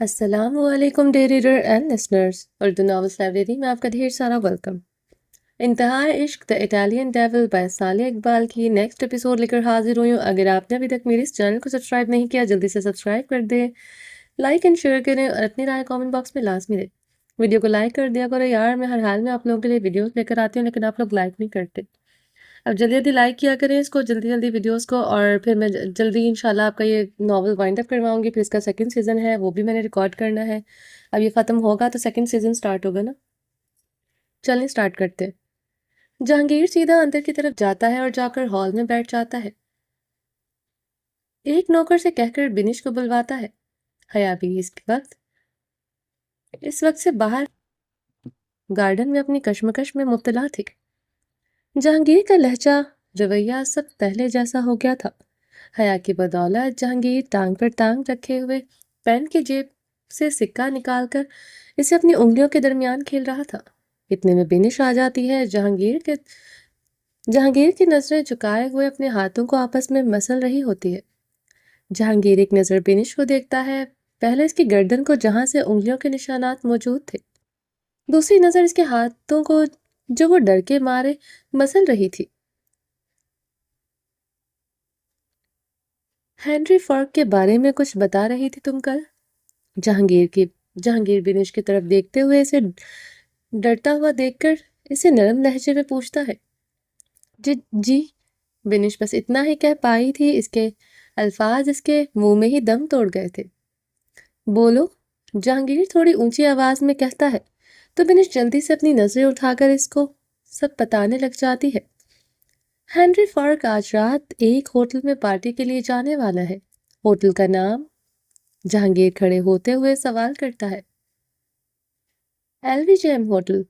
السلام علیکم day reader and listeners, Urdu novels library میں آپ کا ڈھیر سارا ویلکم۔ انتہا عشق دا اٹالین ڈیول بائی ثالیہ اقبال کی نیکسٹ ایپیسوڈ لے کر حاضر ہوئی ہوں۔ اگر آپ نے ابھی تک میرے اس چینل کو سبسکرائب نہیں کیا، جلدی سے سبسکرائب کر دیں، لائک اینڈ شیئر کریں اور اپنی رائے کامنٹ باکس میں لازمی دیں۔ ویڈیو کو لائک کر دیا کرو یار، میں ہر حال میں آپ لوگوں کے لیے ویڈیوز لے کر آتی ہوں لیکن آپ لوگ لائک نہیں کرتے۔ اب جلدی جلدی لائک کیا کریں اس کو، جلدی جلدی ویڈیوز کو، اور پھر میں جلدی انشاءاللہ آپ کا یہ ناول وائنڈ اپ کرواؤں گی۔ پھر اس کا سیکنڈ سیزن ہے، وہ بھی میں نے ریکارڈ کرنا ہے۔ اب یہ ختم ہوگا تو سیکنڈ سیزن سٹارٹ ہوگا نا۔ چلیں سٹارٹ کرتے ہیں۔ جہانگیر سیدھا اندر کی طرف جاتا ہے اور جا کر ہال میں بیٹھ جاتا ہے۔ ایک نوکر سے کہہ کر بنش کو بلواتا ہے۔ حیا بھی اس وقت سے باہر گارڈن میں اپنی کشمکش میں مبتلا تھی۔ جہانگیر کا لہجہ رویہ سب پہلے جیسا ہو گیا تھا۔ حیا کی بدولت جہانگیر ٹانگ پر ٹانگ رکھے ہوئے پین کی جیب سے سکہ نکال کر اسے اپنی انگلیوں کے درمیان کھیل رہا تھا۔ اتنے میں بنش آ جاتی ہے۔ جہانگیر کی نظریں جھکائے ہوئے اپنے ہاتھوں کو آپس میں مسل رہی ہوتی ہے۔ جہانگیر ایک نظر بنش کو دیکھتا ہے، پہلے اس کی گردن کو جہاں سے انگلیوں کے نشانات موجود تھے، دوسری نظر اس کے ہاتھوں کو جو وہ ڈر کے مارے مسل رہی تھی۔ ہینری فارک کے بارے میں کچھ بتا رہی تھی تم کل؟ جہانگیر بنش کی طرف دیکھتے ہوئے اسے ڈرتا ہوا دیکھ کر اسے نرم لہجے میں پوچھتا ہے۔ جی بنش بس اتنا ہی کہہ پائی تھی، اس کے الفاظ اس کے منہ میں ہی دم توڑ گئے تھے۔ بولو، جہانگیر تھوڑی اونچی آواز میں کہتا ہے تو بنش جلدی سے اپنی نظریں اٹھا کر اس کو سب بتانے لگ جاتی ہے۔ ہینری فارک آج رات ایک ہوٹل میں پارٹی کے لیے جانے والا ہے۔ ہوٹل کا نام؟ جہانگیر کھڑے ہوتے ہوئے سوال کرتا ہے۔ ایل وی جیم ہوٹل،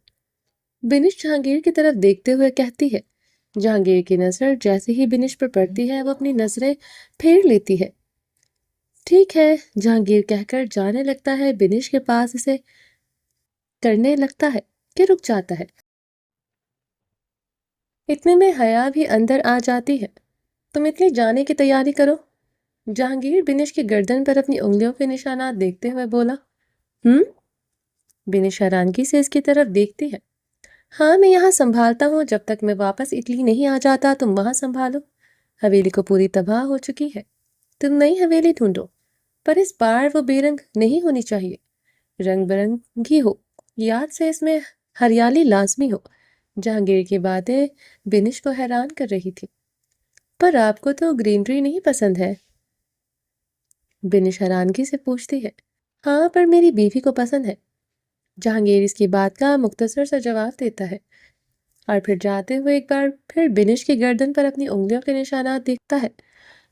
بنش جہانگیر کی طرف دیکھتے ہوئے کہتی ہے۔ جہانگیر کی نظر جیسے ہی بنش پر پڑتی ہے وہ اپنی نظریں پھیر لیتی ہے۔ ٹھیک ہے، جہانگیر کہہ کر جانے لگتا ہے۔ بنش کے پاس اسے کرنے لگتا ہے کہ رک جاتا ہے۔ اتنے میں حیا بھی اندر آ جاتی ہے۔ تم اتنی جانے کی تیاری کرو، جہانگیر بنش کی گردن پر اپنی انگلیوں کے نشانات دیکھتے ہوئے بولا۔ بنش حیرانگی سے اس کی طرف دیکھتی ہے۔ ہاں، میں یہاں سنبھالتا ہوں، جب تک میں واپس اٹلی نہیں آ جاتا تم وہاں سنبھالو۔ حویلی کو پوری تباہ ہو چکی ہے، تم نئی حویلی ڈھونڈو، پر اس بار وہ بے رنگ نہیں ہونی چاہیے، رنگ برنگی ہو، یاد سے اس میں ہریالی لازمی ہو۔ جہانگیر کی باتیں بنش کو حیران کر رہی تھی۔ پر آپ کو تو گرینری نہیں پسند ہے؟ بنش حیرانگی سے پوچھتی ہے۔ ہاں، پر میری بیوی کو پسند ہے، جہانگیر اس کی بات کا مختصر سا جواب دیتا ہے، اور پھر جاتے ہوئے ایک بار پھر بنش کی گردن پر اپنی انگلیوں کے نشانات دیکھتا ہے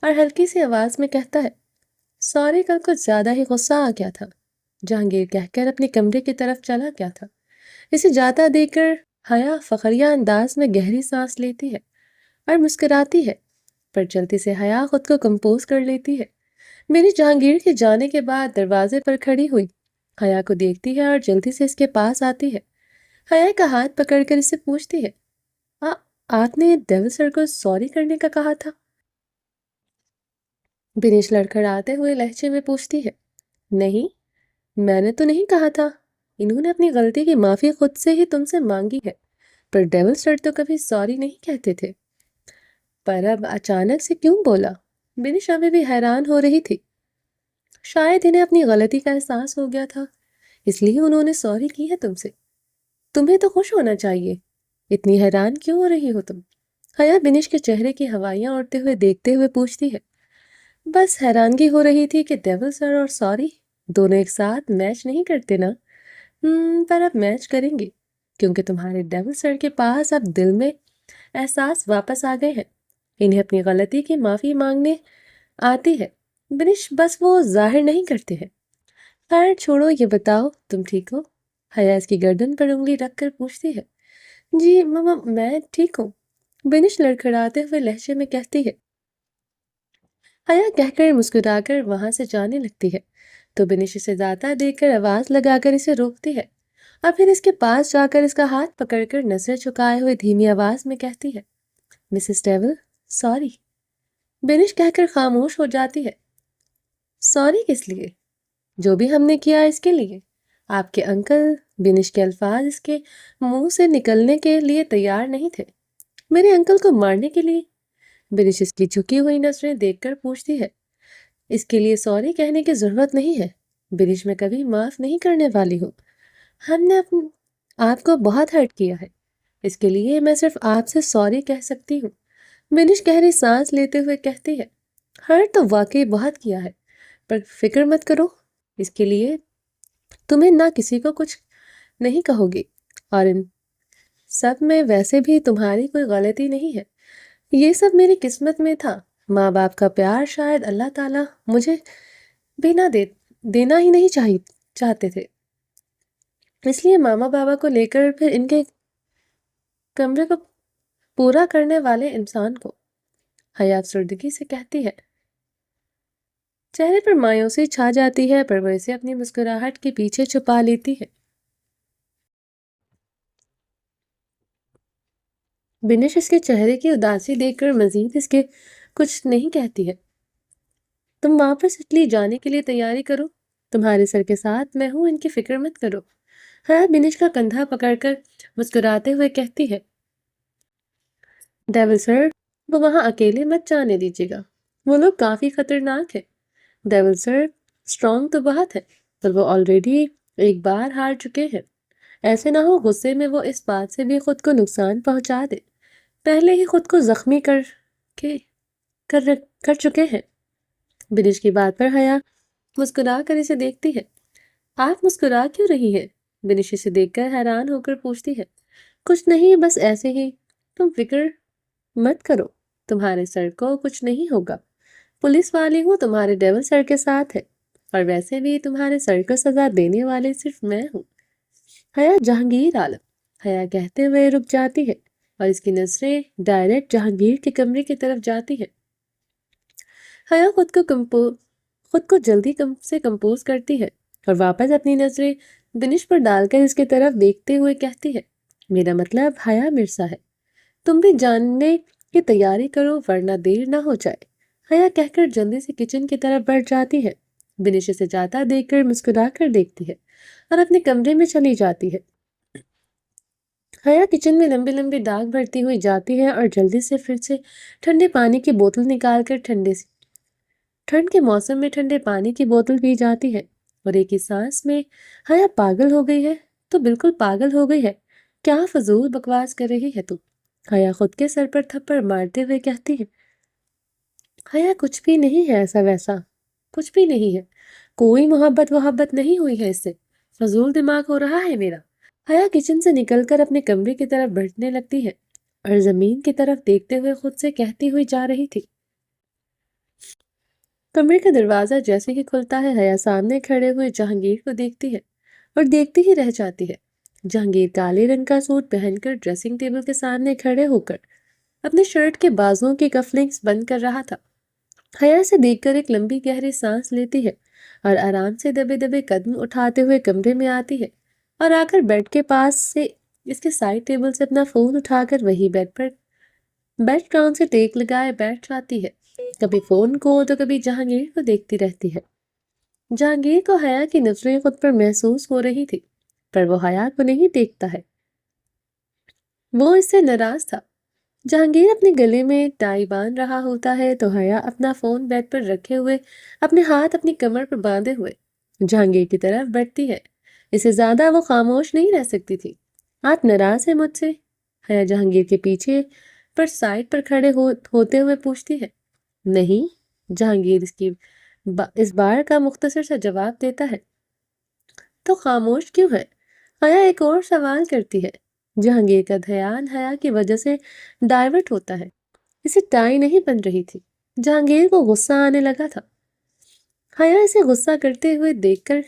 اور ہلکی سی آواز میں کہتا ہے۔ سوری، کل کچھ زیادہ ہی غصہ آ گیا تھا، جہانگیر کہہ کر اپنے کمرے کی طرف چلا گیا تھا۔ اسے جاتا دیکھ کر حیا فخریہ انداز میں گہری سانس لیتی ہے اور مسکراتی ہے، پر جلدی سے حیا خود کو کمپوز کر لیتی ہے۔ بنش جہانگیر کے جانے کے بعد دروازے پر کھڑی ہوئی حیا کو دیکھتی ہے اور جلدی سے اس کے پاس آتی ہے۔ حیا کا ہاتھ پکڑ کر اس سے پوچھتی ہے۔ آپ نے ڈیول سر کو سوری کرنے کا کہا تھا؟ بنش لڑکھڑاتے ہوئے لہجے میں پوچھتی ہے۔ نہیں، میں نے تو نہیں کہا تھا، انہوں نے اپنی غلطی کی معافی خود سے ہی تم سے مانگی ہے، پر ڈیول سر تو کبھی سوری نہیں کہتے تھے۔ پر اب اچانک سے کیوں بولا؟ بنش ابھی بھی حیران ہو رہی تھی۔ شاید انہیں اپنی غلطی کا احساس ہو گیا تھا، اس لیے انہوں نے سوری کی ہے تم سے۔ تمہیں تو خوش ہونا چاہیے، اتنی حیران کیوں ہو رہی ہو تم؟ حیا بنش کے چہرے کی ہوائیاں اڑتے ہوئے دیکھتے ہوئے پوچھتی ہے۔ بس حیرانگی ہو رہی تھی کہ ڈیول سر اور سوری دونوں ایک ساتھ میچ نہیں کرتے نا۔ پر اب میچ کریں گے، کیونکہ تمہارے ڈیول سر کے پاس اب دل میں احساس واپس آ گئے ہیں، انہیں اپنی غلطی کی معافی مانگنے آتی ہے، بنش بس وہ ظاہر نہیں کرتے ہیں۔ خیر چھوڑو، یہ بتاؤ تم ٹھیک ہو؟ حیا اس کی گردن پر انگلی رکھ کر پوچھتی ہے۔ جی ماما، میں ٹھیک ہوں، بنش لڑکھڑاتے ہوئے لہجے میں کہتی ہے۔ حیا کہہ کر مسکرا کر وہاں سے جانے لگتی ہے تو بنش اسے جاتا دیکھ کر آواز لگا کر اسے روکتی ہے اور پھر اس کے پاس جا کر اس کا ہاتھ پکڑ کر نظر جھکائے ہوئے دھیمی آواز میں کہتی ہے۔ Mrs dual, sorry. بنش کہہ کر خاموش ہو جاتی ہے۔ سوری کس لیے؟ جو بھی ہم نے کیا اس کے لیے۔ آپ کے انکل، بنش کے الفاظ اس کے منہ سے نکلنے کے لیے تیار نہیں تھے۔ میرے انکل کو مارنے کے لیے؟ بنش اس کی جھکی ہوئی نظریں دیکھ کر پوچھتی ہے۔ اس کے لیے سوری کہنے کی ضرورت نہیں ہے بنش، میں کبھی معاف نہیں کرنے والی ہوں۔ ہم نے آپ کو بہت ہرٹ کیا ہے، اس کے لیے میں صرف آپ سے سوری کہہ سکتی ہوں۔ بنش گہری سانس لیتے ہوئے کہتی ہے، ہرٹ تو واقعی بہت کیا ہے، پر فکر مت کرو، اس کے لیے تمہیں نہ کسی کو کچھ نہیں کہو گی، اور ان سب میں ویسے بھی تمہاری کوئی غلطی نہیں ہے، یہ سب میری قسمت میں تھا۔ ماں باپ کا پیار شاید اللہ تعالیٰ مجھے بھی نہ دینا ہی نہیں چاہتے تھے، اس لیے ماما بابا کو لے کر پھر ان کے کمرے کو پورا کرنے والے انسان کو۔ حیا افسردگی سے کہتی ہے، چہرے پر مایوسی چھا جاتی ہے پر وہ اسے اپنی مسکراہٹ کے پیچھے چھپا لیتی ہے۔ بنش اس کے چہرے کی اداسی دیکھ کر مزید اس کے کچھ نہیں کہتی ہے۔ تم واپس اٹلی جانے کے لیے تیاری کرو، تمہارے سر کے ساتھ میں ہوں، ان کی فکر مت کرو۔ حیا بنش کا کندھا پکڑ کر مسکراتے ہوئے کہتی ہے، ڈیول سر، وہ وہاں اکیلے مت جانے دیجیے گا، وہ لوگ کافی خطرناک ہے۔ ڈیول سر اسٹرانگ تو بہت ہے، پر وہ آلریڈی ایک بار ہار چکے ہیں، ایسے نہ ہو غصے میں وہ اس بات سے بھی خود کو نقصان پہنچا دے، پہلے ہی خود کو زخمی کر چکے ہیں۔ بنش کی بات پر حیا مسکرا کر اسے دیکھتی ہے۔ آپ مسکرا کیوں رہی ہے؟ بنش اسے دیکھ کر حیران ہو کر پوچھتی ہے۔ کچھ نہیں، بس ایسے ہی۔ تم فکر مت کرو، تمہارے سر کو کچھ نہیں ہوگا، پولیس والی ہوں، تمہارے ڈیول سر کے ساتھ ہے، اور ویسے بھی تمہارے سر کو سزا دینے والے صرف میں ہوں۔ حیا جہانگیر عالم، حیا کہتے ہوئے رک جاتی ہے اور اس کی نظریں ڈائریکٹ جہانگیر کے کمرے کی طرف جاتی ہے۔ حیا خود کو جلدی سے کمپوز کرتی ہے اور واپس اپنی نظریں بنش پر ڈال کر اس کی طرف دیکھتے ہوئے کہتی ہے، میرا مطلب حیا مرزا ہے، تم بھی جاننے کی تیاری کرو ورنہ دیر نہ ہو جائے۔ حیا کہہ کر جلدی سے کچن کی طرف بڑھ جاتی ہے۔ بنش اسے جاتا دیکھ کر مسکرا کر دیکھتی ہے اور اپنے کمرے میں چلی جاتی ہے۔ حیا کچن میں لمبی لمبی ڈاک بھرتی ہوئی جاتی ہے اور جلدی سے پھر سے ٹھنڈے پانی کی بوتل نکال کر ٹھنڈ کے موسم میں ٹھنڈے پانی کی بوتل پی جاتی ہے، اور ایک ہی سانس میں حیا پاگل ہو گئی ہے، تو بالکل پاگل ہو گئی ہے، کیا فضول بکواس کر رہی ہے تو؟ حیا خود کے سر پر تھپڑ مارتے ہوئے کہتی ہے، حیا کچھ بھی نہیں ہے ایسا ویسا، کچھ بھی نہیں ہے، کوئی محبت نہیں ہوئی ہے اس سے، فضول دماغ ہو رہا ہے میرا۔ حیا کچن سے نکل کر اپنے کمرے کی طرف بڑھنے لگتی ہے اور زمین کی طرف دیکھتے ہوئے خود سے کہتی ہوئی جا رہی تھی۔ کمرے کا دروازہ جیسے ہی کھلتا ہے، حیا سامنے کھڑے ہوئے جہانگیر کو دیکھتی ہے اور دیکھتی ہی رہ جاتی ہے۔ جہانگیر کالے رنگ کا سوٹ پہن کر ڈریسنگ ٹیبل کے سامنے کھڑے ہو کر اپنے شرٹ کے بازوؤں کی کفلنگز بند کر رہا تھا۔ حیا سے دیکھ کر ایک لمبی گہری سانس لیتی ہے اور آرام سے دبے دبے قدم اٹھاتے ہوئے کمرے میں آتی ہے اور آ کر بیڈ کے پاس سے اس کے سائڈ ٹیبل سے اپنا فون اٹھا کر وہی بیڈ ٹاؤن سے ٹیک لگائے بیٹھ جاتی ہے، کبھی فون کو تو کبھی جہانگیر کو دیکھتی رہتی ہے۔ جہانگیر کو حیا کی نظریں خود پر محسوس ہو رہی تھی، پر وہ حیا کو نہیں دیکھتا ہے، وہ اس سے ناراض تھا۔ جہانگیر اپنے گلے میں ٹائی باندھ رہا ہوتا ہے تو حیا اپنا فون بیڈ پر رکھے ہوئے اپنے ہاتھ اپنی کمر پر باندھے ہوئے جہانگیر کی طرف بڑھتی ہے، اسے زیادہ وہ خاموش نہیں رہ سکتی تھی۔ آپ ناراض ہیں مجھ سے؟ حیا جہانگیر کے پیچھے پر سائڈ پر کھڑے ہوتے ہوئے پوچھتی ہے۔ نہیں، جہانگیر اس بار کا مختصر سا جواب دیتا ہے۔ تو خاموش کیوں ہے؟ حیا ایک اور سوال کرتی ہے۔ جہانگیر کا دھیان حیا کی وجہ سے ڈائیورٹ ہوتا ہے، اسے ٹائی نہیں بن رہی تھی، جہانگیر کو غصہ آنے لگا تھا۔ حیا اسے غصہ کرتے ہوئے دیکھ کر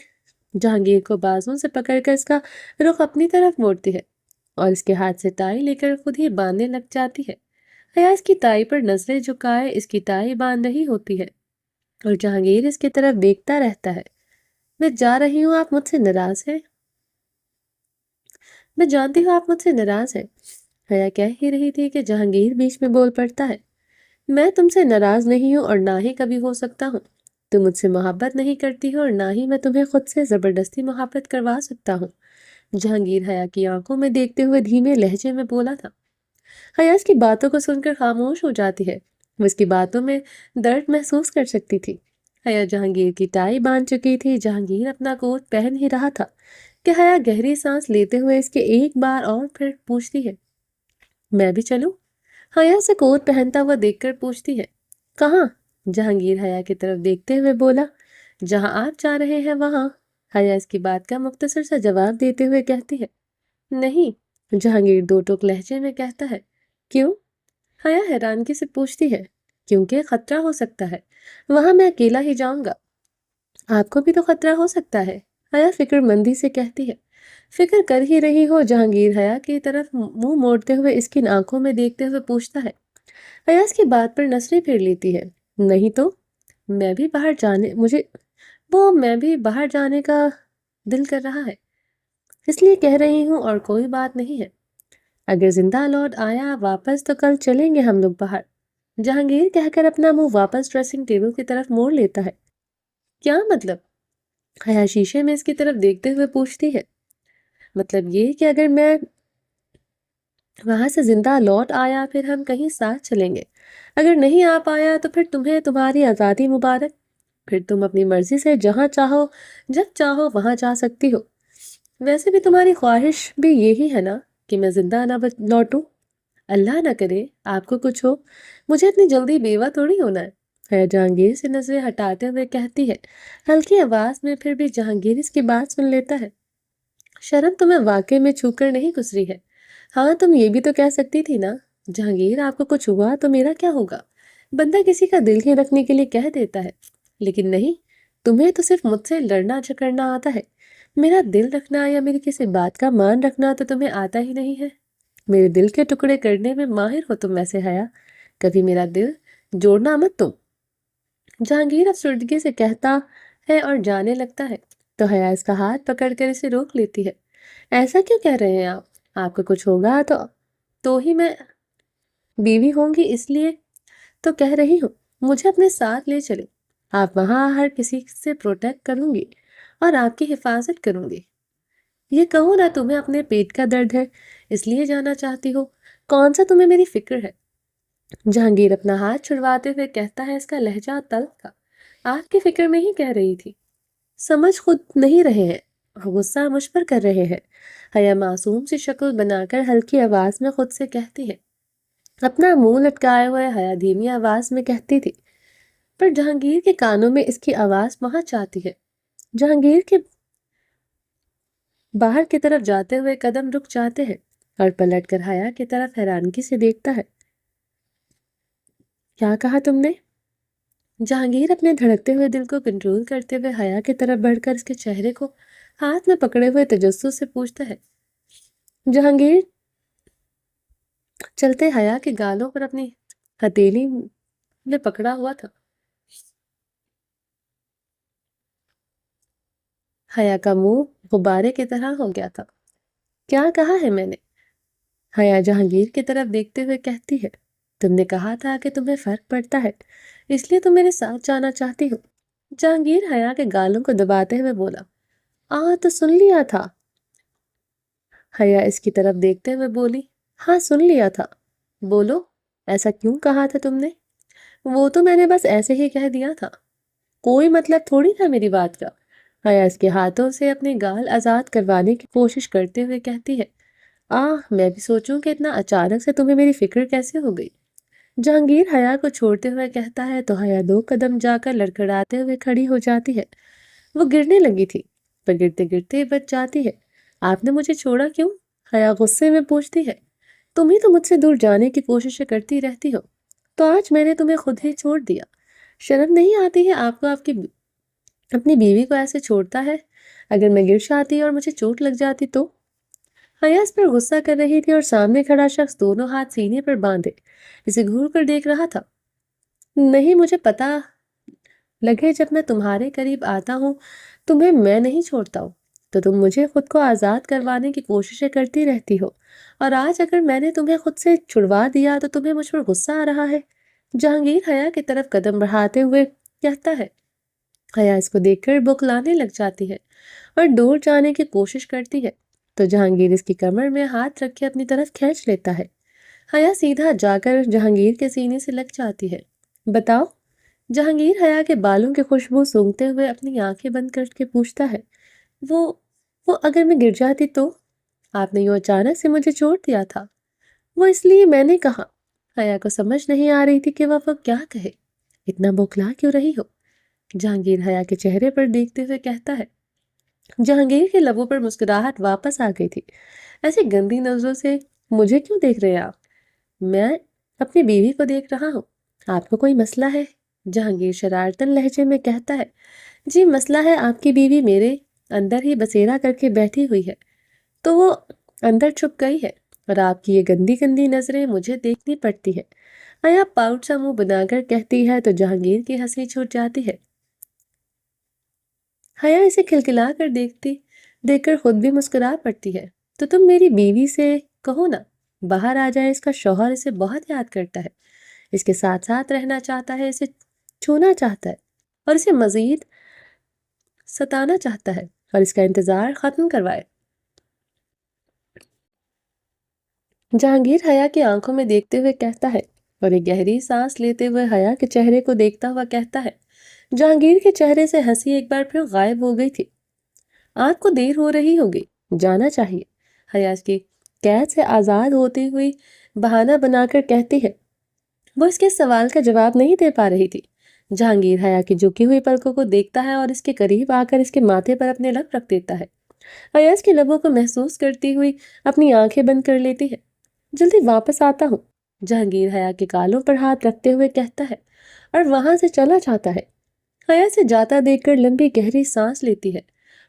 جہانگیر کو بازوں سے پکڑ کر اس کا رخ اپنی طرف موڑتی ہے اور اس کے ہاتھ سے ٹائی لے کر خود ہی باندھنے لگ جاتی ہے۔ حیا اس کی ٹائی پر نظریں جھکائے اس کی ٹائی باندھ رہی ہوتی ہے اور جہانگیر اس کی طرف دیکھتا رہتا ہے۔ میں جا رہی ہوں، آپ مجھ سے ناراض ہیں؟ میں جانتی ہوں آپ مجھ سے ناراض ہیں۔ حیا کہہ ہی رہی تھی کہ جہانگیر بیچ میں بول پڑتا ہے، میں تم سے ناراض نہیں ہوں اور نہ ہی کبھی ہو سکتا ہوں، تم مجھ سے محبت نہیں کرتی ہو اور نہ ہی میں تمہیں خود سے زبردستی محبت کروا سکتا ہوں، جہانگیر حیا کی آنکھوں میں دیکھتے ہوئے دھیمے لہجے میں بولا تھا۔ حیا اس کی باتوں کو سن کر خاموش ہو جاتی ہے۔ وہ اس کی باتوں میں درد محسوس کر سکتی تھی۔ حیا جہانگیر کی ٹائی باندھ چکی تھی۔ جہانگیر اپنا کوٹ پہن ہی رہا تھا کہ حیا گہری سانس لیتے ہوئے اس کے ایک بار اور پھر پوچھتی ہے، میں بھی چلوں؟ حیا سے کوٹ پہنتا ہوا دیکھ کر پوچھتی ہے، کہاں؟ جہانگیر حیا کی طرف دیکھتے ہوئے بولا، جہاں آپ جا رہے ہیں وہاں۔ حیا اس کی بات کا مختصر سا جواب دیتے ہوئے کہتی ہے، نہیں۔ جہانگیر دو ٹوک لہجے میں کہتا ہے، کیوں؟ حیا حیرانگی سے پوچھتی ہے، کیونکہ خطرہ ہو سکتا ہے، وہاں میں اکیلا ہی جاؤں گا۔ آپ کو بھی تو خطرہ ہو سکتا ہے، حیا فکر مندی سے کہتی ہے۔ فکر کر ہی رہی ہو؟ جہانگیر حیا کی طرف منہ موڑتے ہوئے اس کی آنکھوں میں دیکھتے ہوئے پوچھتا ہے۔ حیا اس کی بات پر نظریں پھیر لیتی ہے، نہیں تو میں بھی باہر جانے کا دل کر رہا ہے، اس لیے کہہ رہی ہوں، اور کوئی بات نہیں ہے۔ اگر زندہ لوٹ آیا واپس تو کل چلیں گے ہم لوگ باہر، جہانگیر کہہ کر اپنا منہ واپس ڈریسنگ ٹیبل کی طرف موڑ لیتا ہے۔ کیا مطلب؟ حیا شیشے میں اس کی طرف دیکھتے ہوئے پوچھتی ہے۔ مطلب یہ کہ اگر میں وہاں سے زندہ لوٹ آیا پھر ہم کہیں ساتھ چلیں گے، اگر نہیں آ پایا تو پھر تمہیں تمہاری آزادی مبارک، پھر تم اپنی مرضی سے جہاں چاہو جب چاہو وہاں جا سکتی ہو۔ ویسے بھی تمہاری خواہش بھی یہی ہے نا کہ میں زندہ نہ لوٹوں؟ اللہ نہ کرے آپ کو کچھ ہو، مجھے اتنی جلدی بیوہ تھوڑی ہونا ہے۔ جہانگیر سے نظریں ہٹاتے ہوئے کہتی ہے، ہلکی آواز میں، پھر بھی جہانگیر اس کی بات سن لیتا ہے۔ شرم تمہیں واقعے میں چھو کر نہیں گزری ہے؟ ہاں تم یہ بھی تو کہہ سکتی تھی نا، جہانگیر آپ کو کچھ ہوا تو میرا کیا ہوگا؟ بندہ کسی کا دل ہی رکھنے کے لیے کہہ دیتا ہے، لیکن نہیں، تمہیں تو صرف مجھ سے لڑنا جھگڑنا آتا ہے، میرا دل رکھنا یا میری کسی بات کا مان رکھنا تو تمہیں آتا ہی نہیں ہے۔ میرے دل کے ٹکڑے کرنے میں ماہر ہو تم ویسے حیا، کبھی میرا دل جوڑنا مت تم۔ جہانگیر افسردگی سے کہتا ہے اور جانے لگتا ہے تو حیا اس کا ہاتھ پکڑ کر اسے روک لیتی ہے۔ ایسا کیوں کہہ رہے ہیں آپ کو کچھ ہوگا تو ہی میں بیوی ہوں گی، اس لیے تو کہہ رہی ہوں مجھے اپنے ساتھ لے چلیں، آپ وہاں ہر کسی سے پروٹیکٹ کروں گی اور آپ کی حفاظت کروں گی۔ یہ کہو نا تمہیں اپنے پیٹ کا درد ہے اس لیے جانا چاہتی ہو، کون سا تمہیں میری فکر ہے؟ جہانگیر اپنا ہاتھ چھڑواتے ہوئے کہتا ہے، اس کا لہجہ تلخ تھا، آپ کی فکر میں ہی کہہ رہی تھی، سمجھ خود نہیں رہے ہیں، غصہ مجھ پر کر رہے ہیں۔ حیا معصوم سی شکل بنا کر ہلکی آواز میں خود سے کہتی ہے۔ اپنا منہ لٹکائے ہوئے حیا دھیمی آواز میں کہتی تھی، پر جہانگیر کے کانوں میں اس کی آواز پہنچ جاتی ہے۔ جہانگیر کے باہر کی طرف جاتے ہوئے قدم رک جاتے ہیں اور پلٹ کر حیا کی طرف حیرانگی سے دیکھتا ہے۔ کیا کہا تم نے؟ جہانگیر اپنے دھڑکتے ہوئے دل کو کنٹرول کرتے ہوئے حیا کی طرف بڑھ کر اس کے چہرے کو ہاتھ میں پکڑے ہوئے تجسس سے پوچھتا ہے۔ جہانگیر چلتے حیا کے گالوں پر اپنی ہتھیلی میں پکڑا ہوا تھا۔ حیا کا منہ غبارے کی طرح ہو گیا تھا۔ کیا کہا ہے میں نے؟ حیا جہانگیر کی طرف دیکھتے ہوئے کہتی ہے، تم نے کہا تھا کہ تمہیں فرق پڑتا ہے اس لیے تم میرے ساتھ جانا چاہتی ہو۔ جہانگیر حیا کے گالوں کو دباتے ہوئے بولا، تو سن لیا تھا۔ حیا اس کی طرف دیکھتے ہوئے بولی، ہاں سن لیا تھا۔ بولو، ایسا کیوں کہا تھا تم نے؟ وہ تو میں نے بس ایسے ہی کہہ دیا تھا، کوئی مطلب تھوڑی تھا میری بات کا۔ حیا اس کے ہاتھوں سے اپنے گال آزاد کروانے کی کوشش کرتے ہوئے کہتی ہے، میں بھی سوچوں کہ اتنا اچانک سے تمہیں میری فکر کیسے ہو گئی۔ جہانگیر حیا کو چھوڑتے ہوئے کہتا ہے تو حیا دو قدم جا کر لڑکھڑاتے ہوئے کھڑی ہو جاتی ہے۔ وہ گرنے لگی تھی پر گرتے گرتے بچ جاتی ہے۔ آپ نے مجھے چھوڑا کیوں؟ حیا غصے میں پوچھتی ہے، تم ہی تو مجھ سے دور جانے کی کوششیں کرتی رہتی ہو، تو آج میں نے تمہیں خود ہی چھوڑ دیا۔ شرم نہیں آتی ہے آپ کو؟ آپ کی اپنی بیوی کو ایسے چھوڑتا ہے؟ اگر میں گر جاتی اور مجھے چوٹ لگ جاتی تو؟ حیا اس پر غصہ کر رہی تھی اور سامنے کھڑا شخص دونوں ہاتھ سینے پر باندھے اسے گھور کر دیکھ رہا تھا۔ نہیں، مجھے پتا لگے جب میں تمہارے قریب آتا ہوں تمہیں میں نہیں چھوڑتا ہوں، تو تم مجھے خود کو آزاد کروانے کی کوششیں کرتی رہتی ہو، اور آج اگر میں نے تمہیں خود سے چھڑوا دیا تو تمہیں مجھ پر غصہ آ رہا ہے۔ جہانگیر حیا کی طرف قدم بڑھاتے ہوئے کہتا ہے، حیا اس کو دیکھ کر بخلانے لگ جاتی ہے اور دور جانے کی کوشش کرتی ہے، تو جہانگیر اس کی کمر میں ہاتھ رکھ کے اپنی طرف کھینچ لیتا ہے۔ حیا سیدھا جا کر جہانگیر کے سینے سے لگ جاتی ہے۔ بتاؤ؟ جہانگیر حیا کے بالوں کی خوشبو سونگھتے ہوئے اپنی آنکھیں بند کر کے پوچھتا ہے، وہ وہ اگر میں گر جاتی تو؟ آپ نے یوں اچانک سے مجھے چھوڑ دیا تھا۔ وہ اس لیے میں نے کہا۔ حیا کو سمجھ نہیں آ رہی تھی کہ وہ کیا کہے، اتنا بوکھلا کیوں رہی ہو؟ جہانگیر حیا کے چہرے پر دیکھتے ہوئے کہتا ہے۔ جہانگیر کے لبوں پر مسکراہٹ واپس آ گئی تھی۔ ایسی گندی نظروں سے مجھے کیوں دیکھ رہے ہیں آپ؟ میں اپنی بیوی کو دیکھ رہا ہوں۔ آپ کو کوئی مسئلہ ہے؟ جہانگیر شرارتن لہجے میں کہتا ہے، جی مسئلہ ہے، آپ کی بیوی میرے اندر ہی بسیرا کر کے بیٹھی ہوئی ہے، تو وہ اندر چھپ گئی ہے اور آپ کی یہ گندی گندی نظریں مجھے دیکھنی پڑتی ہے۔ حیا پاؤٹ سا منہ بنا کر کہتی ہے تو جہانگیر کی ہنسی چھوٹ جاتی ہے۔ حیا اسے کھلکھلا کر دیکھ کر خود بھی مسکرا پڑتی ہے۔ تو تم میری بیوی سے کہو نا باہر آ جائے، اس کا شوہر اسے بہت یاد کرتا ہے، اس کے ساتھ ساتھ رہنا چاہتا ہے، اسے چھونا چاہتا ہے اور اسے مزید ستانا چاہتا ہے اور اس کا انتظار ختم کروائے۔ جہانگیر حیا کی آنکھوں میں دیکھتے ہوئے کہتا ہے اور ایک گہری سانس لیتے ہوئے حیا کے چہرے کو دیکھتا ہوا کہتا ہے۔ جہانگیر کے چہرے سے ہنسی ایک بار پھر غائب ہو گئی تھی۔ آپ کو دیر ہو رہی ہوگی، جانا چاہیے، حیا اس کی قید سے آزاد ہوتی ہوئی بہانہ بنا کر کہتی ہے۔ وہ اس کے سوال کا جواب نہیں دے پا رہی تھی۔ جہانگیر حیا کی جھکی ہوئی پلکوں کو دیکھتا ہے اور اس کے قریب آ کر اس کے ماتھے پر اپنے لب رکھ دیتا ہے۔ حیا اس کے لبوں کو محسوس کرتی ہوئی اپنی آنکھیں بند کر لیتی ہے۔ جلدی واپس آتا ہوں، جہانگیر حیا کے گالوں پر ہاتھ رکھتے ہوئے کہتا ہے اور وہاں سے چلا جاتا ہے۔ حیا سے جاتا دیکھ کر لمبی گہری سانس لیتی ہے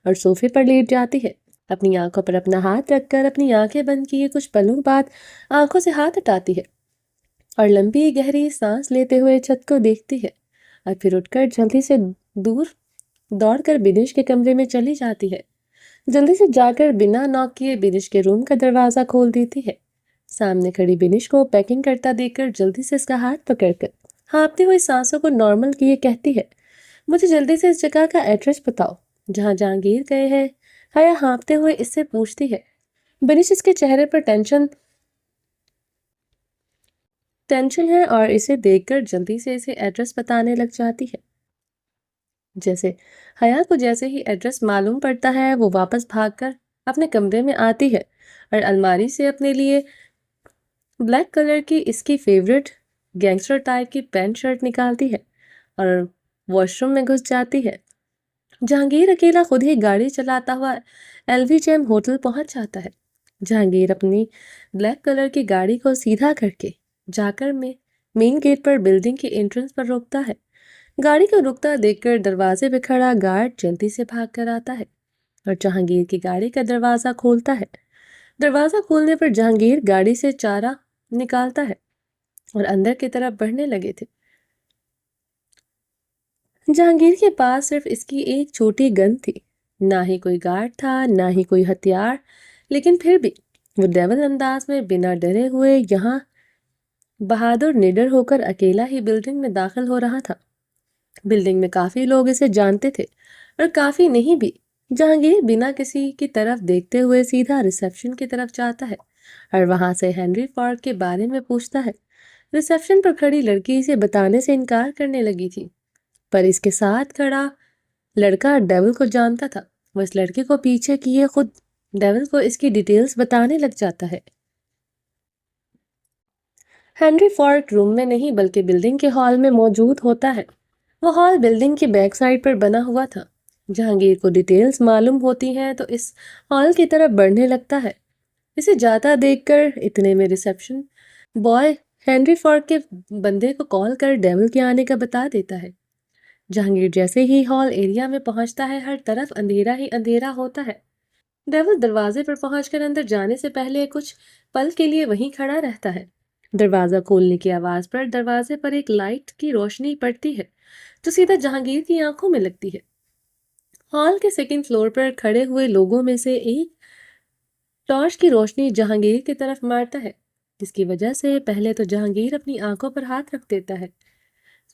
اور صوفے پر لیٹ جاتی ہے۔ اپنی آنکھوں پر اپنا ہاتھ رکھ کر اپنی آنکھیں بند کیے کچھ پلوں بعد آنکھوں سے ہاتھ ہٹاتی ہے اور لمبی گہری سانس لیتے ہوئے چھت کو دیکھتی ہے اور پھر اٹھ کر جلدی سے دوڑ کر بنش کے کمرے میں چلی جاتی ہے۔ جلدی سے جا کر بنا ناک کیے بنش کے روم کا دروازہ کھول دیتی ہے۔ سامنے کھڑی بنش کو پیکنگ کرتا دیکھ کر جلدی سے اس کا ہاتھ پکڑ کر ہانپتی ہوئی سانسوں کو نارمل کیے کہتی ہے، مجھے جلدی سے اس جگہ کا ایڈریس بتاؤ جہاں جہانگیر گئے ہیں۔ حیا ہانپتے ہوئے اس سے پوچھتی ہے۔ بنش اس کے چہرے پر ٹینشن ہے اور اسے دیکھ کر جلدی سے اسے ایڈریس بتانے لگ جاتی ہے۔ حیا کو جیسے ہی ایڈریس معلوم پڑتا ہے وہ واپس بھاگ کر اپنے کمرے میں آتی ہے اور الماری سے اپنے لیے بلیک کلر کی اس کی فیوریٹ گینگسٹر ٹائپ کی پینٹ شرٹ نکالتی ہے اور واش روم میں گھس جاتی ہے۔ جہانگیر اکیلا خود ہی گاڑی چلاتا ہوا LV جیم ہوٹل پہنچ جاتا ہے۔ جہانگیر اپنی بلیک کلر کی گاڑی کو سیدھا کر کے جا کر مین گیٹ پر بلڈنگ کی انٹرنس پر روکتا ہے۔ گاڑی کو رکتا دیکھ کر دروازے پہ کھڑا گارڈ جلدی سے بھاگ کر آتا ہے اور جہانگیر کی گاڑی کا دروازہ کھولتا ہے۔ دروازہ کھولنے پر جہانگیر گاڑی سے چارہ نکالتا ہے اور اندر کی طرف بڑھنے لگے تھے۔ جہانگیر کے پاس صرف اس کی ایک چھوٹی گن تھی، نہ ہی کوئی گارڈ تھا نہ ہی کوئی ہتھیار، لیکن پھر بھی وہ ڈیول انداز میں بنا ڈرے ہوئے یہاں بہادر نڈر ہو کر اکیلا ہی بلڈنگ میں داخل ہو رہا تھا۔ بلڈنگ میں کافی لوگ اسے جانتے تھے اور کافی نہیں بھی۔ جہانگیر بنا کسی کی طرف دیکھتے ہوئے سیدھا ریسیپشن کی طرف جاتا ہے اور وہاں سے ہنری فارک کے بارے میں پوچھتا ہے۔ ریسیپشن پر کھڑی لڑکی اسے بتانے سے انکار کرنے لگی تھی، پر اس کے ساتھ کھڑا لڑکا ڈیول کو جانتا تھا۔ وہ اس لڑکے کو پیچھے کیے خود ڈیول کو اس کی ڈیٹیلز بتانے لگ جاتا ہے۔ ہنری فارک روم میں نہیں بلکہ بلڈنگ کے ہال میں موجود ہوتا ہے۔ وہ ہال بلڈنگ کی بیک سائڈ پر بنا ہوا تھا۔ جہانگیر کو ڈیٹیلز معلوم ہوتی ہیں تو اس ہال کی طرف بڑھنے لگتا ہے۔ اسے جاتا دیکھ کر اتنے میں ریسیپشن بوائے ہنری فارک کے بندے کو کال کر ڈیول کے آنے کا بتا دیتا ہے۔ جہانگیر جیسے ہی ہال ایریا میں پہنچتا ہے ہر طرف اندھیرا ہی اندھیرا ہوتا ہے۔ ڈیول دروازے پر پہنچ کر اندر جانے سے پہلے کچھ پل کے لیے وہیں کھڑا رہتا ہے۔ دروازہ کھولنے کی آواز پر دروازے پر ایک لائٹ کی روشنی پڑتی ہے جو سیدھا جہانگیر کی آنکھوں میں لگتی ہے۔ ہال کے سیکنڈ فلور پر کھڑے ہوئے لوگوں میں سے ایک ٹارچ کی روشنی جہانگیر کی طرف مارتا ہے، جس کی وجہ سے پہلے تو جہانگیر اپنی آنکھوں پر ہاتھ رکھ دیتا ہے،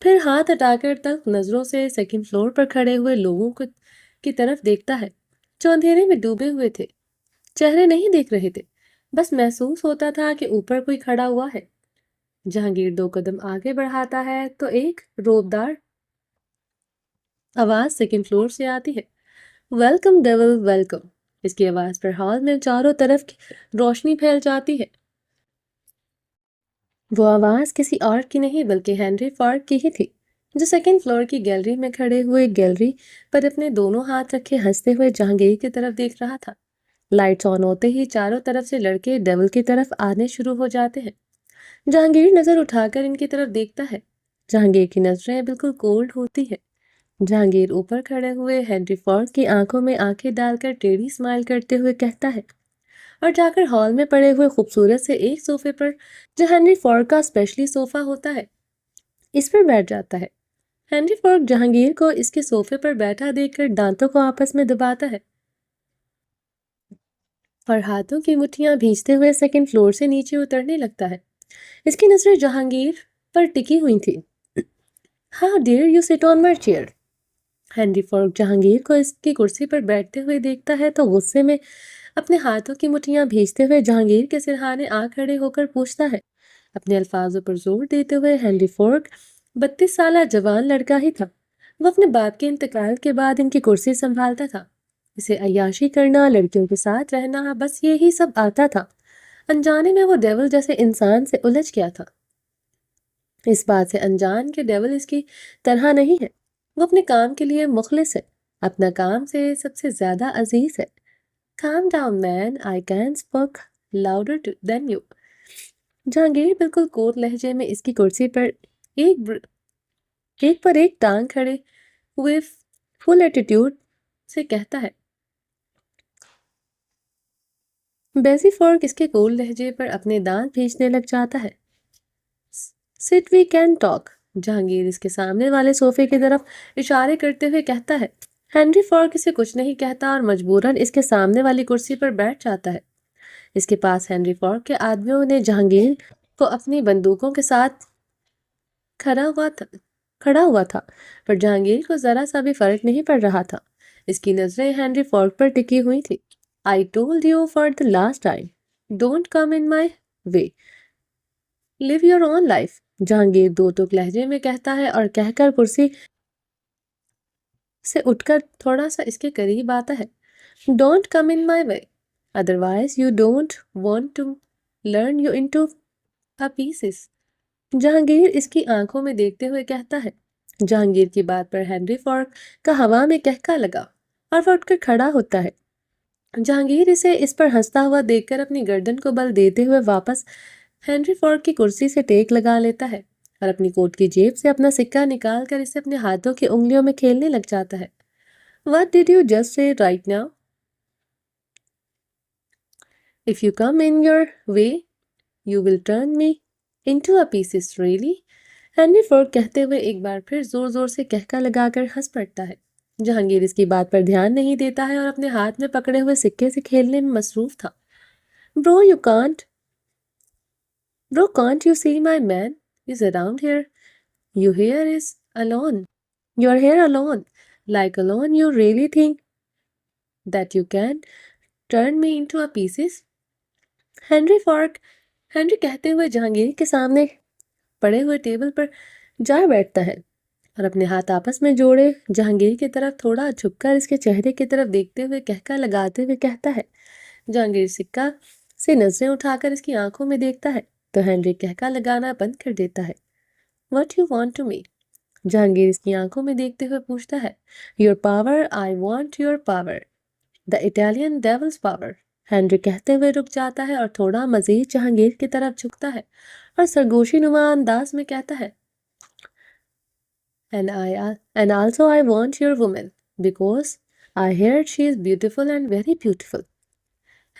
پھر ہاتھ ہٹا کر تلخ نظروں سے سیکنڈ فلور پر کھڑے ہوئے لوگوں کی طرف دیکھتا ہے جو اندھیرے میں ڈوبے ہوئے تھے۔ چہرے نہیں دیکھ رہے تھے، بس محسوس ہوتا تھا کہ اوپر کوئی کھڑا ہوا ہے۔ جہانگیر 2 قدم آگے بڑھاتا ہے تو ایک روبدار آواز سیکنڈ فلور سے آتی ہے، ویلکم ڈیول ویلکم۔ اس کی آواز پر ہال میں چاروں طرف روشنی پھیل جاتی ہے۔ وہ آواز کسی اور کی نہیں بلکہ ہینری فارک کی ہی تھی، جو سیکنڈ فلور کی گیلری میں کھڑے ہوئے گیلری پر اپنے دونوں ہاتھ رکھے ہنستے ہوئے جہانگیر کی طرف دیکھ رہا تھا۔ لائٹس آن ہوتے ہی چاروں طرف سے لڑکے ڈیول کی طرف آنے شروع ہو جاتے ہیں۔ جہانگیر نظر اٹھا کر ان کی طرف دیکھتا ہے۔ جہانگیر کی نظریں بالکل کولڈ ہوتی ہے۔ جہانگیر اوپر کھڑے ہوئے ہینری فارک کی آنکھوں میں آنکھیں ڈال کر ٹیڑھی اسمائل کرتے ہوئے کہتا ہے اور جا کر ہال میں پڑے ہوئے خوبصورت سے ایک صوفے پر، جو ہینری فارک کا اسپیشلی صوفہ ہوتا ہے، اس پر بیٹھ جاتا ہے۔ ہینری فارک جہانگیر کو اس کے صوفے پر بیٹھا دیکھ کر دانتوں کو آپس میں دباتا ہے اور ہاتھوں کی مٹھیاں بھیجتے ہوئے سیکنڈ فلور سے نیچے اترنے لگتا ہے۔ اس کی نظریں جہانگیر پر ٹکی ہوئی تھی۔ How dare you sit on my chair. Henry Fork Jahangir کو اس کی کرسی پر بیٹھتے ہوئے دیکھتا ہے تو غصے میں اپنے ہاتھوں کی مٹھیاں بھیجتے ہوئے جہانگیر کے سرہانے آ کھڑے ہو کر پوچھتا ہے۔ اپنے الفاظوں پر زور دیتے ہوئے ہینری فارک 32 سالہ جوان لڑکا ہی تھا۔ وہ اپنے باپ کے انتقال کے بعد ان کی کرسی سنبھالتا تھا۔ اسے عیاشی کرنا، لڑکیوں کے ساتھ رہنا، بس یہی سب آتا تھا۔ انجانے میں وہ ڈیول جیسے انسان سے الجھ گیا تھا۔ اس بات سے انجان کہ ڈیول اس کی طرح نہیں ہے۔ وہ اپنے کام کے لیے مخلص ہے، اپنا کام سے سب سے زیادہ عزیز ہے۔ Calm down man, I can speak louder than you۔ Jahangir بالکل کوٹ لہجے میں اس کی کرسی پر ایک پر ایک ٹانگ کھڑے ہوئے فل ایٹیٹیوڈ سے کہتا ہے۔ بیزی فارک اس کے کوٹ لہجے پر اپنے دانت بھینچنے لگ جاتا ہے۔ Sit we can talk۔ Jahangir اس کے سامنے والے صوفے کی طرف اشارے کرتے ہوئے کہتا ہے۔ ہینری فارک اسے کچھ نہیں کہتا اور مجبوراً اس کے سامنے والی کرسی پر بیٹھ جاتا ہے۔ اس کے پاس ہینری فارک کے آدمیوں نے جہانگیر کو اپنی بندوقوں کے ساتھ کھڑا ہوا تھا، پر جہانگیر کو ذرا سا بھی فرق نہیں پڑ رہا تھا۔ اس کی نظریں ہینری فارک پر ٹکی ہوئی تھی۔ I told you for the last time, don't come in my way, live your own life۔ Jahangir دو ٹوک لہجے میں کہتا ہے اور کہہ کر کرسی سے اٹھ کر تھوڑا سا اس کے قریب آتا ہے۔ Don't come in my way, otherwise you don't want to learn you into a pieces۔ Jahangir اس کی آنکھوں میں دیکھتے ہوئے کہتا ہے۔ جہانگیر کی بات پر ہینری فارک کا ہوا میں کہکا لگا اور وہ اٹھ کر کھڑا ہوتا ہے۔ جہانگیر اسے اس پر ہنستا ہوا دیکھ کر اپنی گردن کو بل دیتے ہوئے واپس ہینری فارک کی کرسی سے ٹیک لگا لیتا ہے اور اپنی کوٹ کی جیب سے اپنا سکہ نکال کر اسے اپنے ہاتھوں کی انگلیوں میں کھیلنے لگ جاتا ہے۔ What did you just say right now? If you come in your way, you will turn me into a pieces, really؟ Henry Fork کہتے ہوئے ایک بار پھر زور زور سے کہکا لگا کر ہنس پڑتا ہے۔ جہانگیر اس کی بات پر دھیان نہیں دیتا ہے اور اپنے ہاتھ میں پکڑے ہوئے سکے سے کھیلنے میں مصروف تھا۔ Bro, can't you see my man is around here? You're here alone. Like alone, you really think that you can turn me into a pieces؟ Henry کہتے ہوئے جہانگیر کے سامنے پڑے ہوئے ٹیبل پر جا بیٹھتا ہے اور اپنے ہاتھ آپس میں جوڑے جہانگیر کی طرف تھوڑا جھک کر اس کے چہرے کی طرف دیکھتے ہوئے کہکا لگاتے ہوئے کہتا ہے۔ جہانگیر سکہ سے نظریں اٹھا کر اس کی آنکھوں میں دیکھتا ہے تو ہینری کہکا لگانا بند کر دیتا ہے۔ What you want to me؟ Jahangir اس کی آنکھوں میں دیکھتے ہوئے پوچھتا ہے۔ Your power, I want your power, the Italian devil's power۔ Henry کہتے ہوئے رک جاتا ہے اور تھوڑا مزید جہانگیر کی طرف جھکتا ہے اور سرگوشی نما انداز میں کہتا ہے۔ And also I want your woman, because I heard she is beautiful and very beautiful۔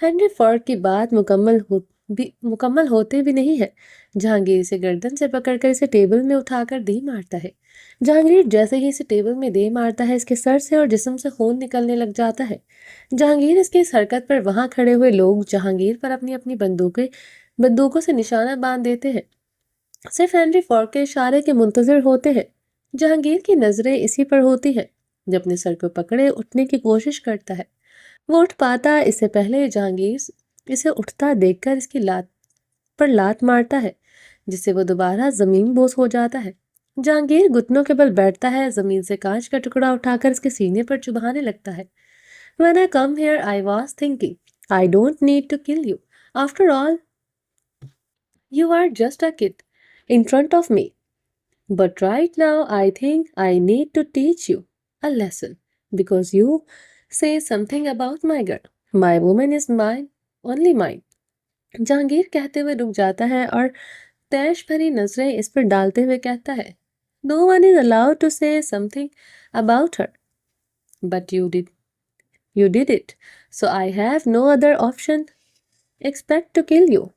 Henry Fork کی بات مکمل ہوتے بھی نہیں ہے، جہانگیر اسے گردن سے پکڑ کر اسے ٹیبل میں اٹھا کر دے مارتا ہے۔ جہانگیر جیسے ہی اسے ٹیبل میں دے مارتا ہے، اس کے سر سے اور جسم سے خون نکلنے لگ جاتا ہے۔ جہانگیر اس کی اس حرکت پر وہاں کھڑے ہوئے لوگ جہانگیر پر اپنی اپنی بندوقوں سے نشانہ باندھ دیتے ہیں۔ صرف ہینری فورڈ کے اشارے کے منتظر ہوتے ہیں۔ جہانگیر کی نظریں اسی پر ہوتی ہیں۔ جب اپنے سر کو پکڑے اٹھنے کی کوشش کرتا ہے، وہ اٹھ پاتا ہے اس سے پہلے جہانگیر اسے اٹھتا دیکھ کر اس کی لات مارتا ہے، جس سے وہ دوبارہ زمین بوس ہو جاتا ہے۔ جہانگیر گھٹنوں کے بل بیٹھتا ہے، زمین سے کانچ کا ٹکڑا اٹھا کر اس کے سینے پر چبھانے لگتا ہے۔ When I come here, I was thinking, I don't need to kill you. After all, you are just a kid in front of me. But right now, I think I need to teach you a lesson because you say something about my girl. My woman is mine, only mine. Jahangir کہتے ہوئے رک جاتا ہے اور تیش بھری نظریں اس پر ڈالتے ہوئے کہتا ہے، No one is allowed to say something about her. But you did. You did it. So I have no other option except to kill you.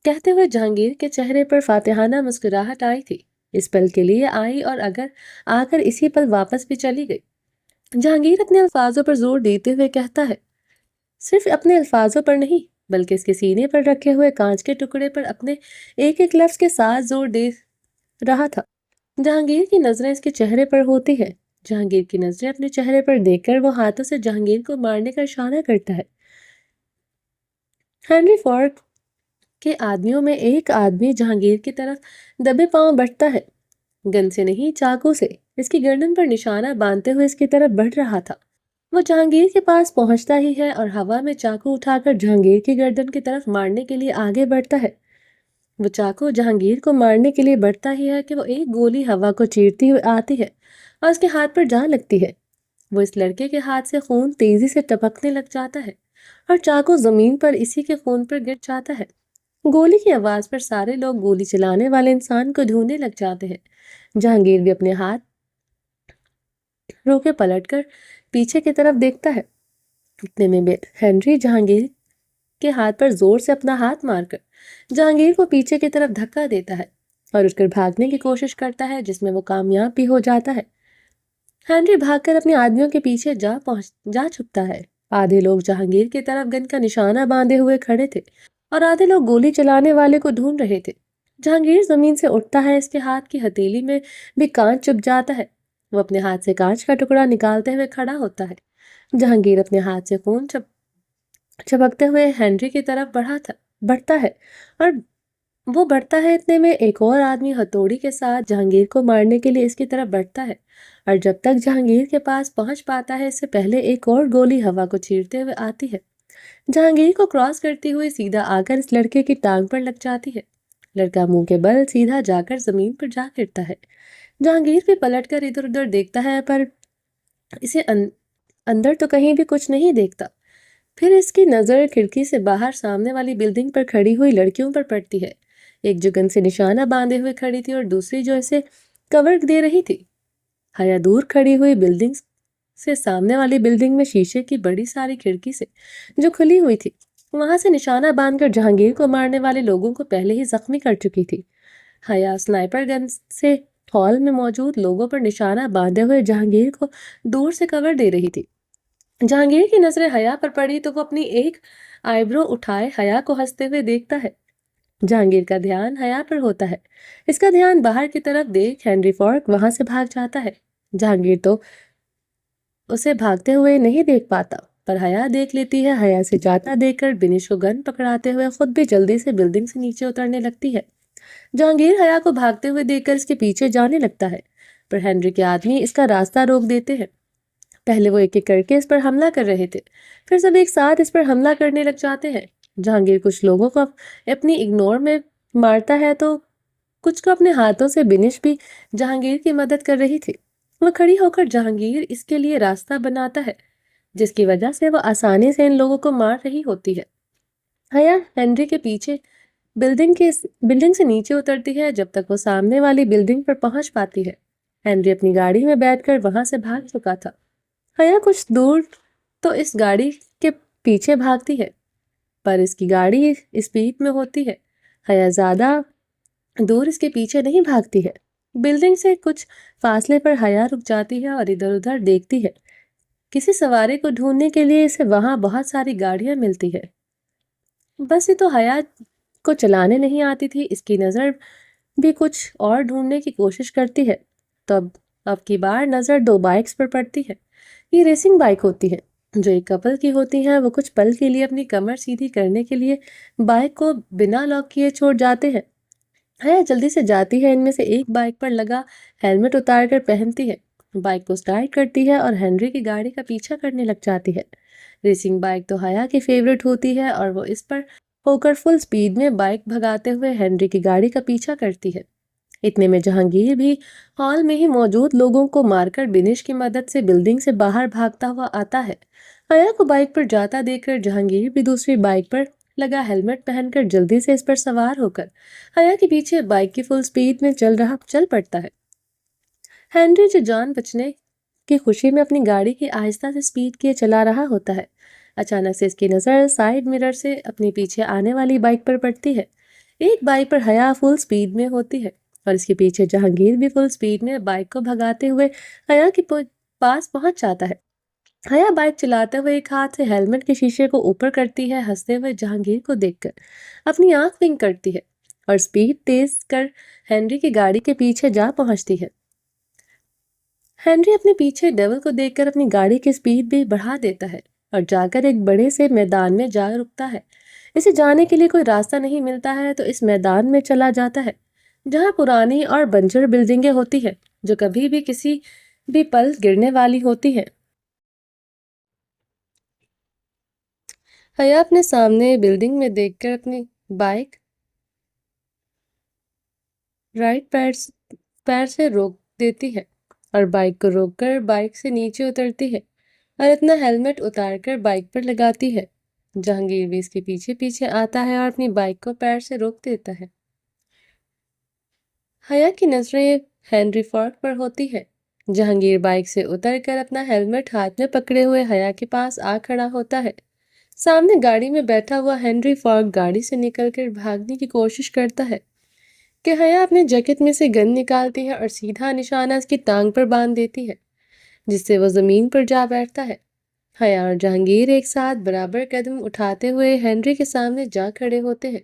کہتے ہوئے جہانگیر کے چہرے پر فاتحانہ مسکراہٹ آئی تھی۔ اس پل کے لیے آئی اور آ کر اسی پل واپس بھی چلی گئی۔ جہانگیر اپنے الفاظوں پر زور دیتے ہوئے کہتا ہے، صرف اپنے الفاظوں پر نہیں بلکہ اس کے سینے پر رکھے ہوئے کانچ کے ٹکڑے پر اپنے ایک ایک لفظ کے ساتھ زور دے رہا تھا۔ جہانگیر کی نظریں اس کے چہرے پر ہوتی ہے۔ جہانگیر کی نظریں اپنے چہرے پر دیکھ کر وہ ہاتھوں سے جہانگیر کو مارنے کا اشارہ کرتا ہے۔ ہینری فورڈ کے آدمیوں میں ایک آدمی جہانگیر کی طرف دبے پاؤں بڑھتا ہے، گن سے نہیں چاقو سے اس کی گردن پر نشانہ باندھتے ہوئے اس کی طرف بڑھ رہا تھا۔ وہ جہانگیر کے پاس پہنچتا ہی ہے اور ہوا میں چاقو اٹھا کر جہانگیر کی گردن کی طرف مارنے کے لیے آگے بڑھتا ہے۔ وہ چاقو جہانگیر کو مارنے کے لیے بڑھتا ہی ہے کہ وہ ایک گولی ہوا کو چیرتی ہوئی آتی ہے اور اس کے ہاتھ پر جا لگتی ہے۔ وہ اس لڑکے کے ہاتھ سے خون تیزی سے ٹپکنے لگ جاتا ہے اور چاقو زمین پر اسی کے خون پر گر جاتا ہے۔ گولی کی آواز پر سارے لوگ گولی چلانے والے انسان کو ڈھونڈنے لگ جاتے ہیں۔ جہانگیر بھی اپنے ہاتھ روکے پلٹ کر پیچھے کی طرف دیکھتا ہے۔ اتنے میں ہینری جہانگیر کے ہاتھ پر زور سے اپنا ہاتھ مار کر جہانگیر کو پیچھے کی طرف دھکا دیتا ہے اور اٹھ کر بھاگنے کی کوشش کرتا ہے، جس میں وہ کامیاب بھی ہو جاتا ہے۔ ہینری بھاگ کر اپنے آدمیوں کے پیچھے جا چھپتا ہے۔ آدھے لوگ جہانگیر کی طرف گن کا نشانہ باندھے ہوئے کھڑے تھے اور آدھے لوگ گولی چلانے والے کو ڈھونڈ رہے تھے۔ جہانگیر زمین سے اٹھتا ہے، اس کے ہاتھ کی ہتھیلی میں بھی کانچ چبھ جاتا ہے۔ وہ اپنے ہاتھ سے کانچ کا ٹکڑا نکالتے ہوئے کھڑا ہوتا ہے۔ جہانگیر اپنے ہاتھ سے خون چپکتے ہوئے ہینری کی طرف بڑھتا ہے اور وہ بڑھتا ہے، اتنے میں ایک اور آدمی ہتھوڑی کے ساتھ جہانگیر کو مارنے کے لیے اس کی طرف بڑھتا ہے اور جب تک جہانگیر کے پاس پہنچ پاتا ہے اس سے پہلے ایک اور گولی ہوا کو چیرتے ہوئے آتی ہے۔ جہانگیر کو کراس کرتی ہوئی سیدھا آ کر اس لڑکے کی ٹانگ پر لگ جاتی ہے۔ لڑکا منہ کے بل سیدھا جا کر زمین پر جا گرتا ہے۔ جہانگیر بھی پلٹ کر ادھر ادھر دیکھتا ہے پر اسے اندر تو کہیں بھی کچھ نہیں دیکھتا۔ پھر اس کی نظر کھڑکی سے باہر سامنے والی بلڈنگ پر کھڑی ہوئی لڑکیوں پر پڑتی ہے، ایک جو گن سے نشانہ باندھے ہوئے کھڑی تھی اور دوسری جو اسے کور دے رہی تھی۔ حیا دور کھڑی ہوئی بلڈنگ سے سامنے والی بلڈنگ میں شیشے کی بڑی ساری کھڑکی سے جو کھلی ہوئی تھی، وہاں سے نشانہ باندھ کر جہانگیر کو مارنے والے لوگوں کو پہلے ہی زخمی کر چکی تھی۔ حیا سنائپر گن سے ہال میں موجود لوگوں پر نشانہ باندھے ہوئے جہانگیر کو دور سے کور دے رہی تھی۔ جہانگیر کی نظریں حیا پر پڑی تو وہ اپنی ایک آئی برو اٹھائے حیا کو ہنستے ہوئے دیکھتا ہے۔ جہانگیر کا دھیان حیا پر ہوتا ہے۔ اس کا دھیان باہر کی طرف دیکھ ہینری فورڈ وہاں سے بھاگ جاتا ہے۔ جہانگیر تو اسے بھاگتے ہوئے نہیں دیکھ پاتا پر حیا دیکھ لیتی ہے۔ حیا سے جاتا دیکھ کر بنش کو گن پکڑاتے ہوئے خود بھی جلدی سے بلڈنگ سے نیچے اترنے لگتی ہے۔ جہانگیر حیا کو بھاگتے ہوئے دیکھ کر اس کے پیچھے جانے لگتا ہے پر ہینری کے آدمی اس کا راستہ روک دیتے ہیں۔ پہلے وہ ایک ایک کر کے اس پر حملہ کر رہے تھے، پھر سب ایک ساتھ اس پر حملہ کرنے لگ جاتے ہیں۔ جہانگیر کچھ لوگوں کو اپنی اگنور میں مارتا ہے تو کچھ کو اپنے ہاتھوں سے بنش بھی جہانگیر کی مدد کر رہی تھی۔ وہ کھڑی ہو کر جہانگیر اس کے لیے راستہ بناتا ہے، جس کی وجہ سے وہ آسانی سے ان لوگوں کو مار رہی ہوتی ہے۔ حیا ہینری کے پیچھے بلڈنگ سے نیچے اترتی ہے جب تک وہ سامنے والی بلڈنگ پر پہنچ پاتی ہے۔ ہینری اپنی گاڑی میں بیٹھ کر وہاں سے بھاگ چکا تھا۔ حیا کچھ دور تو اس گاڑی کے پیچھے بھاگتی ہے پر اس کی گاڑی اسپیڈ میں ہوتی ہے۔ حیا زیادہ دور اس کے پیچھے نہیں بھاگتی ہے۔ بلڈنگ سے کچھ فاصلے پر حیا رک جاتی ہے اور ادھر ادھر دیکھتی ہے۔ کسی سوارے کو ڈھونڈنے کے لیے اسے وہاں بہت ساری گاڑیاں ملتی ہے۔ بس یہ تو حیا کو چلانے نہیں آتی تھی، اس کی نظر بھی کچھ اور ڈھونڈنے کی کوشش کرتی ہے۔ تو اب کی بار نظر 2 بائکس پر پڑتی ہے۔ یہ ریسنگ بائک ہوتی ہے جو ایک کپل کی ہوتی ہیں۔ وہ کچھ پل کے لیے اپنی کمر سیدھی کرنے کے لیے بائک کو بنا لاک کیے چھوڑ جاتے ہیں۔ حیا جلدی سے جاتی ہے، ان میں سے ایک بائک پر لگا ہیلمٹ اتار کر پہنتی ہے، بائک کو سٹارٹ کرتی ہے اور ہنری کی گاڑی کا پیچھا کرنے لگ جاتی ہے۔ ریسنگ بائک تو حیا کی فیورٹ ہوتی ہے اور وہ اس پر ہو کر فل سپیڈ میں بائک بھگاتے ہوئے ہنری کی گاڑی کا پیچھا کرتی ہے۔ اتنے میں جہانگیر بھی ہال میں ہی موجود لوگوں کو مار کر بنش کی مدد سے بلڈنگ سے باہر بھاگتا ہوا آتا ہے۔ حیا کو بائک پر جاتا دیکھ کر جہانگیر بھی دوسری بائک پر لگا ہیلمٹ پہن کر جلدی سے اس پر سوار ہو کر حیا کے پیچھے بائک کی فل سپیڈ میں چل پڑتا ہے۔ ہنری جو جان بچنے کی خوشی میں اپنی گاڑی کی آہستہ سے سپیڈ کیے چلا رہا ہوتا ہے، اچانک سے اس کی نظر سائیڈ مرر سے اپنی پیچھے آنے والی بائک پر پڑتی ہے۔ ایک بائک پر حیا فل سپیڈ میں ہوتی ہے اور اس کے پیچھے جہانگیر بھی فل سپیڈ میں بائک کو بھگاتے ہوئے حیا کے پاس پہنچ جاتا ہے۔ حیا بائک چلاتے ہوئے ایک ہاتھ سے ہیلمٹ کے شیشے کو اوپر کرتی ہے، ہنستے ہوئے جہانگیر کو دیکھ کر اپنی آنکھ ونک کرتی ہے اور سپیڈ تیز کر ہنری کی گاڑی کے پیچھے جا پہنچتی ہے۔ ہنری اپنے پیچھے ڈیول کو دیکھ کر اپنی گاڑی کی سپیڈ بھی بڑھا دیتا ہے اور جا کر ایک بڑے سے میدان میں جا رکتا ہے۔ اسے جانے کے لیے کوئی راستہ نہیں ملتا ہے تو اس میدان میں چلا جاتا ہے جہاں پرانی اور بنجر بلڈنگیں ہوتی ہیں جو کبھی بھی کسی بھی پل گرنے والی ہوتی ہیں۔ حیا اپنے سامنے بلڈنگ میں دیکھ کر اپنی بائک رائٹ پیر سے روک دیتی ہے اور بائک کو روک کر بائک سے نیچے اترتی ہے اور اپنا ہیلمٹ اتار کر بائک پر لگاتی ہے۔ جہانگیر بھی اس کے پیچھے پیچھے آتا ہے اور اپنی بائک کو پیر سے روک دیتا ہے۔ حیا کی نظریں ہنری فورک پر ہوتی ہے۔ جہانگیر بائک سے اتر کر اپنا ہیلمٹ ہاتھ میں پکڑے ہوئے حیا کے پاس آ کھڑا ہوتا ہے۔ سامنے گاڑی میں بیٹھا ہوا ہنری فورک گاڑی سے نکل کر بھاگنے کی کوشش کرتا ہے کہ حیا اپنے جیکٹ میں سے گن نکالتی ہے اور سیدھا نشانہ اس کی ٹانگ پر باندھ دیتی ہے جس سے وہ زمین پر جا بیٹھتا ہے۔ حیا اور جہانگیر ایک ساتھ برابر قدم اٹھاتے ہوئے ہنری کے سامنے جا کھڑے ہوتے ہیں۔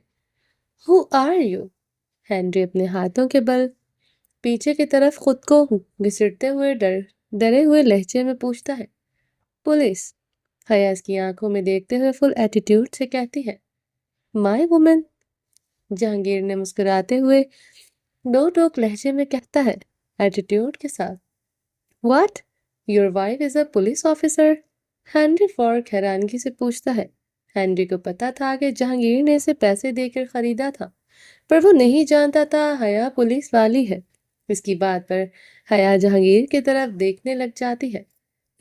Who are you؟ ہنری اپنے ہاتھوں کے بل پیچھے کی طرف خود کو گھسیٹتے ہوئے ڈرے ہوئے لہجے میں پوچھتا ہے۔ پولیس۔ حیا اس کی آنکھوں میں دیکھتے ہوئے فل ایٹیٹیوڈ سے کہتی ہے، مائی وومن۔ جہانگیر نے مسکراتے ہوئے دو ٹوک لہجے میں کہتا ہے، ایٹیٹیوڈ کے ساتھ، what? Your wife is a police officer? Henry Fork حیرانگی سے پوچھتا ہے۔ ہنری کو پتا تھا کہ جہانگیر نے اسے پیسے دے کر خریدا تھا، پر وہ نہیں جانتا تھا حیا پولیس والی ہے۔ اس کی بات پر حیا جہانگیر کی طرف دیکھنے لگ جاتی ہے۔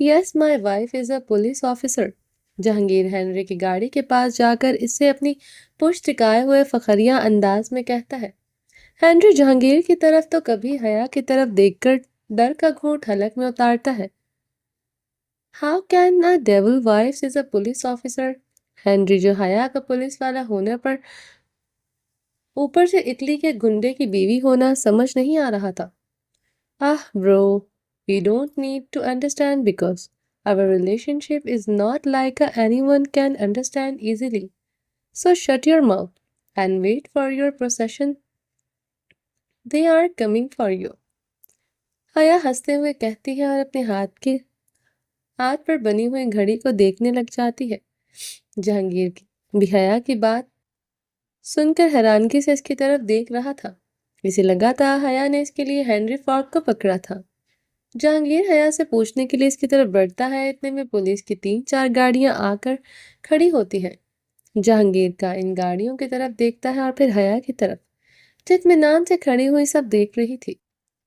Yes my wife is a police officer. Jahangir Henry کی گاڑی کے پاس جا کر اس سے اپنی پشت ٹکائے ہوئے فخریہ انداز میں کہتا ہے۔ ہنری جہانگیر کی طرف تو کبھی حیا کی طرف دیکھ کر ڈر کا گھونٹ حلق میں اتارتا ہے۔ How can a devil wife is a police officer? Henry جو حیا کا پولیس والا ہونے پر اوپر سے اٹلی کے گنڈے کی بیوی ہونا سمجھ نہیں آ رہا تھا۔ برو، you don't need to understand because our relationship is not like anyone can understand easily. So shut your mouth and wait for your procession. They are coming for you. حیا ہنستے ہوئے کہتی ہے اور اپنے ہاتھ پر بنی ہوئی گھڑی کو دیکھنے لگ جاتی ہے۔ جہانگیر بھی حیا کی بات سن کر حیرانگی سے اس کی طرف دیکھ رہا تھا۔ اسے لگا تھا حیا نے اس کے لیے ہنری فورک کو پکڑا تھا۔ جہانگیر حیا سے پوچھنے کے لیے اس کی طرف بڑھتا ہے، اتنے میں پولیس کی 3-4 گاڑیاں آ کر کھڑی ہوتی ہیں۔ جہانگیر کا ان گاڑیوں کی طرف دیکھتا ہے اور پھر حیا کی طرف جو اطمینان سے کھڑی ہوئی سب دیکھ رہی تھی۔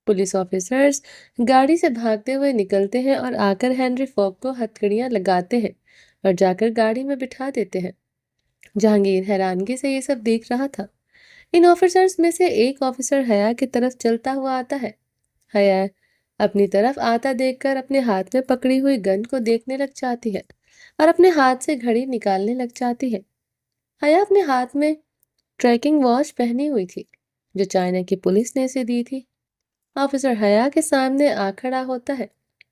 پولیس آفیسرز گاڑی سے بھاگتے ہوئے نکلتے ہیں اور آ کر ہنری فورک کو ہتھکڑیاں لگاتے ہیں اور جا کر گاڑی میں بٹھا دیتے ہیں۔ جہانگیر حیرانگی سے یہ سب دیکھ رہا تھا۔ ان آفیسرز میں سے ایک آفیسر حیا کی طرف چلتا ہوا آتا ہے۔ حیا اپنی طرف آتا دیکھ کر اپنے ہاتھ میں پکڑی ہوئی گن کو دیکھنے لگ جاتی ہے اور اپنے ہاتھ سے گھڑی نکالنے لگ جاتی ہے۔ حیا اپنے ہاتھ میں ٹریکنگ واچ پہنی ہوئی تھی جو چائنا کی پولیس نے اسے دی تھی۔ آفیسر حیا کے سامنے آ کھڑا ہوتا ہے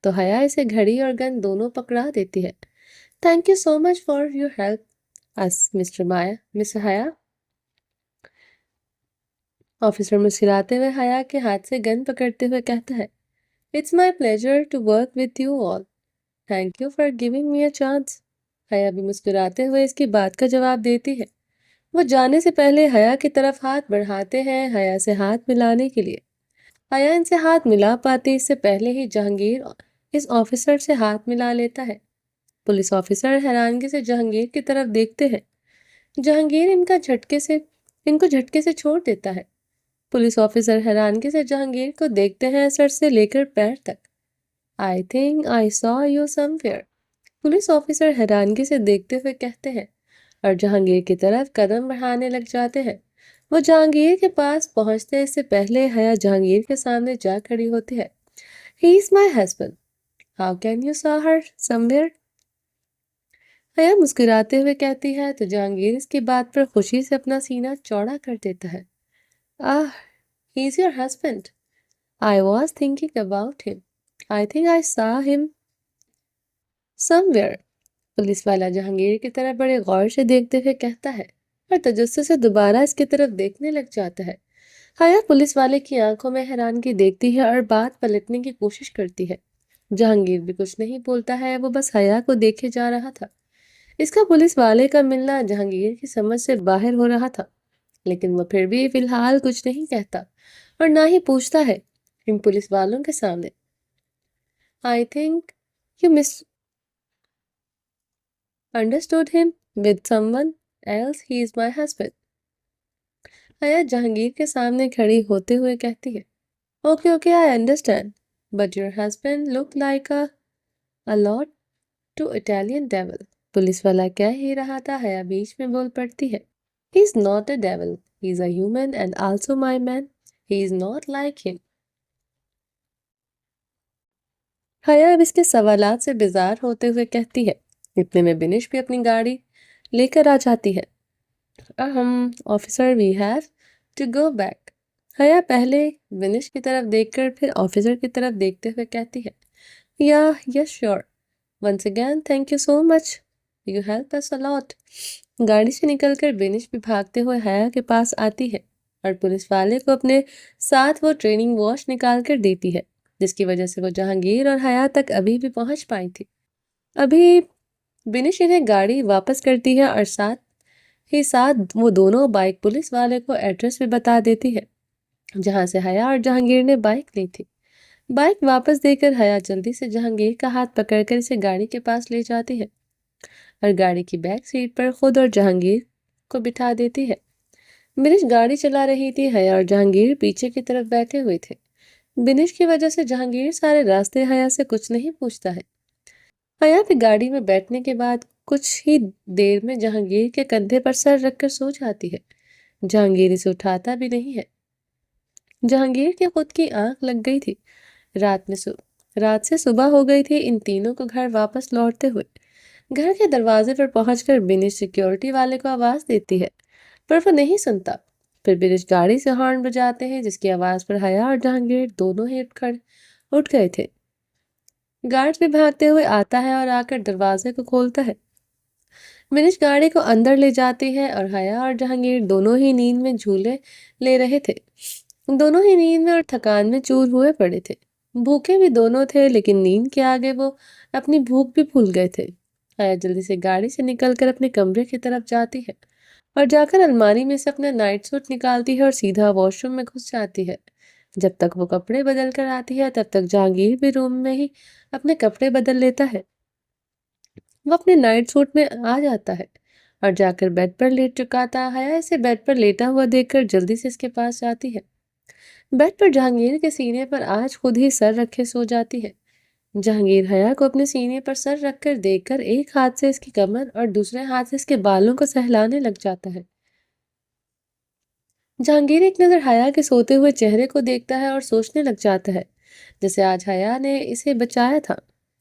تو حیا اسے گھڑی اور گن دونوں پکڑا دیتی ہے۔ Thank you so much for your help اس مسٹر حیا۔ آفیسر مسکراتے ہوئے حیا کے ہاتھ سے گن پکڑتے ہوئے کہتا ہے، it's my pleasure to work with you all, thank you for giving me a chance. Haya بھی مسکراتے ہوئے اس کی بات کا جواب دیتی ہے۔ وہ جانے سے پہلے حیا کی طرف ہاتھ بڑھاتے ہیں حیا سے ہاتھ ملانے کے لیے۔ حیا ان سے ہاتھ ملا پاتی اس سے پہلے ہی جہانگیر اس آفیسر سے ہاتھ ملا لیتا ہے۔ پولیس آفیسر حیرانگی سے جہانگیر کی طرف دیکھتے ہیں۔ جہانگیر ان کو جھٹکے سے چھوڑ دیتا ہے۔ پولیس آفیسر حیرانگی سے جہانگیر کو دیکھتے ہیں سر سے لے کر پیر تک۔ I think I saw you somewhere۔ Police officer حیرانگی سے دیکھتے ہوئے کہتے ہیں اور جہانگیر کی طرف قدم بڑھانے لگ جاتے ہیں۔ وہ جہانگیر کے پاس پہنچتے اس سے پہلے حیا جہانگیر کے سامنے جا کھڑی ہوتی ہے۔ He is my husband۔ How can you saw her somewhere؟ حیا مسکراتے ہوئے کہتی ہے تو جہانگیر اس کی بات پر خوشی سے اپنا سینہ چوڑا کر دیتا ہے۔ He is your husband۔ I was thinking about him۔ I think I saw him somewhere۔ Police والا جہانگیر کی طرف بڑے غور سے دیکھتے ہوئے کہتا ہے اور تجسس سے دوبارہ اس کی طرف دیکھنے لگ جاتا ہے۔ حیا پولیس والے کی آنکھوں میں حیرانگی دیکھتی ہے اور بات پلٹنے کی کوشش کرتی ہے۔ جہانگیر بھی کچھ نہیں بولتا ہے، وہ بس حیا کو دیکھے جا رہا تھا۔ اس کا پولیس والے کا ملنا جہانگیر کی سمجھ سے باہر ہو رہا تھا، لیکن وہ پھر بھی فی الحال کچھ نہیں کہتا اور نہ ہی پوچھتا ہے ان پولیس والوں کے سامنے۔ I think you misunderstood him with someone else۔ He is my husband۔ حیا جہانگیر کے سامنے کھڑی ہوتے ہوئے کہتی ہے، Okay, I understand, but your husband looked like a lot to Italian devil۔ Police والا کہہ ہی رہا تھا، حیا بیچ میں بول پڑتی ہے، He is not a devil۔ He is a human and also my man۔ He is not like him۔ حیا اب اس کے سوالات سے بیزار ہوتے ہوئے کہتی ہے۔ اتنے میں بنش بھی اپنی گاڑی لے کر آ جاتی ہے۔ Officer we have to go back. حیا پہلے بنش کی طرف دیکھ کر پھر آفیسر کی طرف دیکھتے ہوئے کہتی ہے، yes sure, once again thank you so much, you help us a lot. گاڑی سے نکل کر بنش بھی بھاگتے ہوئے حیا کے پاس آتی ہے اور پولیس والے کو اپنے ساتھ وہ ٹریننگ واچ نکال کر دیتی ہے، جس کی وجہ سے وہ جہانگیر اور حیا تک ابھی بھی پہنچ پائی تھی۔ ابھی بنش انہیں گاڑی واپس کرتی ہے اور ساتھ وہ دونوں بائک پولیس والے کو ایڈریس بھی بتا دیتی ہے جہاں سے حیا اور جہانگیر نے بائک لی تھی۔ بائک واپس دے کر حیا جلدی سے جہانگیر کا ہاتھ پکڑ کر اسے گاڑی کے پاس لے جاتی ہے اور گاڑی کی بیک سیٹ پر خود اور جہانگیر کو بٹھا دیتی ہے۔ بنش گاڑی چلا رہی تھی، حیا اور جہانگیر پیچھے کی طرف بیٹھے ہوئے تھے۔ بنش کی وجہ سے جہانگیر سارے راستے حیا سے کچھ نہیں پوچھتا ہے۔ حیا بھی گاڑی میں بیٹھنے کے بعد کچھ ہی دیر میں جہانگیر کے کندھے پر سر رکھ کر سو جاتی ہے۔ جہانگیر اسے اٹھاتا بھی نہیں ہے۔ جہانگیر کی خود کی آنکھ لگ گئی تھی۔ رات سے صبح ہو گئی تھی ان تینوں کو گھر واپس لوٹتے ہوئے۔ گھر کے دروازے پر پہنچ کر بنش سیکیورٹی والے کو آواز دیتی ہے، پر وہ نہیں سنتا۔ پھر بنش گاڑی سے ہارن بجاتے ہیں جس کی آواز پر حیا اور جہانگیر دونوں ہی اٹھ گئے تھے۔ گارڈ بھی بھاگتے ہوئے آتا ہے اور آ کر دروازے کو کھولتا ہے۔ بنش گاڑی کو اندر لے جاتی ہے اور حیا اور جہانگیر دونوں ہی نیند میں جھولے لے رہے تھے۔ دونوں ہی نیند میں اور تھکان میں چور ہوئے پڑے تھے۔ بھوکے بھی دونوں تھے، لیکن نیند کے آگے وہ اپنی بھوک بھی بھول گئے تھے۔ حیا جلدی سے گاڑی سے نکل کر اپنے کمرے کی طرف جاتی ہے اور جا کر الماری میں سے اپنا نائٹ سوٹ نکالتی ہے اور سیدھا واش روم میں گھس جاتی ہے۔ جب تک وہ کپڑے بدل کر آتی ہے تب تک جہانگیر بھی روم میں ہی اپنے کپڑے بدل لیتا ہے۔ وہ اپنے نائٹ سوٹ میں آ جاتا ہے اور جا کر بیڈ پر لیٹ چکا تھا۔ حیا اسے بیڈ پر لیٹا ہوا دیکھ کر جلدی سے اس کے پاس جاتی ہے۔ بیڈ پر جہانگیر کے سینے پر آج خود ہی سر رکھے سو جاتی ہے۔ جہانگیر حیا کو اپنے سینے پر سر رکھ کر دیکھ کر ایک ہاتھ سے اس کی کمر اور دوسرے ہاتھ سے اس کے بالوں کو سہلانے لگ جاتا ہے۔ جہانگیر ایک نظر حیا کے سوتے ہوئے چہرے کو دیکھتا ہے اور سوچنے لگ جاتا ہے جیسے آج حیا نے اسے بچایا تھا۔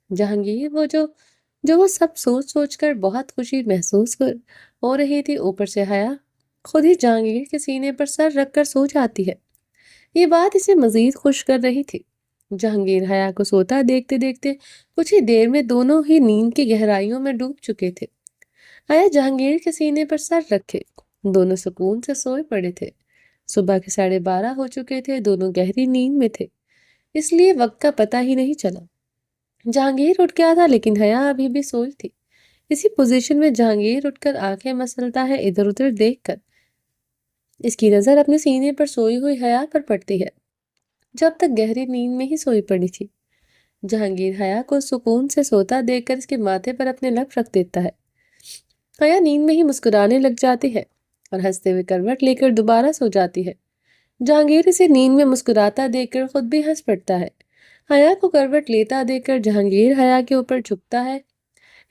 جہانگیر وہ سب سوچ سوچ کر بہت خوشی محسوس ہو رہی تھی، اوپر سے حیا خود ہی جہانگیر کے سینے پر سر رکھ کر سو جاتی ہے۔ یہ بات اسے مزید خوش کر رہی تھی۔ جہانگیر حیا کو سوتا دیکھتے دیکھتے کچھ ہی دیر میں دونوں ہی نیند کی گہرائیوں میں ڈوب چکے تھے۔ حیا جہانگیر کے سینے پر سر رکھے دونوں سکون سے سوئے پڑے تھے۔ صبح کے 12:30 ہو چکے تھے، دونوں گہری نیند میں تھے، اس لیے وقت کا پتہ ہی نہیں چلا۔ جہانگیر اٹھ گیا تھا لیکن حیا ابھی بھی سوئی تھی۔ اسی پوزیشن میں جہانگیر اٹھ کر آنکھیں مسلتا ہے، ادھر ادھر دیکھ کر۔ اس کی نظر اپنے سینے پر سوئی ہوئی حیا پر پڑتی ہے، جب تک گہری نیند میں ہی سوئی پڑی تھی۔ جہانگیر حیا کو سکون سے سوتا دیکھ کر اس کے ماتھے پر اپنے لب رکھ دیتا ہے۔ حیا نیند میں ہی مسکرانے لگ جاتی ہے اور ہنستے ہوئے کروٹ لے کر دوبارہ سو جاتی ہے۔ جہانگیر اسے نیند میں مسکراتا دیکھ کر خود بھی ہنس پڑتا ہے۔ حیا کو کروٹ لیتا دیکھ کر جہانگیر حیا کے اوپر جھکتا ہے،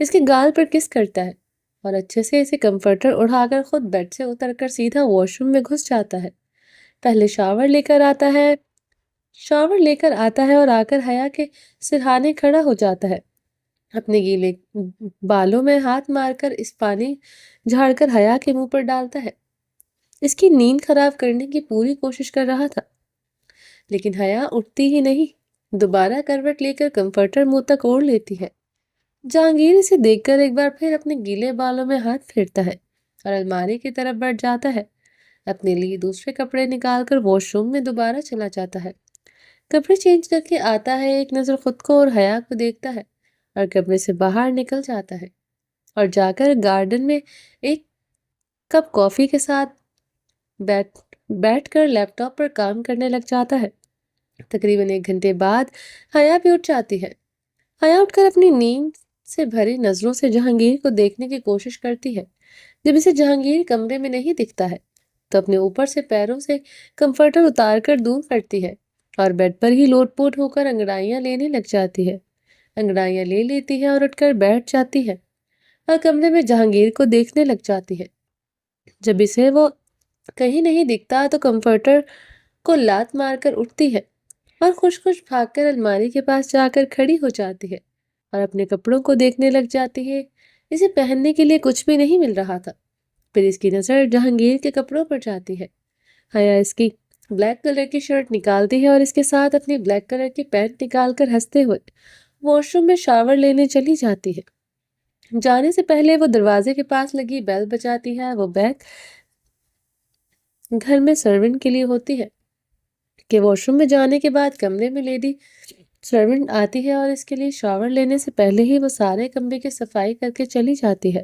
اس کے گال پر کس کرتا ہے اور اچھے سے اسے کمفرٹر اڑا کر خود بیڈ سے اتر کر سیدھا واش روم میں گھس جاتا ہے۔ پہلے شاور لے کر آتا ہے اور آ کر حیا کے سرہانے کھڑا ہو جاتا ہے۔ اپنے گیلے بالوں میں ہاتھ مار کر اس پانی جھاڑ کر حیا کے منہ پر ڈالتا ہے۔ اس کی نیند خراب کرنے کی پوری کوشش کر رہا تھا، لیکن حیا اٹھتی ہی نہیں، دوبارہ کروٹ لے کر کمفرٹر منہ تک اوڑھ لیتی ہے۔ جہانگیر اسے دیکھ کر ایک بار پھر اپنے گیلے بالوں میں ہاتھ پھیرتا ہے اور الماری کی طرف بڑھ جاتا ہے۔ اپنے لیے دوسرے کپڑے نکال کر واش روم میں دوبارہ چلا جاتا ہے۔ کپڑے چینج کر کے آتا ہے، ایک نظر خود کو اور حیا کو دیکھتا ہے اور کمرے سے باہر نکل جاتا ہے اور جا کر گارڈن میں ایک کپ کافی کے ساتھ بیٹھ کر لیپ ٹاپ پر کام کرنے لگ جاتا ہے۔ تقریباً 1 گھنٹے بعد حیا بھی اٹھ جاتی ہے۔ حیا اٹھ کر اپنی نیند سے بھری نظروں سے جہانگیر کو دیکھنے کی کوشش کرتی ہے۔ جب اسے جہانگیر کمرے میں نہیں دکھتا ہے تو اپنے اوپر سے پیروں سے کمفرٹر اتار کر دور کرتی ہے اور بیڈ پر ہی لوٹ پوٹ ہو کر انگڑائیاں لینے لگ جاتی ہے۔ انگڑائیاں لے لیتی ہے اور اٹھ کر بیٹھ جاتی ہے اور کمرے میں جہانگیر کو دیکھنے لگ جاتی ہے۔ جب اسے وہ کہیں نہیں دکھتا تو کمفرٹر کو لات مار کر اٹھتی ہے اور خوش بھاگ کر الماری کے پاس جا کر کھڑی ہو جاتی ہے اور اپنے کپڑوں کو دیکھنے لگ جاتی ہے۔ اسے پہننے کے لیے کچھ بھی نہیں مل رہا تھا۔ پھر اس کی نظر جہانگیر کے کپڑوں پر جاتی ہے۔ حیا اس کی بلیک کلر کی شرٹ نکالتی ہے اور اس کے ساتھ اپنی بلیک کلر کی پینٹ نکال کر ہنستے ہوئے واش روم میں شاور لینے چلی جاتی ہے۔ جانے سے پہلے وہ دروازے کے پاس لگی بیل بجاتی ہے۔ وہ بیل گھر میں سرونٹ کے لیے ہوتی ہے کہ واش روم میں جانے کے بعد کمرے میں لیڈی سرونٹ آتی ہے اور اس کے لیے شاور لینے سے پہلے ہی وہ سارے کمرے کی صفائی کر کے چلی جاتی ہے۔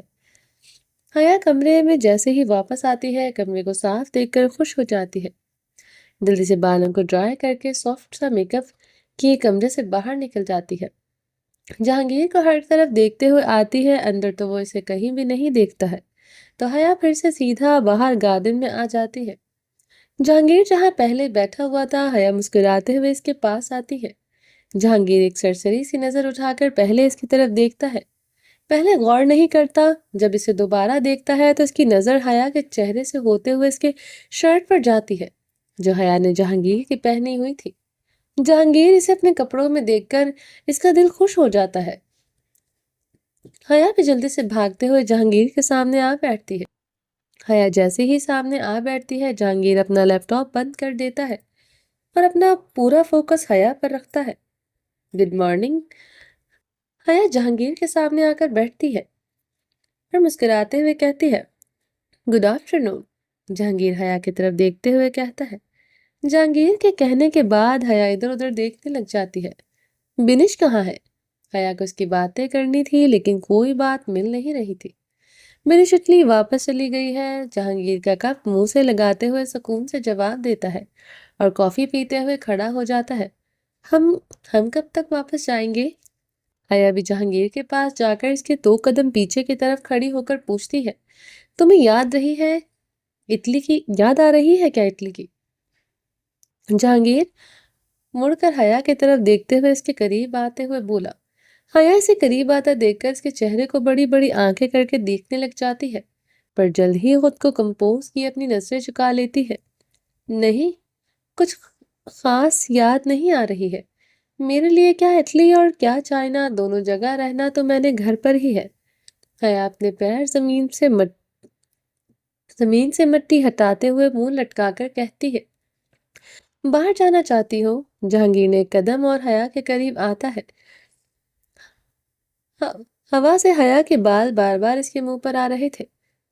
حیا کمرے میں جیسے ہی واپس آتی ہے، کمرے کو صاف دیکھ کر خوش ہو جاتی ہے۔ جلدی سے بالوں کو ڈرائی کر کے سافٹ سا میک اپ کیے کمرے سے باہر نکل جاتی ہے۔ جہانگیر کو ہر طرف دیکھتے ہوئے آتی ہے، اندر تو وہ اسے کہیں بھی نہیں دیکھتا ہے، تو حیا پھر سے سیدھا باہر گارڈن میں آ جاتی ہے۔ جہانگیر جہاں پہلے بیٹھا ہوا تھا، حیا مسکراتے ہوئے اس کے پاس آتی ہے۔ جہانگیر ایک سرسری سی نظر اٹھا کر پہلے اس کی طرف دیکھتا ہے، پہلے غور نہیں کرتا۔ جب اسے دوبارہ دیکھتا ہے تو اس کی نظر حیا کے چہرے سے ہوتے ہوئے اس کے شرٹ پر جاتی ہے جو حیا نے جہانگیر کی پہنی ہوئی تھی۔ جہانگیر اسے اپنے کپڑوں میں دیکھ کر اس کا دل خوش ہو جاتا ہے۔ حیا بھی جلدی سے بھاگتے ہوئے جہانگیر کے سامنے آ بیٹھتی ہے۔ حیا جیسے ہی سامنے آ بیٹھتی ہے، جہانگیر اپنا لیپ ٹاپ بند کر دیتا ہے اور اپنا پورا فوکس حیا پر رکھتا ہے۔ Good morning. حیا جہانگیر کے سامنے آ کر بیٹھتی ہے اور مسکراتے ہوئے کہتی ہے، گڈ آفٹرنون۔ جہانگیر حیا کی طرف دیکھتے ہوئے کہتا ہے۔ جہانگیر کے کہنے کے بعد حیا ادھر ادھر دیکھنے لگ جاتی ہے۔ بنش کہاں ہے؟ حیا کو اس کی باتیں کرنی تھی لیکن کوئی بات مل نہیں رہی تھی۔ بنش اٹلی واپس چلی گئی ہے۔ جہانگیر کا کپ منہ سے لگاتے ہوئے سکون سے جواب دیتا ہے اور کافی پیتے ہوئے کھڑا ہو جاتا ہے۔ ہم کب تک واپس جائیں گے؟ حیا بھی جہانگیر کے پاس جا کر اس کے 2 قدم پیچھے کی طرف کھڑی ہو کر پوچھتی ہے، تمہیں یاد آ رہی ہے کیا اٹلی کی؟ جہانگیر مڑ کر حیا کی طرف دیکھتے ہوئے اس کے قریب آتے ہوئے بولا۔ حیا اسے قریب آتا دیکھ کر اس کے چہرے کو بڑی بڑی آنکھیں کر کے دیکھنے لگ جاتی ہے، پر جلد ہی خود کو کمپوز کی اپنی نظریں چکا لیتی ہے۔ نہیں، کچھ خاص یاد نہیں آ رہی ہے۔ میرے لیے کیا اٹلی اور کیا چائنا، دونوں جگہ رہنا تو میں نے گھر پر ہی ہے۔ حیا اپنے پیر زمین سے مٹی ہٹاتے ہوئے منہ لٹکا کر کہتی ہے، باہر جانا چاہتی ہو؟ جہانگیر نے ایک قدم اور حیا کے قریب آتا ہے۔ ہوا سے حیا کے بال بار بار اس کے منہ پر آ رہے تھے۔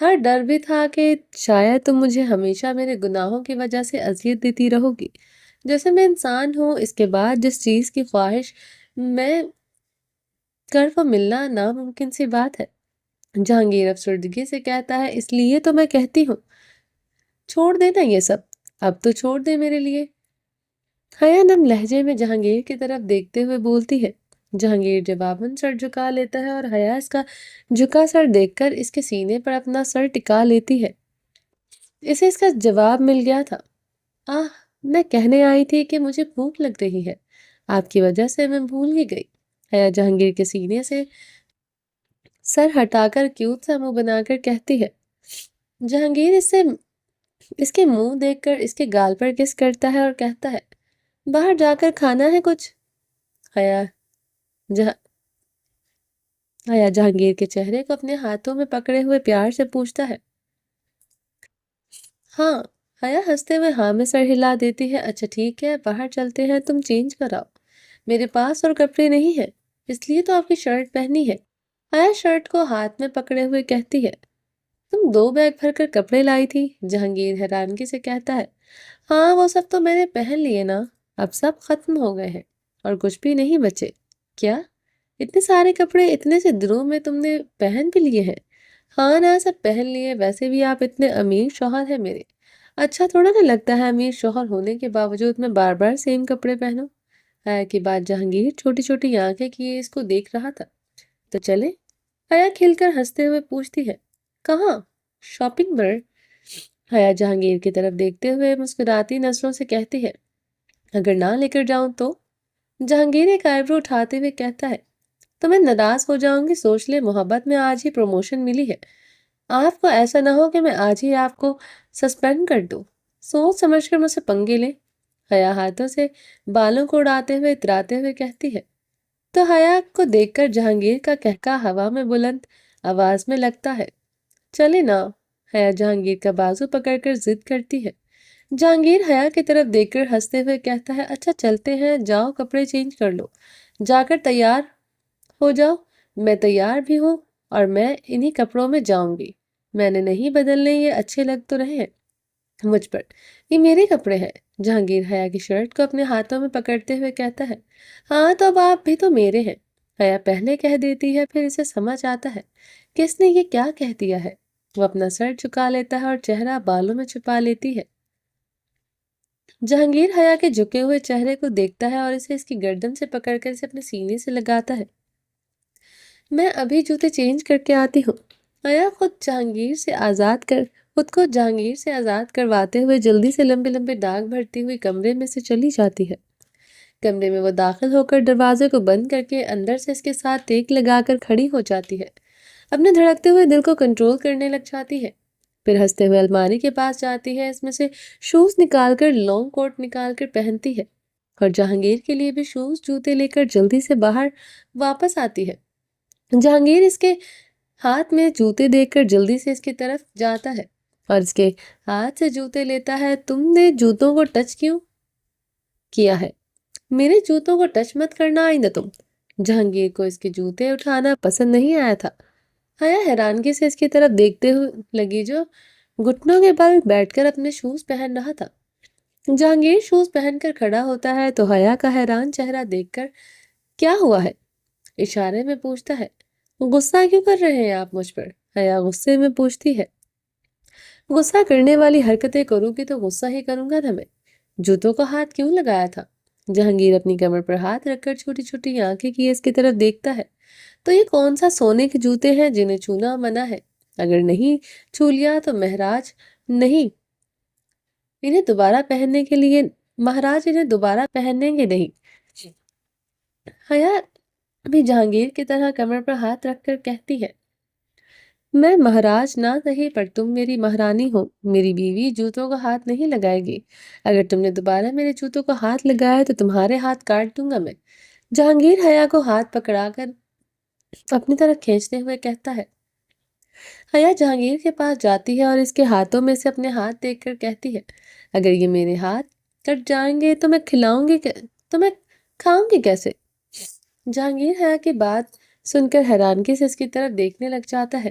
ہر ڈر بھی تھا کہ شاید تم مجھے ہمیشہ میرے گناہوں کی وجہ سے اذیت دیتی رہو گی، جیسے میں انسان ہوں۔ اس کے بعد جس چیز کی خواہش میں کر وہ ملنا ناممکن سی بات ہے۔ جہانگیر افسردگی سے کہتا ہے، اس لیے تو میں کہتی ہوں چھوڑ دینا یہ سب، اب تو چھوڑ دے میرے لیے۔ حیا نم لہجے میں جہانگیر کی طرف دیکھتے ہوئے بولتی ہے۔ جہانگیر جواباً سر جھکا لیتا ہے اور حیا اس کا جھکا سر دیکھ کر اس کے سینے پر اپنا سر ٹکا لیتی ہے۔ اسے اس کا جواب مل گیا تھا۔ آہ، میں کہنے آئی تھی کہ مجھے بھوک لگ رہی ہے، آپ کی وجہ سے میں بھول ہی گئی۔ حیا جہانگیر کے سینے سے سر ہٹا کر کیوٹ سا منہ بنا کر کہتی ہے۔ جہانگیر اس کے منہ دیکھ کر اس کے گال پر کس کرتا ہے اور کہتا ہے، باہر جا کر کھانا ہے کچھ؟ حیا جہاں حیا جہانگیر کے چہرے کو اپنے ہاتھوں میں پکڑے ہوئے پیار سے پوچھتا ہے۔ ہاں۔ حیا ہنستے ہوئے ہاں میں سر ہلا دیتی ہے۔ اچھا ٹھیک ہے، باہر چلتے ہیں، تم چینج کراؤ، میرے پاس اور کپڑے نہیں ہیں، اس لیے تو آپ کی شرٹ پہنی ہے۔ حیا شرٹ کو ہاتھ میں پکڑے ہوئے کہتی ہے، تم 2 بیگ بھر کر کپڑے لائی تھی؟ جہانگیر حیرانگی سے کہتا ہے، ہاں وہ سب تو میں نے پہن لیے نا، اب سب ختم ہو گئے ہیں اور کچھ بھی نہیں بچے۔ کیا؟ اتنے سارے کپڑے اتنے سے دنوں میں تم نے پہن بھی لیے ہیں؟ ہاں نا، سب پہن لیے، ویسے بھی آپ اتنے امیر شوہر ہیں میرے، اچھا تھوڑا نہ لگتا ہے امیر شوہر ہونے کے باوجود میں بار بار سیم کپڑے پہنوں۔ حیا کی بات جہانگیر چھوٹی چھوٹی آنکھیں کیے اس کو دیکھ رہا تھا۔ تو چلے؟ حیا کھل کر ہنستے ہوئے پوچھتی ہے، کہاں؟ شاپنگ پر؟ حیا جہانگیر کی طرف دیکھتے ہوئے مسکراتی نظروں سے کہتی ہے، اگر نہ لے کر جاؤں تو؟ جہانگیر ایک آئیبرو اٹھاتے ہوئے کہتا ہے، تو میں ناراض ہو جاؤں گی، سوچ لے محبت میں آج ہی پروموشن ملی ہے، آپ کو ایسا نہ ہو کہ میں آج ہی آپ کو سسپینڈ کر دوں، سوچ سمجھ کر مجھ سے پنگے لے۔ حیا ہاتھوں سے بالوں کو اڑاتے ہوئے اتراتے ہوئے کہتی ہے۔ تو حیا کو دیکھ کر جہانگیر کا کہکا ہوا میں بلند آواز میں لگتا ہے، چلے نا؟ حیا جہانگیر کا بازو پکڑ کر ضد کرتی ہے۔ جہانگیر حیا کی طرف دیکھ کر ہنستے ہوئے کہتا ہے، اچھا چلتے ہیں، جاؤ کپڑے چینج کر لو، جا کر تیار ہو جاؤ، میں تیار بھی ہوں اور میں انہی کپڑوں میں جاؤں گی، میں نے نہیں بدلنے، یہ اچھے لگ تو رہے ہیں مجھ پر، یہ میرے کپڑے ہیں۔ جہانگیر حیا کی شرٹ کو اپنے ہاتھوں میں پکڑتے ہوئے کہتا ہے، ہاں تو اب آپ بھی تو میرے ہیں۔ حیا پہلے کہہ دیتی ہے، پھر اسے سمجھ آتا ہے کہ اس نے یہ کیا کہہ دیا ہے۔ وہ اپنا سر جھکا لیتا ہے اور چہرہ بالوں میں چھپا لیتی ہے۔ جہانگیر حیا کے جھکے ہوئے چہرے کو دیکھتا ہے اور اسے اس کی گردن سے پکڑ کر اسے اپنے سینے سے لگاتا ہے۔ میں ابھی جوتے چینج کر کے آتی ہوں۔ حیا خود کو جہانگیر سے آزاد کرواتے ہوئے جلدی سے لمبے لمبے ڈاگ بھرتی ہوئی کمرے میں سے چلی جاتی ہے۔ کمرے میں وہ داخل ہو کر دروازے کو بند کر کے اندر سے اس کے ساتھ ٹیک لگا کر کھڑی ہو جاتی ہے، اپنے دھڑکتے ہوئے دل کو کنٹرول کرنے لگ جاتی ہے۔ پھر ہنستے ہوئے الماری کے پاس جاتی ہے، اس میں سے شوز نکال کر لانگ کوٹ نکال کر پہنتی ہے اور جہانگیر کے لیے بھی شوز جوتے لے کر جلدی سے باہر واپس آتی ہے۔ جہانگیر اس کے ہاتھ میں جوتے دیکھ کر جلدی سے اس کی طرف جاتا ہے اور اس کے ہاتھ سے جوتے لیتا ہے۔ تم نے جوتوں کو ٹچ کیوں کیا ہے؟ میرے جوتوں کو ٹچ مت کرنا آئندہ تم۔ جہانگیر کو اس کے جوتے اٹھانا پسند نہیں آیا تھا۔ حیا حیرانگی سے اس کی طرف دیکھتے ہوئے لگی جو گھٹنوں کے بل بیٹھ کر اپنے شوز پہن رہا تھا۔ جہانگیر شوز پہن کر کھڑا ہوتا ہے تو حیا کا حیران چہرہ دیکھ کر کیا ہوا ہے اشارے میں پوچھتا ہے، غصہ کیوں کر رہے ہیں آپ مجھ پر؟ حیا غصے میں پوچھتی ہے، غصہ کرنے والی حرکتیں کروں گی تو غصہ ہی کروں گا نا میں، جوتوں کو ہاتھ کیوں لگایا تھا؟ جہانگیر اپنی کمر پر ہاتھ رکھ کر چھوٹی چھوٹی آنکھیں کیے اس کی طرف دیکھتا ہے، تو یہ کون سا سونے کے جوتے ہیں جنہیں چھونا منع ہے؟ اگر نہیں چھو لیا تو مہراج انہیں دوبارہ پہننے کے لیے مہاراج انہیں دوبارہ پہنیں گے نہیں۔ حیا بھی جہانگیر کی طرح کمر پر ہاتھ رکھ کر کہتی ہے، میں مہاراج نہ صحیح پر تم میری مہارانی ہو، میری بیوی جوتوں کو ہاتھ نہیں لگائے گی، اگر تم نے دوبارہ میرے جوتوں کو ہاتھ لگایا تو تمہارے ہاتھ کاٹ دوں گا میں۔ جہانگیر حیا کو ہاتھ پکڑا کر اپنی طرف کھینچتے ہوئے کہتا ہے۔ حیا جہانگیر کے پاس جاتی ہے اور اس کے ہاتھوں میں سے اپنے ہاتھ دیکھ کر کہتی ہے، اگر یہ میرے ہاتھ کٹ جائیں گے تو میں کھاؤں گی کیسے؟ جہانگیر حیا کی بات سن کر حیرانگی سے اس کی طرف دیکھنے لگ جاتا ہے۔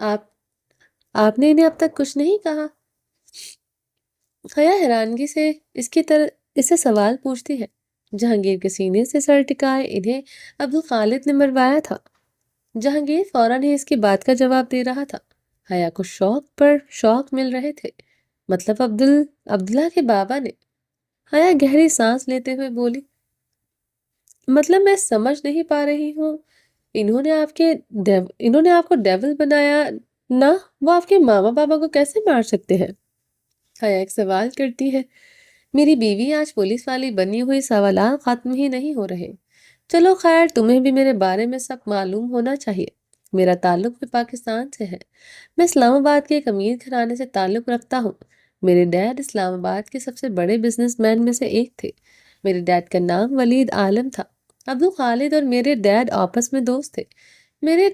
آپ آپ نے انہیں اب تک کچھ نہیں کہا؟ حیا حیرانگی سے اسے سوال پوچھتی ہے۔ جہانگیر کے سینے سے سر ٹکائے انہیں عبدالخالد نے مروایا تھا۔ جہانگیر فوراً ہی اس کی بات کا جواب دے رہا تھا۔ حیا کو شوق پر شوق مل رہے تھے۔ مطلب عبداللہ کے بابا نے؟ حیا گہری سانس لیتے ہوئے بولی، مطلب میں سمجھ نہیں پا رہی ہوں، انہوں نے آپ کو ڈیول بنایا نہ؟ وہ آپ کے ماما بابا کو کیسے مار سکتے ہیں؟ حیا ایک سوال کرتی ہے۔ میری بیوی آج پولیس والی بنی ہوئی سوالات ختم ہی نہیں ہو رہے۔ چلو خیر، تمہیں بھی میرے بارے میں سب معلوم ہونا چاہیے۔ میرا تعلق بھی پاکستان سے ہے۔ میں اسلام آباد کے ایک امیر گھرانے سے تعلق رکھتا ہوں۔ میرے ڈیڈ اسلام آباد کے سب سے بڑے بزنس مین میں سے ایک تھے۔ میرے ڈیڈ کا نام ولید عالم تھا۔ عبدالخالد اور میرے ڈیڈ آپس میں دوست تھے۔ میرے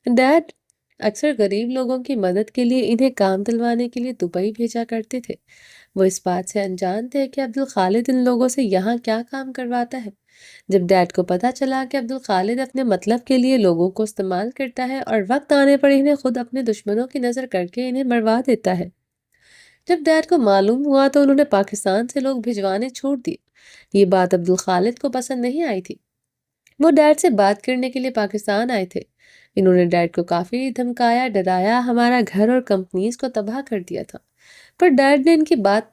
ڈیڈ اکثر غریب لوگوں کی مدد کے لیے انہیں کام دلوانے کے لیے دبئی بھیجا کرتے تھے۔ وہ اس بات سے انجان تھے کہ عبدالخالد ان لوگوں سے یہاں کیا کام کرواتا ہے۔ جب ڈیڈ کو پتا چلا کہ عبدالخالد اپنے مطلب کے لیے لوگوں کو استعمال کرتا ہے اور وقت آنے پر انہیں خود اپنے دشمنوں کی نظر کر کے انہیں مروا دیتا ہے، جب ڈیڈ کو معلوم ہوا تو انہوں نے پاکستان سے لوگ بھجوانے چھوڑ دیے۔ یہ بات عبدالخالد کو پسند نہیں آئی تھی۔ وہ ڈیڈ سے بات کرنے کے لیے پاکستان آئے تھے۔ انہوں نے ڈیڈ کو کافی دھمکایا، ڈرایا، ہمارا گھر اور کمپنیز کو تباہ کر دیا تھا، پر ڈیڈ نے ان کی بات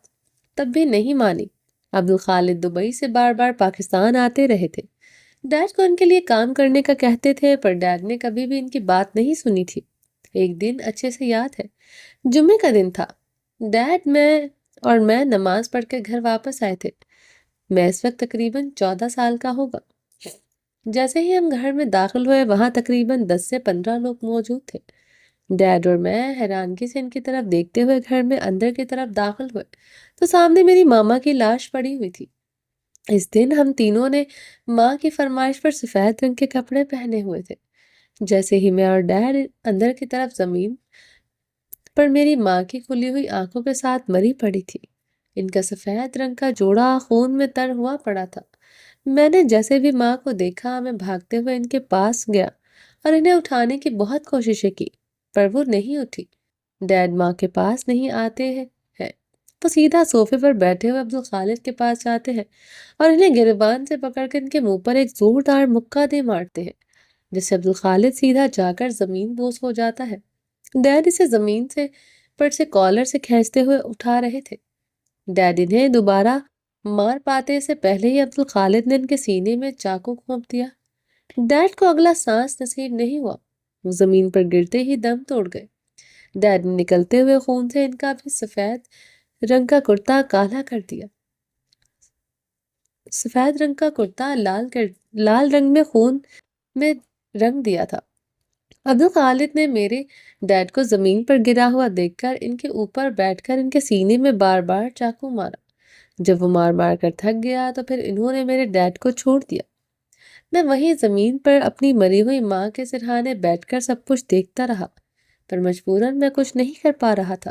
تب بھی نہیں مانی۔ عبدالخالد دبئی سے بار بار پاکستان آتے رہے تھے۔ ڈیڈ کو ان کے لیے کام کرنے کا کہتے تھے، پر ڈیڈ نے کبھی بھی ان کی بات نہیں سنی تھی۔ ایک دن اچھے سے یاد ہے، جمعے کا دن تھا۔ ڈیڈ میں نماز پڑھ کے گھر واپس آئے تھے۔ میں اس وقت تقریباً 14 سال کا ہوگا۔ جیسے ہی ہم گھر میں داخل ہوئے، وہاں تقریباً 10 سے 15 لوگ موجود تھے۔ ڈیڈ اور میں حیرانگی سے ان کی طرف دیکھتے ہوئے گھر میں اندر کی طرف داخل ہوئے تو سامنے میری ماما کی لاش پڑی ہوئی تھی۔ اس دن ہم تینوں نے ماں کی فرمائش پر سفید رنگ کے کپڑے پہنے ہوئے تھے۔ جیسے ہی میں اور ڈیڈ اندر کی طرف زمین پر میری ماں کی کھلی ہوئی آنکھوں کے ساتھ مری پڑی تھی۔ ان کا سفید رنگ کا جوڑا خون میں تر ہوا پڑا تھا۔ میں نے جیسے بھی ماں کو دیکھا، میں بھاگتے ہوئے ان کے پاس گیا اور انہیں اٹھانے کی بہت کوششیں کی، پر وہ نہیں اٹھی۔ ڈیڈ ماں کے پاس نہیں آتے ہیں، وہ سیدھا صوفے پر بیٹھے ہوئے عبدالخالد کے پاس جاتے ہیں اور انہیں گریبان سے پکڑ کر ان کے منہ پر ایک زوردار مکہ دے مارتے ہیں، جس سے عبدالخالد سیدھا جا کر زمین بوس ہو جاتا ہے۔ ڈیڈ اسے زمین سے کالر سے کھینچتے ہوئے اٹھا رہے تھے۔ ڈیڈ انہیں دوبارہ مار پاتے سے پہلے ہی عبدالخالد نے ان کے سینے میں چاقو گھونپ دیا۔ ڈیڈ کو اگلا سانس نصیب نہیں ہوا، وہ زمین پر گرتے ہی دم توڑ گئے۔ ڈیڈ نے نکلتے ہوئے خون سے ان کا بھی سفید رنگ کا کرتا کالا کر دیا، سفید رنگ کا کرتا لال رنگ میں خون میں رنگ دیا تھا۔ عبدالخالد نے میرے ڈیڈ کو زمین پر گرا ہوا دیکھ کر ان کے اوپر بیٹھ کر ان کے سینے میں بار بار چاقو مارا۔ جب وہ مار مار کر تھک گیا تو پھر انہوں نے میرے ڈیڈ کو چھوڑ دیا۔ میں وہیں زمین پر اپنی مری ہوئی ماں کے سرہانے بیٹھ کر سب کچھ دیکھتا رہا، پر مجبوراً میں کچھ نہیں کر پا رہا تھا۔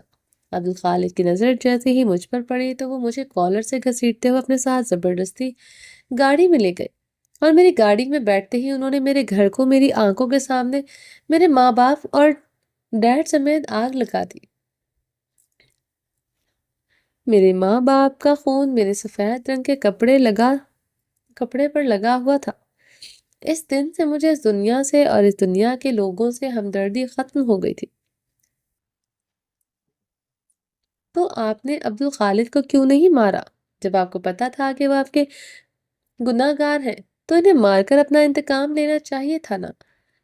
عبدالخالد کی نظر جیسے ہی مجھ پر پڑی تو وہ مجھے کالر سے گھسیٹتے ہوئے اپنے ساتھ زبردستی گاڑی میں لے گئے، اور میری گاڑی میں بیٹھتے ہی انہوں نے میرے گھر کو میری آنکھوں کے سامنے میرے ماں باپ اور ڈیڈ سمیت آگ لگا دی۔ میرے ماں باپ کا خون میرے سفید رنگ کے کپڑے پر لگا ہوا تھا۔ اس دن سے مجھے اس دنیا سے اور اس دنیا کے لوگوں سے ہمدردی ختم ہو گئی تھی۔ تو آپ نے عبدالخالد کو کیوں نہیں مارا؟ جب آپ کو پتا تھا کہ وہ آپ کے گناہ گار ہیں تو انہیں مار کر اپنا انتقام لینا چاہیے تھا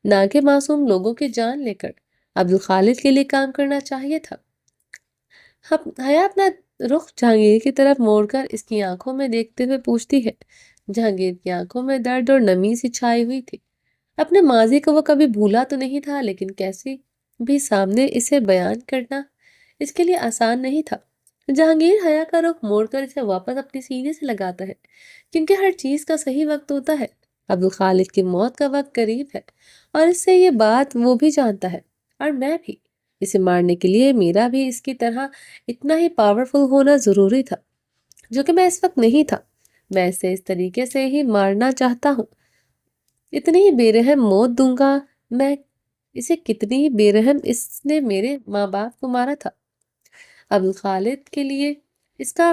نہ کہ معصوم لوگوں کی جان لے کر عبدالخالد کے لیے کام کرنا چاہیے تھا۔ حیا اپنا رخ جہانگیر کی طرف موڑ کر اس کی آنکھوں میں دیکھتے ہوئے پوچھتی ہے۔ جہانگیر کی آنکھوں میں درد اور نمی سی چھائی ہوئی تھی۔ اپنے ماضی کو وہ کبھی بھولا تو نہیں تھا، لیکن کیسی بھی سامنے اسے بیان کرنا اس کے لیے آسان نہیں تھا۔ جہانگیر حیا کا رخ موڑ کر اسے واپس اپنے سینے سے لگاتا ہے، کیونکہ ہر چیز کا صحیح وقت ہوتا ہے۔ عبدالخالد کی موت کا وقت قریب ہے اور اس سے یہ بات وہ بھی جانتا ہے، اور میں بھی۔ اسے مارنے کے لیے میرا بھی اس کی طرح اتنا ہی پاورفل ہونا ضروری تھا، جو کہ میں اس وقت نہیں تھا۔ میں اسے اس طریقے سے ہی مارنا چاہتا ہوں، اتنی ہی بے رحم موت دوں گا میں اسے کتنی بے رحم اس نے میرے ماں باپ کو مارا تھا۔ ابو خالد کے لیے اس کا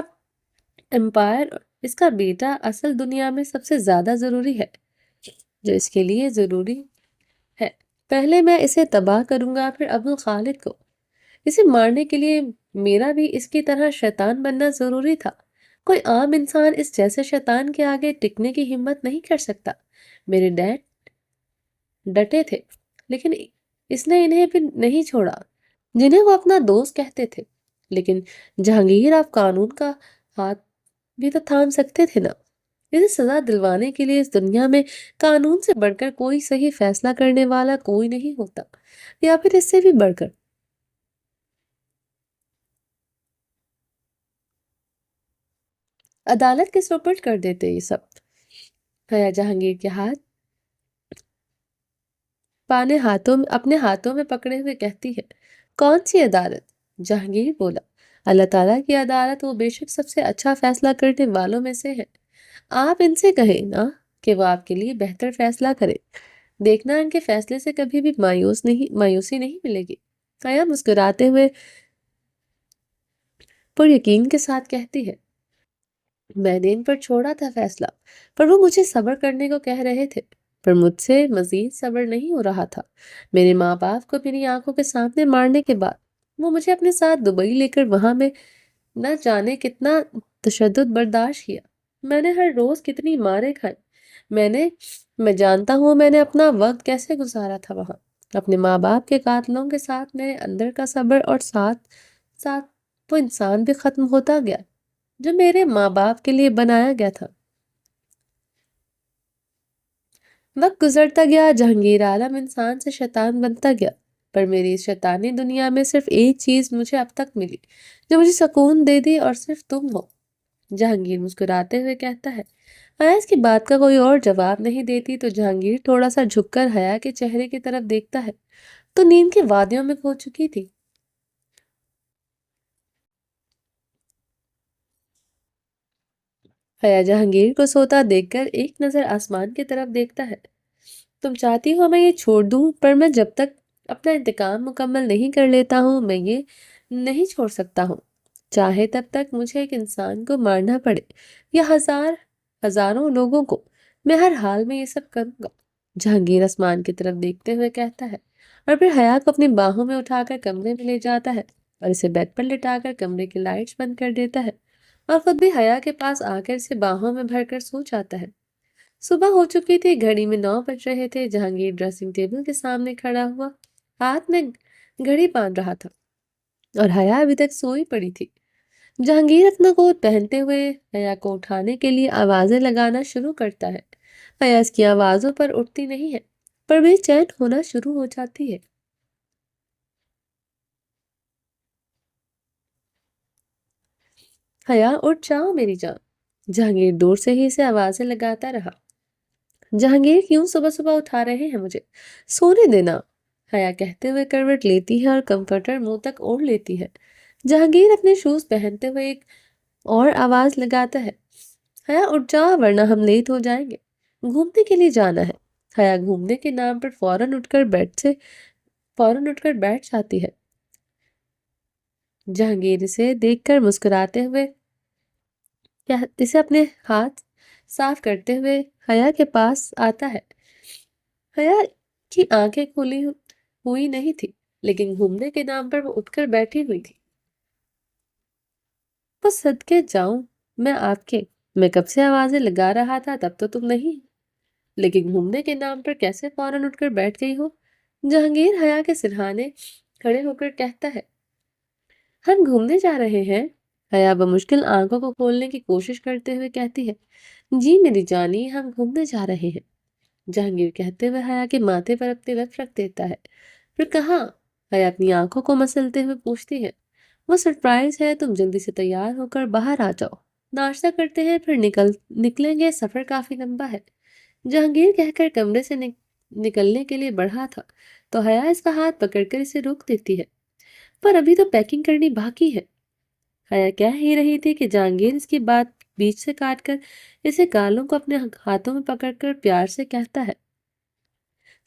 امپائر، اس کا بیٹا اصل دنیا میں سب سے زیادہ ضروری ہے جو اس کے لیے ضروری ہے۔ پہلے میں اسے تباہ کروں گا، پھر ابو خالد کو۔ اسے مارنے کے لیے میرا بھی اس کی طرح شیطان بننا ضروری تھا۔ کوئی عام انسان اس جیسے شیطان کے آگے ٹکنے کی ہمت نہیں کر سکتا۔ میرے ڈیڈ ڈٹے تھے، لیکن اس نے انہیں بھی نہیں چھوڑا جنہیں وہ اپنا دوست کہتے تھے۔ لیکن جہانگیر، آپ قانون کا ہاتھ بھی تو تھام سکتے تھے نا۔ اسے سزا دلوانے کے لیے اس دنیا میں قانون سے بڑھ کر کوئی صحیح فیصلہ کرنے والا کوئی نہیں ہوتا، یا پھر اس سے بھی بڑھ کر۔ عدالت کے سپرد کر دیتے یہ سب۔ حیا جہانگیر کے ہاتھ اپنے ہاتھوں میں پکڑے ہوئے کہتی ہے، کون سی عدالت؟ جہانگیر بولا، اللہ تعالیٰ کی عدالت، وہ بے شک سب سے اچھا فیصلہ کرنے والوں میں سے ہے۔ آپ ان سے کہیں نا کہ وہ آپ کے لیے بہتر فیصلہ کرے۔ دیکھنا ان کے فیصلے سے کبھی بھی مایوسی نہیں ملے گی۔ حیا مسکراتے ہوئے پر یقین کے ساتھ کہتی ہے، میں نے ان پر چھوڑا تھا فیصلہ، پر وہ مجھے صبر کرنے کو کہہ رہے تھے، پر مجھ سے مزید صبر نہیں ہو رہا تھا۔ میرے ماں باپ کو میری آنکھوں کے سامنے مارنے کے بعد وہ مجھے اپنے ساتھ دبئی لے کر وہاں میں نہ جانے کتنا تشدد برداشت کیا۔ میں نے ہر روز کتنی ماریں کھائیں۔ میں جانتا ہوں میں نے اپنا وقت کیسے گزارا تھا وہاں۔ اپنے ماں باپ کے قاتلوں کے ساتھ میرے اندر کا صبر، اور ساتھ ساتھ وہ انسان بھی ختم ہوتا گیا جو میرے ماں باپ کے لیے بنایا گیا تھا۔ وقت گزرتا گیا، جہانگیر عالم انسان سے شیطان بنتا گیا، پر میری اس شیطانی دنیا میں صرف ایک چیز مجھے اب تک ملی جو مجھے سکون دے دی، اور صرف تم ہو۔ جہانگیر مسکراتے ہوئے کہتا ہے۔ حیا اس کی بات کا کوئی اور جواب نہیں دیتی تو جہانگیر تھوڑا سا جھک کر حیا کے چہرے کی طرف دیکھتا ہے تو نیند کی وادیوں میں کھو چکی تھی۔ حیا جہانگیر کو سوتا دیکھ کر ایک نظر آسمان کی طرف دیکھتا ہے۔ تم چاہتی ہو میں یہ چھوڑ دوں، پر میں جب تک اپنا انتقام مکمل نہیں کر لیتا ہوں میں یہ نہیں چھوڑ سکتا ہوں، چاہے تب تک مجھے ایک انسان کو مارنا پڑے یا ہزاروں لوگوں کو، میں ہر حال میں یہ سب کروں گا۔ جہانگیر آسمان کی طرف دیکھتے ہوئے کہتا ہے، اور پھر حیا کو اپنی باہوں میں اٹھا کر کمرے میں لے جاتا ہے اور اسے بیڈ پر لٹا کر کمرے کی لائٹس بند کر دیتا ہے، اور خود بھی حیا کے پاس آ کر اسے باہوں میں بھر کر سو جاتا ہے۔ صبح ہو چکی تھی، گھڑی میں 9 بج رہے تھے۔ جہانگیر ڈریسنگ ٹیبل کے سامنے کھڑا ہوا ہاتھ میں گھڑی باندھ رہا تھا، اور حیا ابھی تک سوئی پڑی تھی۔ جہانگیر اپنا کوٹ پہنتے ہوئے حیا کو اٹھانے کے لیے آوازیں لگانا شروع کرتا ہے۔ حیا اس کی آوازوں پر اٹھتی نہیں ہے، پر بے چین ہونا شروع ہو جاتی ہے۔ حیا اٹھ جاؤ میری جان۔ جہانگیر دور سے ہی اسے آوازیں لگاتا رہا۔ جہانگیر کیوں صبح صبح اٹھا رہے ہیں مجھے؟ سونے دینا، حیا کہتے ہوئے کروٹ لیتی ہے اور کمفرٹر منہ تک اوڑھ لیتی ہے۔ جہانگیر اپنے شوز پہنتے ہوئے ایک اور آواز لگاتا ہے، حیا اٹھ جاؤ ورنہ ہم لیٹ ہو جائیں گے، گھومنے کے لیے جانا ہے۔ حیا گھومنے کے نام پر فوراً اٹھ کر بیٹھ جاتی ہے۔ جہانگیر اسے دیکھ کر مسکراتے ہوئے اسے اپنے ہاتھ صاف کرتے ہوئے حیا کے پاس آتا ہے۔ حیا کی آنکھیں کھلی ہوئی نہیں تھی، لیکن گھومنے کے نام پر وہ اٹھ کر بیٹھی ہوئی تھی۔ وہ صدقے جاؤں میں کب سے آوازیں لگا رہا تھا، تب تو تم نہیں، لیکن گھومنے کے نام پر کیسے فوراً اٹھ کر بیٹھ گئی ہو؟ جہانگیر حیا کے سرہانے کھڑے ہو کر کہتا ہے، ہم گھومنے جا رہے ہیں۔ حیا بمشکل آنکھوں کو کھولنے کی کوشش کرتے ہوئے کہتی ہے، جی میری جانی، ہم گھومنے جا رہے ہیں۔ جہانگیر کہتے ہوئے حیا کے ماتھے پر اپنے لب رکھ دیتا ہے۔ پھر کہاں؟ حیا اپنی آنکھوں کو مسلتے ہوئے پوچھتی ہے۔ وہ سرپرائز ہے، تم جلدی سے تیار ہو کر باہر آ جاؤ، ناشتہ کرتے ہیں پھر نکلیں گے، سفر کافی لمبا ہے۔ جہانگیر کہہ کر کمرے سے نکلنے کے لیے بڑھا تھا تو حیا اس کا ہاتھ پکڑ کر اسے روک دیتی ہے، پر ابھی تو پیکنگ کرنی باقی ہے۔ حیا کہہ ہی رہی تھی کہ جہانگیر اس کی بات بیچ سے کاٹ کر اسے گالوں کو اپنے ہاتھوں میں پکڑ کر پیار سے کہتا ہے،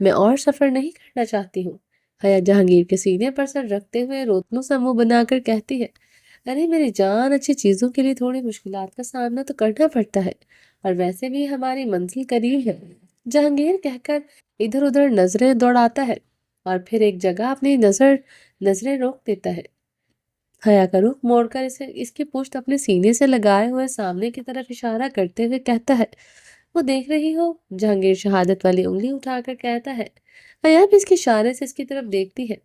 میں اور سفر نہیں کرنا چاہتی ہوں۔ حیا جہانگیر کے سینے پر سر رکھتے ہوئے روتنوں سا منہ بنا کر کہتی ہے، ارے میری جان، اچھی چیزوں کے لیے تھوڑی مشکلات کا سامنا تو کرنا پڑتا ہے، اور ویسے بھی ہماری منزل قریب ہے۔ جہانگیر کہہ کر ادھر ادھر نظریں دوڑاتا ہے اور پھر ایک جگہ اپنی نظریں روک دیتا ہے۔ حیا کا رخ موڑ کر اس کی پشت اپنے سینے سے لگائے ہوئے سامنے کی طرف اشارہ کرتے ہوئے کہتا ہے، وہ دیکھ رہی ہو؟ جہانگیر شہادت والی انگلی اٹھا کر کہتا ہے۔ حیا بھی اس کے اشارے سے اس کی طرف دیکھتی ہے۔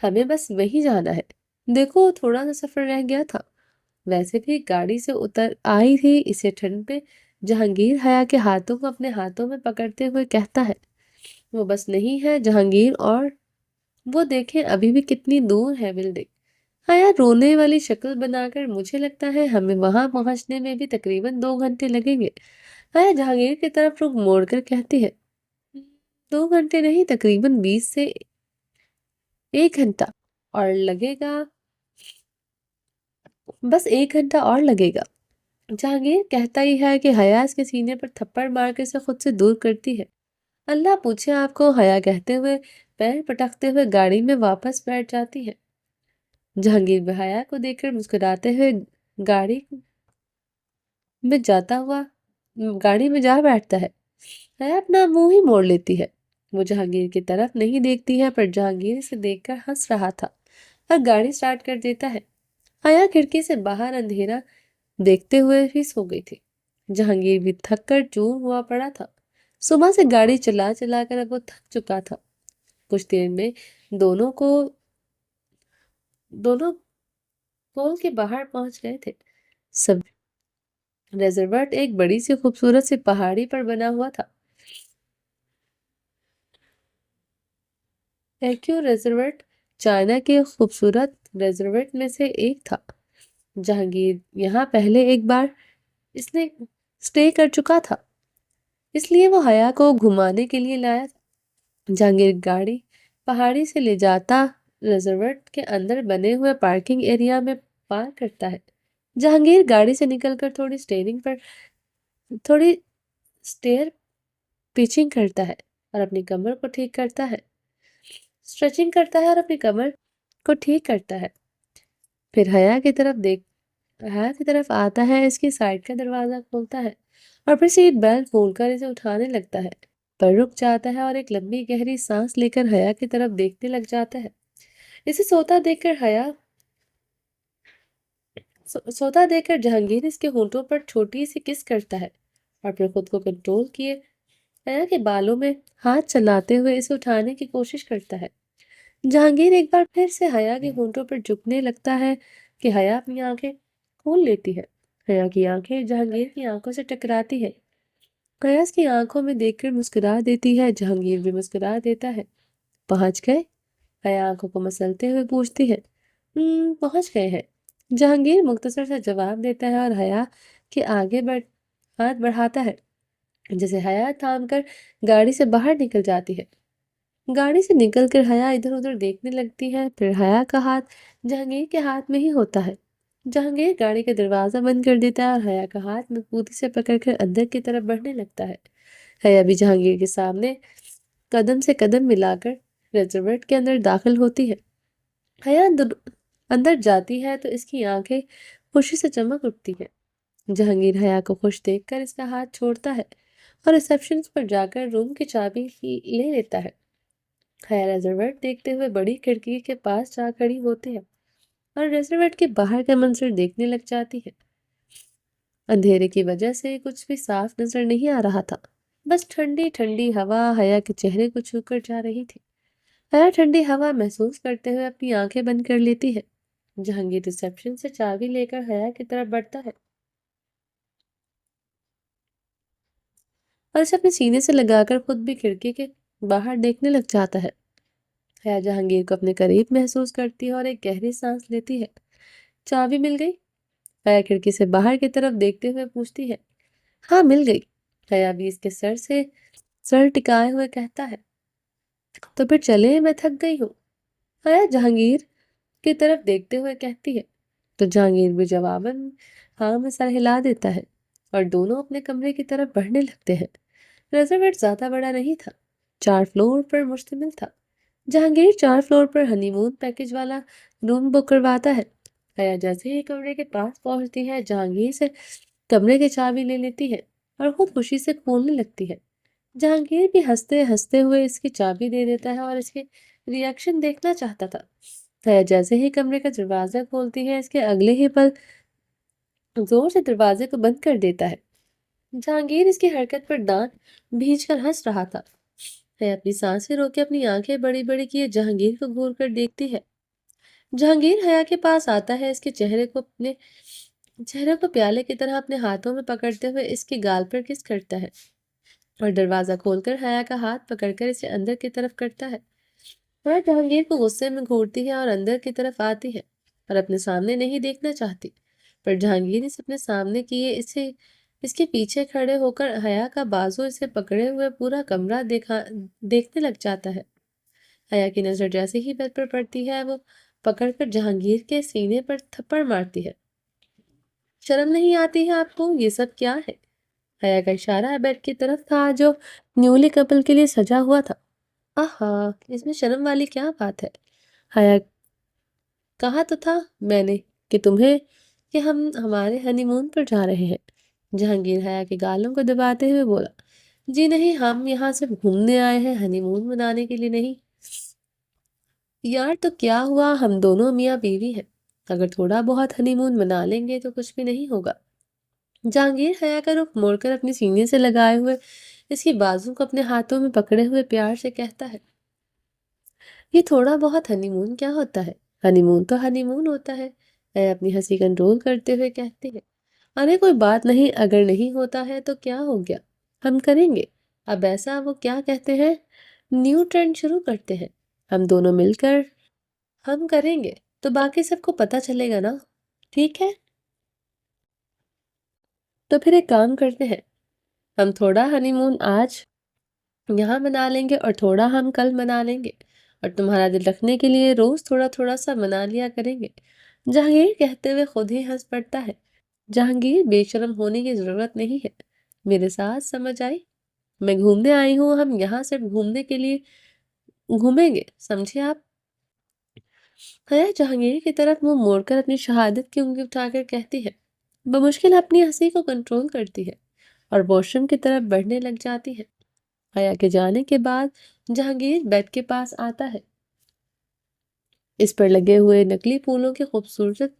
ہمیں بس وہی جانا ہے، دیکھو تھوڑا سا سفر رہ گیا تھا۔ ویسے بھی گاڑی سے اتر آئی تھی اسے ٹھنڈ پہ۔ جہانگیر حیا کے ہاتھوں کو اپنے ہاتھوں میں پکڑتے ہوئے کہتا ہے، وہ بس نہیں ہے جہانگیر، اور وہ دیکھیں ابھی بھی کتنی دور ہے بلڈنگ۔ حیا رونے والی شکل بنا کر، مجھے لگتا ہے ہمیں وہاں پہنچنے میں بھی تقریباً 2 گھنٹے لگیں گے۔ حیا جہانگیر کی طرف رخ موڑ کر کہتی ہے، 2 گھنٹے نہیں، تقریباً 20 سے 1 گھنٹہ اور لگے گا، بس 1 گھنٹہ اور لگے گا۔ جہانگیر کہتا ہی ہے کہ حیا اس کے سینے پر تھپڑ مار کے اسے خود سے دور کرتی ہے۔ اللہ پوچھے آپ کو، حیا کہتے ہوئے پیر پٹکتے ہوئے گاڑی میں واپس بیٹھ جاتی ہے۔ جہانگیر بھی حیا کو دیکھ کر مسکراتے ہوئے گاڑی میں جا بیٹھتا ہے۔ حیا اپنا منہ ہی موڑ لیتی ہے۔ وہ جہانگیر کی طرف نہیں دیکھتی ہے، پر جہانگیر اسے دیکھ کر ہنس رہا تھا اور گاڑی سٹارٹ کر دیتا ہے۔ حیا کھڑکی سے باہر اندھیرا دیکھتے ہوئے ہی سو گئی تھی۔ جہانگیر بھی تھک کر چور ہوا پڑا تھا۔ صبح سے گاڑی چلا چلا کر اب وہ تھک چکا تھا۔ کچھ دیر میں دونوں پول کے باہر پہنچ گئے تھے۔ سب ریزورٹ ایک بڑی سی خوبصورت سی پہاڑی پر بنا ہوا تھا۔ ایکیو ریزورٹ چائنا کے خوبصورت ریزورٹ میں سے ایک تھا۔ جہانگیر یہاں پہلے ایک بار اس نے سٹے کر چکا تھا، اس لیے وہ حیا کو گھمانے کے لیے لایا تھا۔ جہانگیر گاڑی پہاڑی سے لے جاتا ریزورٹ کے اندر بنے ہوئے پارکنگ ایریا میں پارک کرتا ہے۔ جہانگیر گاڑی سے نکل کر تھوڑی سٹیئر پیچنگ کرتا ہے اور اپنی کمر کو ٹھیک کرتا ہے، سٹریچنگ کرتا ہے اور اپنی کمر کو ٹھیک کرتا ہے۔ پھر حیا کی طرف آتا ہے، اس کی سائیڈ کا دروازہ کھولتا ہے اور پھر سیٹ بیلٹ کھول کر اسے اٹھانے لگتا ہے، پر رک جاتا ہے اور ایک لمبی گہری سانس لے کر حیا کی طرف دیکھنے لگ جاتا ہے۔ اسے سوتا دیکھ کر جہانگیر اس کے ہونٹوں پر چھوٹی سی کس کرتا ہے اور پھر خود کو کنٹرول کیے حیا کے بالوں میں ہاتھ چلاتے ہوئے اسے اٹھانے کی کوشش کرتا ہے۔ جہانگیر ایک بار پھر سے حیا کے ہونٹوں پر جھکنے لگتا ہے کہ حیا اپنی آنکھیں کھول لیتی ہے۔ حیا کی آنکھیں جہانگیر کی آنکھوں سے ٹکراتی ہے۔ حیا اس کی آنکھوں میں دیکھ کر مسکرا دیتی ہے، جہانگیر بھی مسکرا دیتا ہے۔ پہنچ گئے؟ حیا آنکھوں کو مسلتے ہوئے پوچھتی ہے۔ پہنچ گئے ہیں، جہانگیر مختصر سا جواب دیتا ہے اور حیا کے آگے ہاتھ بڑھاتا ہے، جسے حیا تھام کر گاڑی سے باہر نکل جاتی ہے۔ گاڑی سے نکل کر حیا ادھر ادھر دیکھنے لگتی ہے، پھر حیا کا ہاتھ جہانگیر کے ہاتھ میں ہی ہوتا ہے۔ جہانگیر گاڑی کا دروازہ بند کر دیتا ہے اور حیا کا ہاتھ مضبوطی سے پکڑ کر اندر کی طرف بڑھنے لگتا ہے۔ حیا بھی جہانگیر کے سامنے قدم سے قدم ملا کر ریزورٹ کے اندر داخل ہوتی ہے۔ حیا اندر جاتی ہے تو اس کی آنکھیں خوشی سے چمک اٹھتی ہیں۔ جہانگیر حیا کو خوش دیکھ کر اس کا ہاتھ چھوڑتا ہے اور ریسیپشن پر جا کر روم کی چابی لے لیتا ہے۔ حیا ریزورٹ دیکھتے ہوئے بڑی کھڑکی کے پاس جا کھڑی ہوتی ہے اور ریزورٹ کے باہر کا منظر دیکھنے لگ جاتی ہے۔ اندھیرے کی وجہ سے کچھ بھی صاف نظر نہیں آ رہا تھا، بس ٹھنڈی ٹھنڈی ہوا حیا کے چہرے کو چھو کر جا رہی تھی۔ حیا ٹھنڈی ہوا محسوس کرتے ہوئے اپنی آنکھیں بند کر لیتی ہے۔ جہانگیر ریسیپشن سے چابی لے کر حیا کی طرف بڑھتا ہے اور اسے اپنے سینے سے لگا کر خود بھی کھڑکی کے باہر دیکھنے لگ جاتا ہے۔ حیا جہانگیر کو اپنے قریب محسوس کرتی ہے اور ایک گہری سانس لیتی ہے۔ چابی مل گئی؟ حیا کھڑکی سے باہر کی طرف دیکھتے ہوئے پوچھتی ہے۔ ہاں مل گئی، حیا بھی اس کے سر ٹکائے ہوئے کہتا ہے۔ تو پھر چلیں، میں تھک گئی ہوں، حیا جہانگیر کی طرف دیکھتے ہوئے کہتی ہے۔ تو جہانگیر بھی جواباً ہاں میں سر ہلا دیتا ہے اور دونوں اپنے کمرے کی طرف بڑھنے لگتے ہیں۔ ریزورٹ زیادہ بڑا نہیں تھا، 4 فلور پر مشتمل تھا۔ جہانگیر 4 فلور پر ہنی مون پیکج والا روم بک کرواتا ہے۔ حیا جیسے ہی کمرے کے پاس پہنچتی ہے جہانگیر سے کمرے کی چابی لے لیتی ہے اور خود خوشی سے کھولنے لگتی ہے۔ جہانگیر بھی ہنستے ہنستے ہوئے اس کی چابی دے دیتا ہے اور اس کے ریئیکشن دیکھنا چاہتا تھا۔ حیا جیسے ہی کمرے کا دروازہ کھولتی ہے اس کے اگلے ہی پل زور سے دروازے کو بند کر دیتا ہے۔ جہانگیر اس کی حرکت پر دانت بھینچ کر ہنس رہا تھا۔ حیا اپنی سانسیں روک کے اپنی آنکھیں بڑی بڑی کیے جہانگیر کو گھور کر دیکھتی ہے۔ جہانگیر حیا کے پاس آتا ہے، اس کے چہرے کو پیالے کی طرح اپنے ہاتھوں میں پکڑتے ہوئے اس کی گال پر کس کرتا ہے اور دروازہ کھول کر حیا کا ہاتھ پکڑ کر اسے اندر کی طرف کرتا ہے۔ حیا جہانگیر کو غصے میں گھورتی ہے اور اندر کی طرف آتی ہے اور اپنے سامنے نہیں دیکھنا چاہتی، پر جہانگیر اسے اپنے سامنے کیے اس کے پیچھے کھڑے ہو کر حیا کا بازو اسے پکڑے ہوئے پورا کمرہ دیکھنے لگ جاتا ہے۔ حیا کی نظر جیسے ہی بیڈ پر پڑتی ہے وہ پکڑ کر جہانگیر کے سینے پر تھپڑ مارتی ہے۔ شرم نہیں آتی ہے آپ کو؟ یہ سب کیا ہے؟ حیا کا اشارہ بیڈ کی طرف تھا جو نیولی کپل کے لیے سجا ہوا تھا۔ آہا، اس میں شرم والی کیا بات ہے؟ حیا کہا تو تھا میں نے کہ ہم ہمارے ہنی مون پر جا رہے ہیں۔ جہانگیر حیا کے گالوں کو دباتے ہوئے بولا، جی نہیں، ہم یہاں صرف گھومنے آئے ہیں، ہنی مون منانے کے لیے نہیں۔ یار تو کیا ہوا، ہم دونوں میاں بیوی ہیں، اگر تھوڑا بہت ہنی مون منا لیں گے تو کچھ بھی نہیں ہوگا۔ جہانگیر حیا کا رخ موڑ کر اپنی سینے سے لگائے ہوئے اس کی بازو کو اپنے ہاتھوں میں پکڑے ہوئے پیار سے کہتا ہے، یہ تھوڑا بہت ہنی مون کیا ہوتا ہے؟ ہنی مون تو ہنی مون ہوتا ہے۔ حیا اپنی ہنسی کنٹرول کرتے ہوئے کہتی ہے، ارے کوئی بات نہیں، اگر نہیں ہوتا ہے تو کیا ہو گیا، ہم کریں گے۔ اب ایسا وہ کیا کہتے ہیں، نیو ٹرینڈ شروع کرتے ہیں، ہم دونوں مل کر ہم کریں گے تو باقی سب کو پتہ چلے گا نا، ٹھیک ہے؟ تو پھر ایک کام کرتے ہیں، ہم تھوڑا ہنی مون آج یہاں منا لیں گے اور تھوڑا ہم کل منا لیں گے، اور تمہارا دل رکھنے کے لیے روز تھوڑا تھوڑا سا منا لیا کریں گے۔ جہانگیر کہتے ہوئے خود ہی ہنس پڑتا ہے۔ جہانگیر، بے شرم ہونے کی ضرورت نہیں ہے، میرے ساتھ، سمجھ آئی؟ میں گھومنے آئی ہوں، ہم یہاں صرف گھومنے کے لیے گھومیں گے، سمجھے آپ؟ حیا جہانگیر کی طرف منہ موڑ کر اپنی شہادت کی انگلی اٹھا کر کہتی ہے، بمشکل اپنی ہنسی کو کنٹرول کرتی ہے اور واش روم کی طرف بڑھنے لگ جاتی ہے۔ حیا کے جانے کے بعد جہانگیر بیڈ کے پاس آتا ہے، اس پر لگے ہوئے نکلی پھولوں کی خوبصورت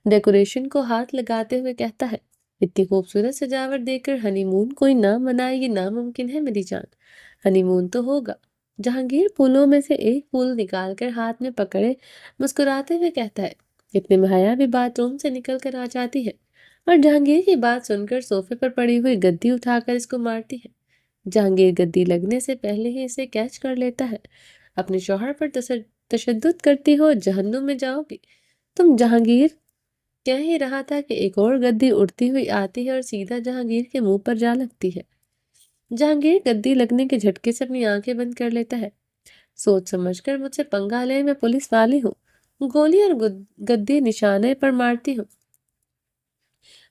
ڈیکوریشن کو ہاتھ لگاتے ہوئے کہتا ہے، اتنی خوبصورت سجاوٹ دیکھ کر ہنی مون کوئی نہ منائے یہ ناممکن ہے میری جان، ہنی مون تو ہوگا۔ جہانگیر پھولوں میں سے ایک پھول نکال کر ہاتھ میں پکڑے مسکراتے ہوئے کہتا ہے۔ اتنے میں حیا بھی باتھ روم سے نکل کر آ جاتی ہے اور جہانگیر کی بات سن کر صوفے پر پڑی ہوئی گدی اٹھا کر اس کو مارتی ہے۔ جہانگیر گدی لگنے سے پہلے ہی اسے کیچ کر لیتا ہے۔ اپنے شوہر پر تشدد کرتی ہو، جہنم میں جاؤ گی تم۔ جہانگیر کہہ ہی رہا تھا کہ ایک اور گدی اڑتی ہوئی آتی ہے اور سیدھا جہانگیر کے منہ پر جا لگتی ہے۔ جہانگیر گدی لگنے کے جھٹکے سے اپنی آنکھیں بند کر لیتا ہے۔ سوچ سمجھ کر مجھ سے پنگا لے، میں پولیس والی ہوں، گولی اور گدی نشانے پر مارتی ہوں۔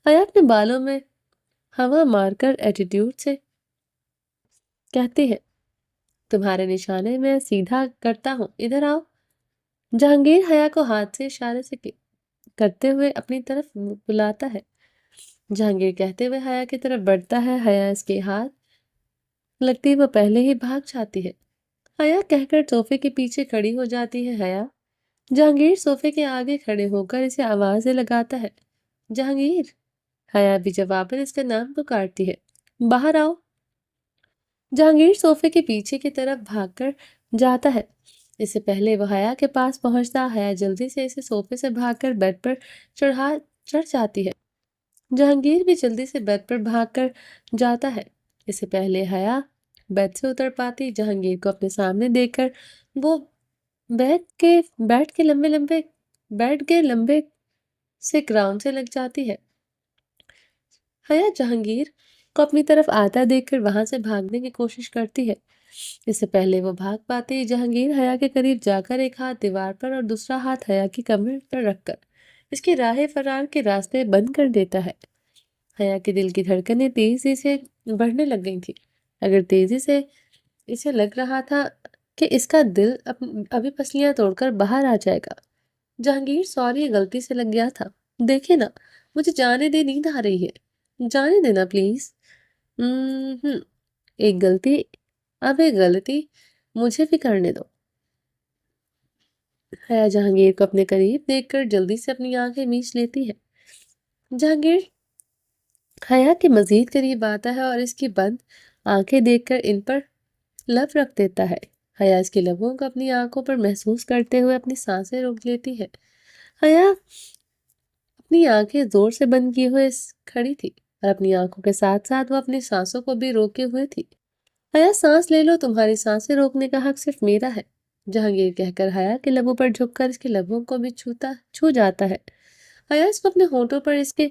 حیا اپنے بالوں میں ہوا مار کر ایٹیٹیوڈ سے کہتی ہے، تمہارے نشانے میں سیدھا کرتا ہوں، ادھر آؤ۔ جہانگیر حیا کو ہاتھ سے اشارے سے کرتے ہوئے اپنی طرف بلاتا ہے۔ جہانگیر کہتے ہوئے حیا کی طرف بڑھتا ہے، حیا اس کے ہاتھ لگتی وہ پہلے ہی بھاگ جاتی ہے۔ حیا کہہ کر صوفے کے پیچھے کھڑی ہو جاتی ہے، حیا۔ جہانگیر صوفے کے آگے کھڑے ہو کر اسے آوازیں لگاتا ہے، جہانگیر۔ حیا بھی جواباً اس کا نام پکارتی ہے، باہر آؤ۔ جہانگیر صوفے کے پیچھے کی طرف بھاگ کر جاتا ہے، اس سے پہلے وہ حیا کے پاس پہنچتا حیا جلدی سے اسے صوفے سے بھاگ کر بیڈ پر چڑھ جاتی ہے۔ جہانگیر بھی جلدی سے بیڈ پر بھاگ کر جاتا ہے، اس سے پہلے حیا بیڈ سے اتر پاتی۔ جہانگیر کو اپنے سامنے دیکھ کر وہ بیڈ کے لمبے سے گراؤنڈ سے لگ جاتی ہے۔ حیا جہانگیر کو اپنی طرف آتا دیکھ کر وہاں سے بھاگنے کی کوشش کرتی ہے، اس سے پہلے وہ بھاگ پاتی۔ جہانگیر حیا کے قریب جا کر ایک ہاتھ دیوار پر اور دوسرا ہاتھ حیا کی کمر پر رکھ کر اس کی راہ فرار کے راستے بند کر دیتا ہے۔ حیا کے دل کی دھڑکنیں تیزی سے بڑھنے لگ گئی تھی۔ اگر تیزی سے اسے لگ رہا تھا کہ اس کا دل ابھی پسلیاں توڑ کر باہر آ جائے گا۔ جہانگیر سوری غلطی سے لگ گیا تھا، دیکھے نا مجھے جانے دے، نیند آ رہی ہے، جانے دینا پلیز۔ ایک غلطی، اب ایک غلطی مجھے بھی کرنے دو۔ حیا جہانگیر کو اپنے قریب دیکھ کر جلدی سے اپنی آنکھیں میچ لیتی ہے۔ جہانگیر حیا کے مزید قریب آتا ہے اور اس کی بند آنکھیں دیکھ کر ان پر لب رکھ دیتا ہے۔ حیا اس کے لبوں کو اپنی آنکھوں پر محسوس کرتے ہوئے اپنی سانسیں روک لیتی ہے۔ حیا اپنی آنکھیں زور سے بند کیے ہوئے کھڑی تھی اور اپنی آنکھوں کے ساتھ ساتھ وہ اپنی سانسوں کو بھی روکے ہوئے تھی۔ حیا سانس لے لو، تمہاری سانسیں روکنے کا حق صرف میرا ہے، جہانگیر کہہ کر حیا کے لبوں پر جھک کر اس کے لبوں کو بھی چھو جاتا ہے۔ حیا اس کو اپنے ہونٹوں پر اس کے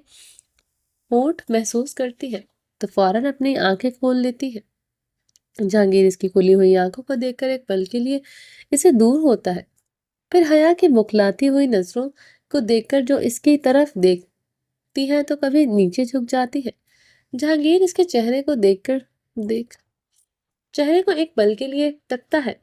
ہونٹ محسوس کرتی ہے تو فوراً اپنی آنکھیں کھول لیتی ہے۔ جہانگیر اس کی کھلی ہوئی آنکھوں کو دیکھ کر ایک پل کے لیے اسے دور ہوتا ہے، پھر حیا کی مکھلاتی ہوئی نظروں کو دیکھ کر جو اس کی طرف دیکھتی ہے تو کبھی نیچے جھک جاتی ہے۔ جہانگیر اس کے چہرے کو ایک پل کے لیے تکتا ہے،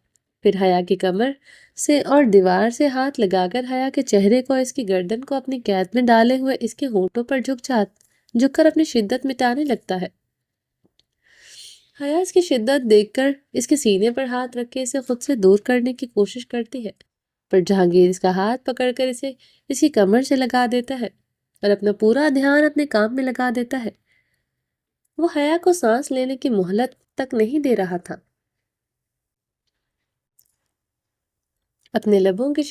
پھر حیا کی کمر سے اور دیوار سے ہاتھ لگا کر حیا کے چہرے کو اس کی گردن کو اپنی قید میں ڈالے ہوئے اس کے ہونٹوں پر جھک کر اپنی شدت مٹانے لگتا ہے۔ حیا اس کی شدت دیکھ کر اس کے سینے پر ہاتھ رکھ کے اسے خود سے دور کرنے کی کوشش کرتی ہے، پر جہانگیر اس کا ہاتھ پکڑ کر اسے اس کی کمر سے لگا دیتا ہے اور اپنا پورا دھیان اپنے کام میں لگا دیتا ہے۔ وہ حیا کو سانس لینے کی مہلت تک نہیں دے رہا تھا، اپنے لبوں کی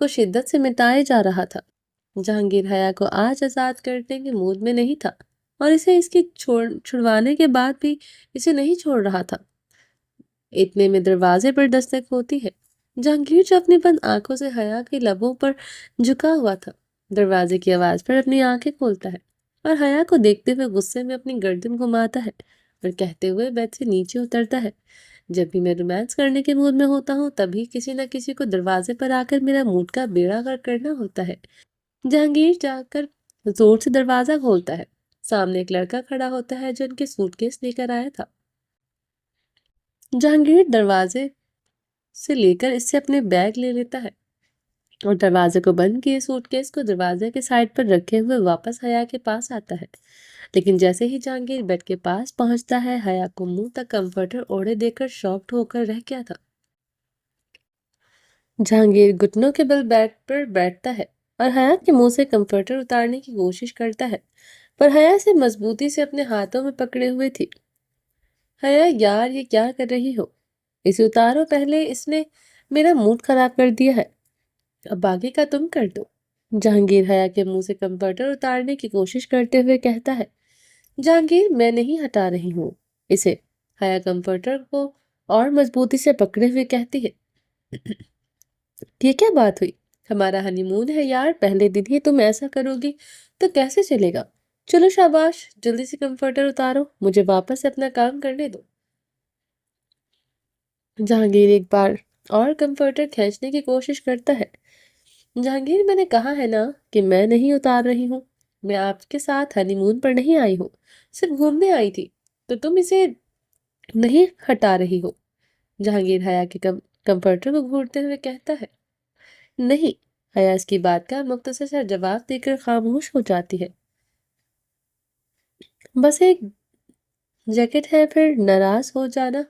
شدت سے مٹائے جا رہا تھا۔ جہانگیر حیا کو آج آزاد کرنے کے موڈ میں نہیں تھا اور اسے اس کی چھڑوانے کے بعد بھی اسے نہیں چھوڑ رہا تھا۔ اتنے میں دروازے پر دستک ہوتی ہے۔ جہانگیر جو اپنی بند آنکھوں سے حیا کے لبوں پر جھکا ہوا تھا، دروازے کی آواز پر اپنی آنکھیں کھولتا ہے اور حیا کو دیکھتے ہوئے غصے میں اپنی گردن گھماتا ہے اور کہتے ہوئے بیڈ سے نیچے اترتا ہے، جب بھی میں رومانس کرنے کے موڈ میں ہوتا ہوں تبھی کسی نہ کسی کو دروازے پر آ کر میرا موڈ کا بیڑا غرق کرنا ہوتا ہے۔ جہانگیر جا کر زور سے دروازہ کھولتا ہے۔ سامنے ایک لڑکا کھڑا ہوتا ہے جو ان کے سوٹ کیس لے کر آیا تھا۔ جہانگیر دروازے سے لے کر اس سے اپنے بیگ لے لیتا ہے اور دروازے کو بند کیے سوٹ کیس کو دروازے کے سائڈ پر رکھے ہوئے واپس حیا کے پاس آتا ہے، لیکن جیسے ہی جہانگیر بیڈ کے پاس پہنچتا ہے حیا کو منہ تک کمفرٹر اوڑھے دے کر شاکڈ ہو کر رہ گیا تھا۔ جہانگیر گھٹنوں کے بل بیڈ پر بیٹھتا ہے اور حیا کے منہ سے کمفرٹر اتارنے کی کوشش کرتا ہے، پر حیا سے مضبوطی سے اپنے ہاتھوں میں پکڑے ہوئے تھی۔ حیا یار یہ کیا کر رہی ہو؟ اسے اتارو، پہلے اس نے میرا موڈ خراب کر دیا ہے، اب باقی کا تم کر دو۔ جہانگیر حیا کے منہ سے کمفرٹر اتارنے کی کوشش کرتے ہوئے کہتا ہے۔ جہانگیر میں نہیں ہٹا رہی ہوں اسے۔ حیا کمفرٹر کو اور مضبوطی سے پکڑے ہوئے کہتی ہے، یہ کیا بات ہوئی؟ ہمارا ہنی مون ہے یار، پہلے دن ہی تم ایسا کرو گی تو کیسے چلے گا؟ چلو شاباش، جلدی سے کمفرٹر اتارو، مجھے واپس سے اپنا کام کرنے دو۔ جہانگیر ایک بار اور کمفرٹر کھینچنے کی کوشش کرتا ہے۔ جہانگیر میں نے کہا ہے نا کہ میں نہیں اتار رہی ہوں، میں آپ کے ساتھ ہنی مون پر نہیں آئی ہوں، صرف گھومنے آئی تھی، تو تم اسے نہیں ہٹا رہی ہو۔ جہانگیر حیا کے کمفرٹر کو گھورتے ہوئے کہتا ہے۔ نہیں، حیا اس کی بات کا مختصر سا جواب دے کر خاموش ہو جاتی ہے۔ بس ایک جیکٹ ہے، پھر ناراض ہو جانا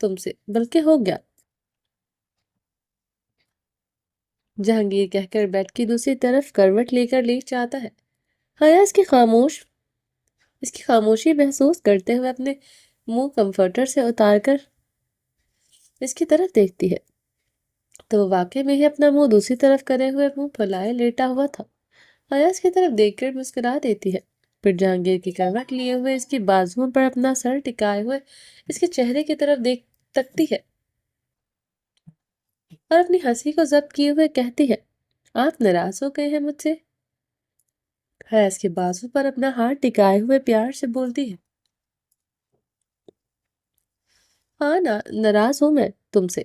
تم سے، بلکہ ہو گیا۔ جہانگیر کہہ کر بیڈ کی دوسری طرف کروٹ لے کر لیٹ جاتا ہے۔ حیا اس کی خاموشی محسوس کرتے ہوئے اپنے منہ کمفرٹر سے اتار کر اس کی طرف دیکھتی ہے تو وہ واقعی میں ہی اپنا منہ دوسری طرف کرے ہوئے منہ پھیلائے لیٹا ہوا تھا۔ حیا اس کی طرف دیکھ کر مسکرا دیتی ہے، پھر جہانگیر کی کروٹ لیے ہوئے اس کی بازوؤں پر اپنا سر ٹکائے ہوئے اس کے چہرے کی طرف تکتی ہے اور اپنی ہنسی کو ضبط کیے ہوئے کہتی ہے، آپ ناراض ہو گئے ہیں مجھ سے؟ حیا اس کے بازو پر اپنا ہاتھ ٹکائے ہوئے پیار سے بولتی ہے، ہاں ناراض ہوں میں تم سے۔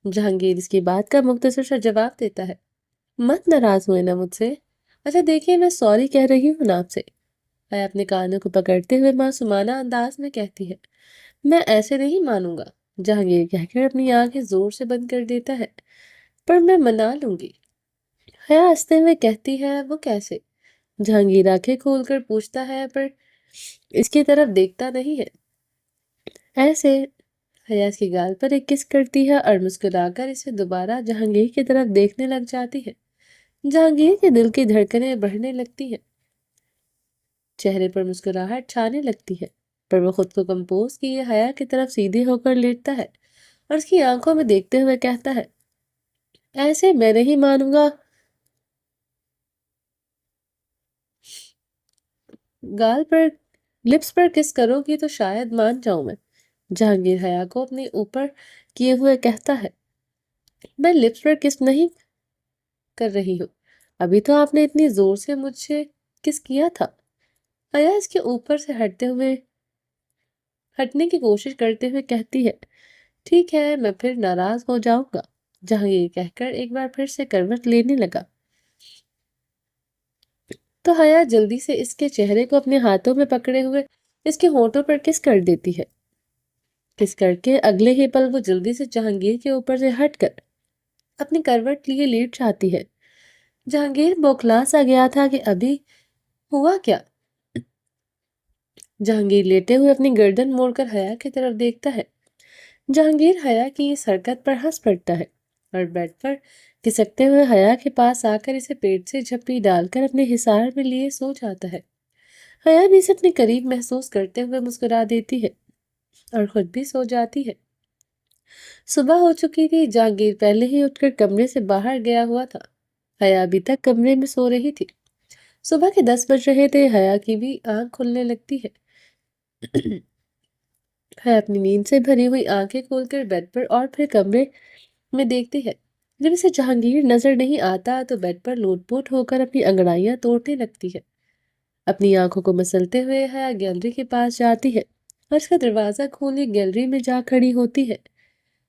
جہانگیر اس کی بات کا مختصر سا جواب دیتا ہے، مت ناراض ہوئے نا مجھ سے؟ اچھا دیکھیے، میں سوری کہہ رہی ہوں نا آپ سے۔ حیا اپنے کانوں کو پکڑتے ہوئے معصومانہ انداز میں کہتی ہے۔ میں ایسے نہیں مانوں گا، جہانگیر کہہ کر اپنی آنکھیں زور سے بند کر دیتا ہے۔ پر میں منا لوں گی، حیا ہنستے ہوئے کہتی ہے۔ وہ کیسے؟ جہانگیر آنکھیں کھول کر پوچھتا ہے پر اس کی طرف دیکھتا نہیں ہے۔ ایسے، حیا اس کی گال پر ایک کس کرتی ہے اور مسکرا کر اسے دوبارہ جہانگیر کی طرف دیکھنے لگ جاتی ہے۔ جہانگیر کے دل کی دھڑکنیں بڑھنے لگتی ہیں، چہرے پر مسکراہٹ چھانے لگتی ہے، پر وہ خود کو کمپوز کیے حیا کی طرف سیدھے ہو کر لیٹتا ہے اور اس کی آنکھوں میں دیکھتے ہوئے کہتا ہے، ایسے میں نہیں مانوں گا۔ گال پر لپس پر کس کرو گی تو شاید مان جاؤں میں، جہانگیر حیا کو اپنے اوپر کیے ہوئے کہتا ہے۔ میں لپس پر کس نہیں کر رہی ہوں، ابھی تو آپ نے اتنی زور سے مجھ سے کس کیا تھا۔ حیا اس کے اوپر سے ہٹنے کی کوشش کرتے ہوئے کہتی ہے، ٹھیک ہے میں پھر ناراض ہو جاؤں گا، جہانگیر کہہ کر ایک بار پھر سے کروٹ لینے لگا تو حیا جلدی سے اس کے چہرے کو اپنے ہاتھوں میں پکڑے ہوئے اس کے ہونٹوں پر کس کر دیتی ہے۔ کس کر کے اگلے ہی پل وہ جلدی سے جہانگیر کے اوپر سے ہٹ کر اپنی کروٹ لیے لیٹ جاتی ہے۔ جہانگیر بوکھلا سا گیا تھا کہ ابھی ہوا کیا۔ جہانگیر لیٹے ہوئے اپنی گردن موڑ کر حیا کی طرف دیکھتا ہے۔ جہانگیر حیا کی اس حرکت پر ہنس پڑتا ہے اور بیڈ پر کھسکتے ہوئے حیا کے پاس آ کر اسے پیٹ سے جھپی ڈال کر اپنے حصار میں لیے سو جاتا ہے۔ حیا بھی اسے اپنے قریب محسوس کرتے ہوئے مسکرا دیتی ہے اور خود بھی سو جاتی ہے۔ صبح ہو چکی تھی، جہانگیر پہلے ہی اٹھ کر کمرے سے باہر گیا ہوا تھا، حیا ابھی تک کمرے میں سو رہی تھی۔ صبح کے 10 بج رہے تھے، حیا کی بھی آنکھ کھلنے لگتی ہے۔ حیا اپنی نیند سے بھری ہوئی آنکھیں کھول کر بیڈ پر اور پھر کمرے میں دیکھتی ہے۔ جب اسے جہانگیر نظر نہیں آتا تو بیڈ پر لوٹ پوٹ ہو کر اپنی انگڑائیاں توڑنے لگتی ہے۔ اپنی آنکھوں کو مسلتے ہوئے حیا گیلری کے پاس جاتی ہے اور اس کا دروازہ کھولے گیلری میں جا کھڑی ہوتی ہے۔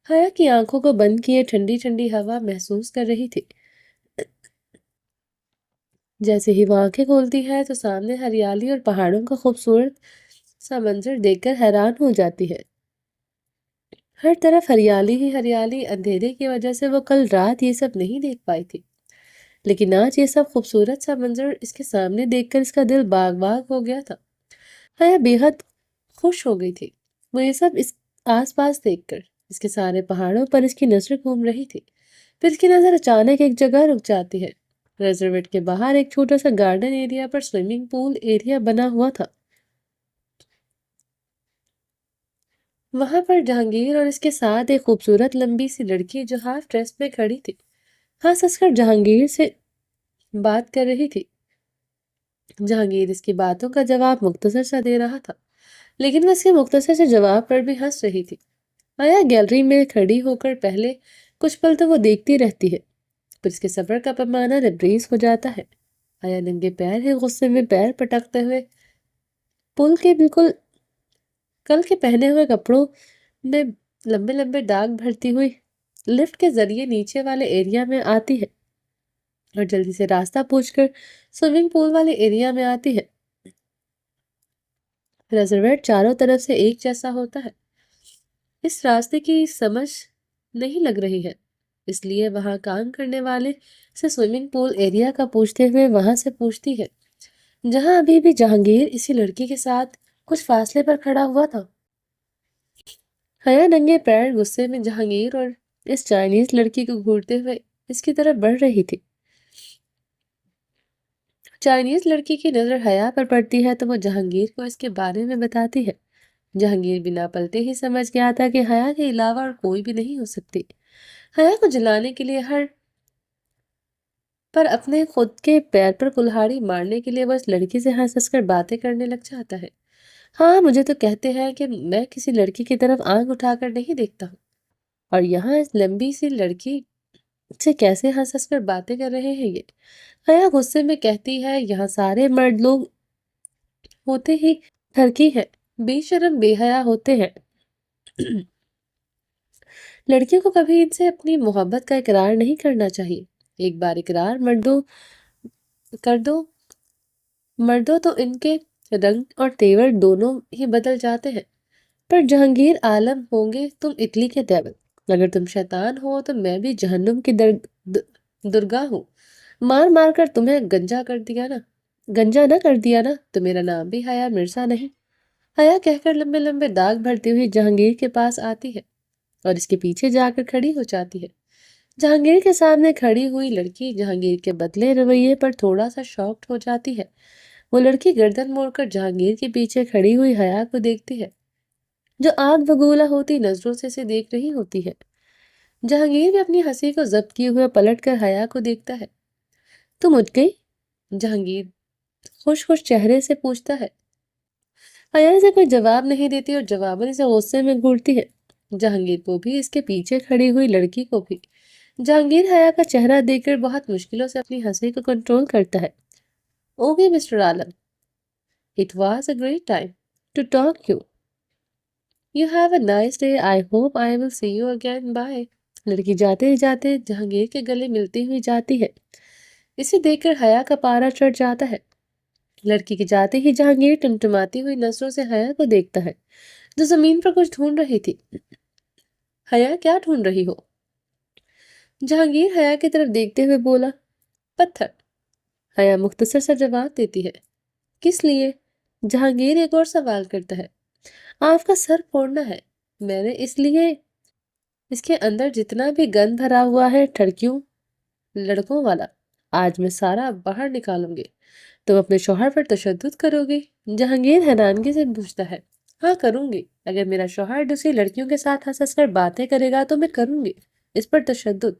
حیا کی آنکھوں کو بند کیے ٹھنڈی ٹھنڈی ہوا محسوس کر رہی تھی۔ جیسے ہی وہ آنکھیں کھولتی ہے تو سامنے ہریالی اور پہاڑوں کا خوبصورت سا منظر دیکھ کر حیران ہو جاتی ہے۔ ہر طرف ہریالی ہی ہریالی، اندھیرے کی وجہ سے وہ کل رات یہ سب نہیں دیکھ پائی تھی، لیکن آج یہ سب خوبصورت سا منظر اس کے سامنے دیکھ کر اس کا دل باغ باغ ہو گیا تھا۔ حیا بے حد خوش ہو گئی تھی۔ وہ یہ سب اس آس پاس دیکھ کر اس کے سارے پہاڑوں پر اس کی نظر گھوم رہی تھی۔ پھر اس کی نظر اچانک ایک جگہ رک جاتی ہے۔ ریزرویٹ کے باہر ایک چھوٹا سا گارڈن ایریا پر سوئمنگ پول ایریا بنا ہوا تھا۔ وہاں پر جہانگیر اور اس کے ساتھ ایک خوبصورت لمبی سی لڑکی جو ہاف ڈریس میں کھڑی تھی، ہنس ہنس کر جہانگیر سے بات کر رہی تھی۔ جہانگیر اس کی باتوں کا جواب مختصر سا دے رہا تھا، لیکن وہ اس کے مختصر سے جواب پر بھی ہنس رہی تھی۔ حیا گیلری میں کھڑی ہو کر پہلے کچھ پل تو وہ دیکھتی رہتی ہے، پھر اس کے صبر کا پیمانہ لبریز ہو جاتا ہے۔ حیا ننگے پیر ہے، غصے میں پیر پٹکتے ہوئے پل کے بالکل کل کے پہنے ہوئے کپڑوں میں لمبے لمبے داغ بھرتی ہوئی لفٹ کے ذریعے نیچے والے ایریا میں آتی ہے اور جلدی سے راستہ پوچھ کر سوئمنگ پول والے ایریا میں آتی ہے۔ ریزرویٹ چاروں طرف سے ایک جیسا ہوتا ہے، اس راستے کی سمجھ نہیں لگ رہی ہے، اس لیے وہاں کام کرنے والے سے سوئمنگ پول ایریا کا پوچھتے ہوئے وہاں سے پوچھتی ہے جہاں ابھی بھی جہانگیر اسی لڑکی کے ساتھ کچھ فاصلے پر کھڑا ہوا تھا۔ حیا ننگے پیر غصے میں جہانگیر اور اس چائنیز لڑکی کو گھورتے ہوئے اس کی طرف بڑھ رہی تھی۔ چائنیز لڑکی کی نظر حیا پر پڑتی ہے تو وہ جہانگیر کو اس کے بارے میں بتاتی ہے۔ جہانگیر بنا پلٹے ہی سمجھ گیا تھا کہ حیا کے علاوہ اور کوئی بھی نہیں ہو سکتی۔ حیا کو جلانے کے لیے پر اپنے خود کے پیر پر کلہاڑی مارنے کے لیے وہ اس لڑکی سے ہنس ہنس کر باتیں کرنے لگ جاتا ہے۔ ہاں، مجھے تو کہتے ہیں کہ میں کسی لڑکی کی طرف آنکھ اٹھا کر نہیں دیکھتا ہوں، اور یہاں اس لمبی سی لڑکی سے کیسے ہنس ہنس کر باتیں کر رہے ہیں یہ۔ حیا غصے میں کہتی ہے، یہاں سارے مرد لوگ ہوتے ہی ٹھرکی ہیں، بے شرم بے حیا ہوتے ہیں۔ لڑکیوں کو کبھی ان سے اپنی محبت کا اقرار نہیں کرنا چاہیے۔ ایک بار اقرار کر دو مردوں تو ان کے رنگ اور تیور دونوں ہی بدل جاتے ہیں، پر جہانگیر عالم ہوں گے تم اٹلی کے دیول، اگر تم شیطان ہو تو میں بھی جہنم کی درگاہ ہوں، مار مار کر تمہیں گنجا نہ کر دیا نا تو میرا نام بھی حیا مرزا نہیں۔ حیا کہہ کر لمبے لمبے داغ بھرتی ہوئی جہانگیر کے پاس آتی ہے اور اس کے پیچھے جا کر کھڑی ہو جاتی ہے۔ جہانگیر کے سامنے کھڑی ہوئی لڑکی جہانگیر کے بدلے رویے پر تھوڑا سا شاکڈ ہو جاتی ہے۔ وہ لڑکی گردن موڑ کر جہانگیر کے پیچھے کھڑی ہوئی حیا کو دیکھتی ہے، جو آگ بگولا ہوتی نظروں سے اسے دیکھ رہی ہوتی ہے۔ جہانگیر بھی اپنی ہنسی کو ضبط کیے ہوئے پلٹ کر حیا کو دیکھتا ہے۔ تم اٹھ گئی؟ جہانگیر خوش خوش چہرے سے پوچھتا ہے۔ حیا اسے کوئی جواب نہیں دیتی اور جواباً اسے غصے میں گھورتی ہے، جہانگیر کو بھی، اس کے پیچھے کھڑی ہوئی لڑکی کو بھی۔ جہانگیر حیا کا چہرہ دیکھ کر بہت مشکلوں سے اپنی ہنسی کو کنٹرول کرتا ہے۔ Okay mister Alam, it was a great time to talk you, you have a nice day, I hope I will see you again, bye. لڑکی جاتے ہی جاتے جہانگیر کے گلے ملتی ہوئی جاتی ہے۔ اسے دیکھ کر حیا کا پارا چڑھ جاتا ہے۔ لڑکی کے جاتے ہی جہانگیر ٹمٹماتی ہوئی نظروں سے حیا کو دیکھتا ہے، جو زمین پر کچھ ڈھونڈ رہی تھی۔ حیا کیا ڈھونڈ رہی ہو؟ جہانگیر حیا کی طرف دیکھتے ہوئے بولا، پتھر۔ حیا مختصر سا جواب دیتی ہے۔ کس لیے؟ جہانگیر ایک اور سوال کرتا ہے۔ آپ کا سر پھوڑنا ہے، میں نے اس لیے اس کے اندر جتنا بھی گند بھرا ہوا ہے ٹھڑکیوں لڑکوں والا، آج میں سارا باہر نکالوں گی۔ تم اپنے شوہر پر تشدد کرو گی؟ جہانگیر حیرانگی سے پوچھتا ہے۔ ہاں کروں گی، اگر میرا شوہر دوسری لڑکیوں کے ساتھ ہنس ہنس کر باتیں کرے گا تو میں کروں گی اس پر تشدد۔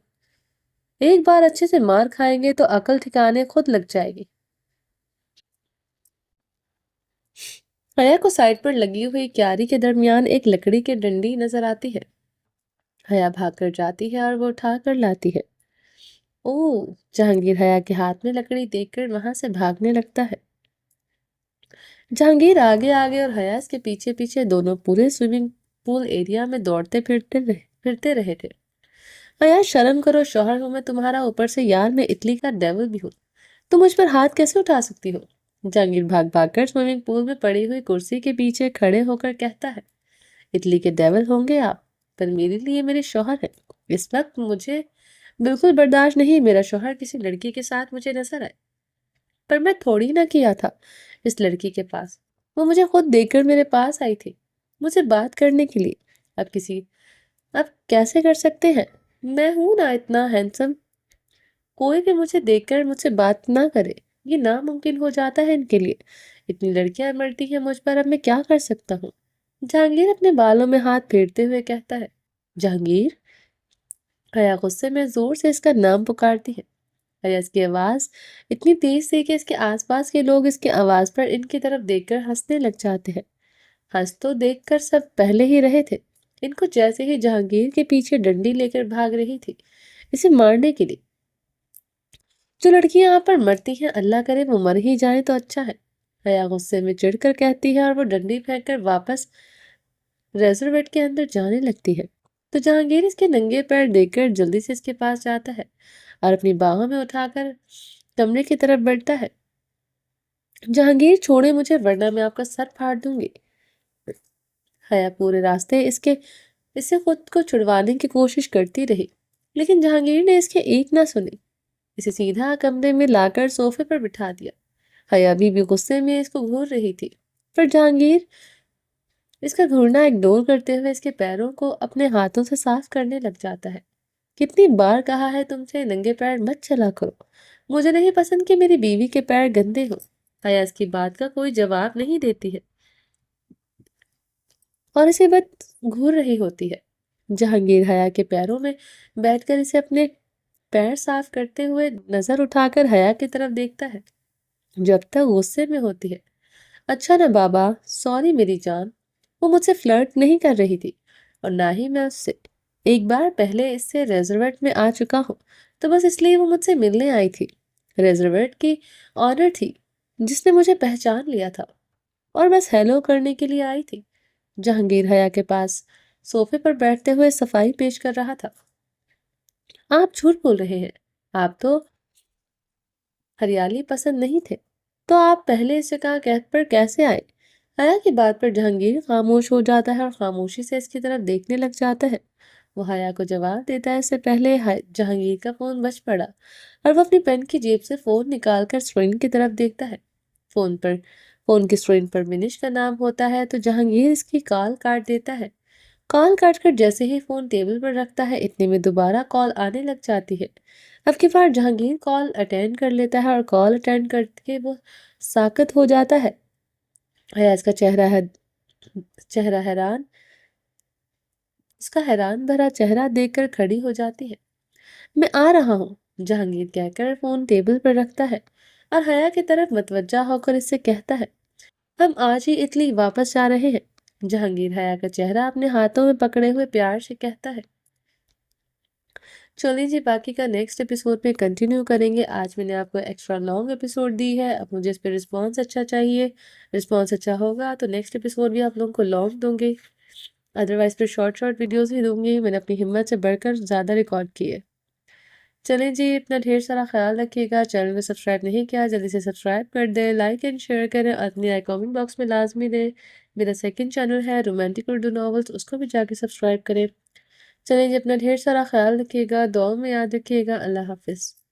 ایک بار اچھے سے مار کھائیں گے تو عقل ٹھکانے خود لگ جائے گی۔ حیا کو سائڈ پر لگی ہوئی کیاری کے درمیان ایک لکڑی کی ڈنڈی نظر آتی ہے۔ حیا بھاگ کر جاتی ہے اور وہ اٹھا کر لاتی ہے۔ اوہ! جہانگیر حیا کے ہاتھ میں لکڑی دیکھ کر وہاں سے بھاگنے لگتا ہے۔ جہانگیر آگے آگے اور حیا اس کے پیچھے پیچھے، دونوں پورے سوئمنگ پول ایریا میں دوڑتے پھرتے رہے تھے۔ حیا شرم کرو، شوہر ہوں میں تمہارا، اوپر سے یار میں اٹلی کا ڈیول بھی ہوں، تم مجھ پر ہاتھ کیسے اٹھا سکتی ہو؟ جہانگیر بھاگ بھاگ کر سوئمنگ پول میں پڑی ہوئی کرسی کے پیچھے کھڑے ہو کر کہتا ہے، اٹلی کے ڈیول ہوں گے آپ، پر میرے لیے میرے شوہر ہیں۔ اس وقت مجھے بالکل برداشت نہیں میرا شوہر کسی لڑکی کے ساتھ مجھے نظر آئے، پر میں تھوڑی نہ کیا تھا اس لڑکی کے پاس، وہ مجھے خود دیکھ کر میرے پاس آئی تھی مجھے بات کرنے کے لیے۔ اب کیسے کر سکتے ہیں؟ میں ہوں نا اتنا ہینڈسم، کوئی بھی مجھے دیکھ کر مجھ سے بات نہ کرے، یہ ناممکن ہو جاتا ہے ان کے لیے۔ اتنی لڑکیاں مرتی ہیں مجھ پر، اب میں کیا کر سکتا ہوں؟ جہانگیر اپنے بالوں میں ہاتھ پھیرتے ہوئے کہتا ہے۔ جہانگیر! حیا غصے میں زور سے اس کا نام پکارتی ہے۔ حیا اس کی آواز اتنی تیز تھی کہ اس کے آس پاس کے لوگ اس کی آواز پر ان کی طرف دیکھ کر ہنسنے لگ جاتے ہیں۔ ہنس تو دیکھ کر سب پہلے ہی رہے تھے، ان کو جیسے ہی جہانگیر کے پیچھے ڈنڈی لے کر بھاگ رہی تھی اسے مارنے کے لیے۔ جو لڑکیاں یہاں پر مرتی ہیں اللہ کرے وہ مر ہی جائیں تو اچھا ہے، حیا غصے میں چڑھ کر کہتی ہے اور وہ ڈنڈی پھینک کر واپس ریزرویٹ کے اندر جانے لگتی ہے۔ تو جہانگیر اس کے ننگے پیر دیکھ کر جلدی سے اس کے پاس جاتا ہے اور اپنی باہوں میں اٹھا کر کمرے کی طرف بڑھتا ہے۔ جہانگیر چھوڑے مجھے ورنہ میں آپ کا سر پھاڑ دوں گی۔ حیا پورے راستے اس سے خود کو چھڑوانے کی کوشش کرتی رہی، لیکن جہانگیر نے اس کے ایک نہ سنی، اسے سیدھا کمرے میں لا کر صوفے پر بٹھا دیا۔ حیا بھی غصے میں اس کو گھور رہی تھی، پر جہانگیر اس کا گھورنا اگنور کرتے ہوئے اس کے پیروں کو اپنے ہاتھوں سے صاف کرنے لگ جاتا ہے۔ کتنی بار کہا ہے تم سے ننگے پیر مت چلا کرو، مجھے نہیں پسند کہ میری بیوی کے پیر گندے ہوں۔ حیا اس کی بات کا کوئی جواب نہیں دیتی ہے اور اسے بس گھور رہی ہوتی ہے۔ جہانگیر حیا کے پیروں میں بیٹھ کر اسے اپنے پیر صاف کرتے ہوئے نظر اٹھا کر حیا کی طرف دیکھتا ہے، جو اب تک غصے میں ہوتی ہے۔ اچھا نا بابا، سوری میری جان، وہ مجھ سے فلرٹ نہیں کر رہی تھی اور نہ ہی میں اس سے، ایک بار پہلے اس سے ریزرویٹ میں آ چکا ہوں تو بس اس لیے وہ مجھ سے ملنے آئی تھی۔ ریزرویٹ کی آنر تھی جس نے مجھے پہچان لیا تھا اور بس ہیلو کرنے کے لیے آئی تھی۔ جہانگیر حیا کے پاس صوفے پر بیٹھتے ہوئے صفائی پیش کر رہا تھا۔ آپ جھوٹ بول رہے ہیں، آپ تو ہریالی پسند نہیں تھے، تو آپ پہلے اس جگہ پر کیسے آئے؟ حیا کی بات پر جہانگیر خاموش ہو جاتا ہے اور خاموشی سے اس کی طرف دیکھنے لگ جاتا ہے۔ وہ حیا کو جواب دیتا ہے، اس سے پہلے جہانگیر کا فون بج پڑا اور وہ اپنی پین کی جیب سے فون نکال کر اسکرین کی طرف دیکھتا ہے۔ فون کی اسکرین پر منش کا نام ہوتا ہے تو جہانگیر اس کی کال کاٹ دیتا ہے۔ کال کاٹ کر جیسے ہی فون ٹیبل پر رکھتا ہے اتنے میں دوبارہ کال آنے لگ جاتی ہے۔ اب کی بار جہانگیر کال اٹینڈ کر لیتا ہے اور کال اٹینڈ کر کے وہ ساکت ہو جاتا ہے۔ حیا اس کا چہرہ حیران اس کا حیران بھرا چہرہ دیکھ کر کھڑی ہو جاتی ہے۔ میں آ رہا ہوں، جہانگیر کہہ کر فون ٹیبل پر رکھتا ہے اور حیا کی طرف متوجہ ہو کر اس سے کہتا ہے، ہم آج ہی اٹلی واپس جا رہے ہیں۔ جہانگیر حیا کا چہرہ اپنے ہاتھوں میں پکڑے ہوئے پیار سے کہتا ہے۔ چلیں جی، باقی کا نیکسٹ ایپیسوڈ میں کنٹینیو کریں گے۔ آج میں نے آپ کو ایکسٹرا لانگ ایپیسوڈ دی ہے، اب مجھے اس پہ رسپانس اچھا چاہیے۔ رسپانس اچھا ہوگا تو نیکسٹ ایپیسوڈ بھی آپ لوگوں کو لانگ دوں گے، ادروائز پھر شارٹ ویڈیوز بھی دوں گی۔ میں نے اپنی ہمت سے بڑھ کر زیادہ ریکارڈ کیے۔ چلیں جی، اپنا ڈھیر سارا خیال رکھیے گا۔ چینل کو سبسکرائب نہیں کیا جلدی سے سبسکرائب کر دیں، لائک اینڈ شیئر کریں، اپنی رائے کامنٹ باکس میں لازمی دیں۔ میرا سیکنڈ چینل ہے رومانٹک اردو ناولز، اس کو بھی جا کے سبسکرائب کریں۔ چلیں جی، اپنا ڈھیر سارا خیال رکھیے گا، دعاؤں میں یاد رکھیے گا۔ اللہ حافظ۔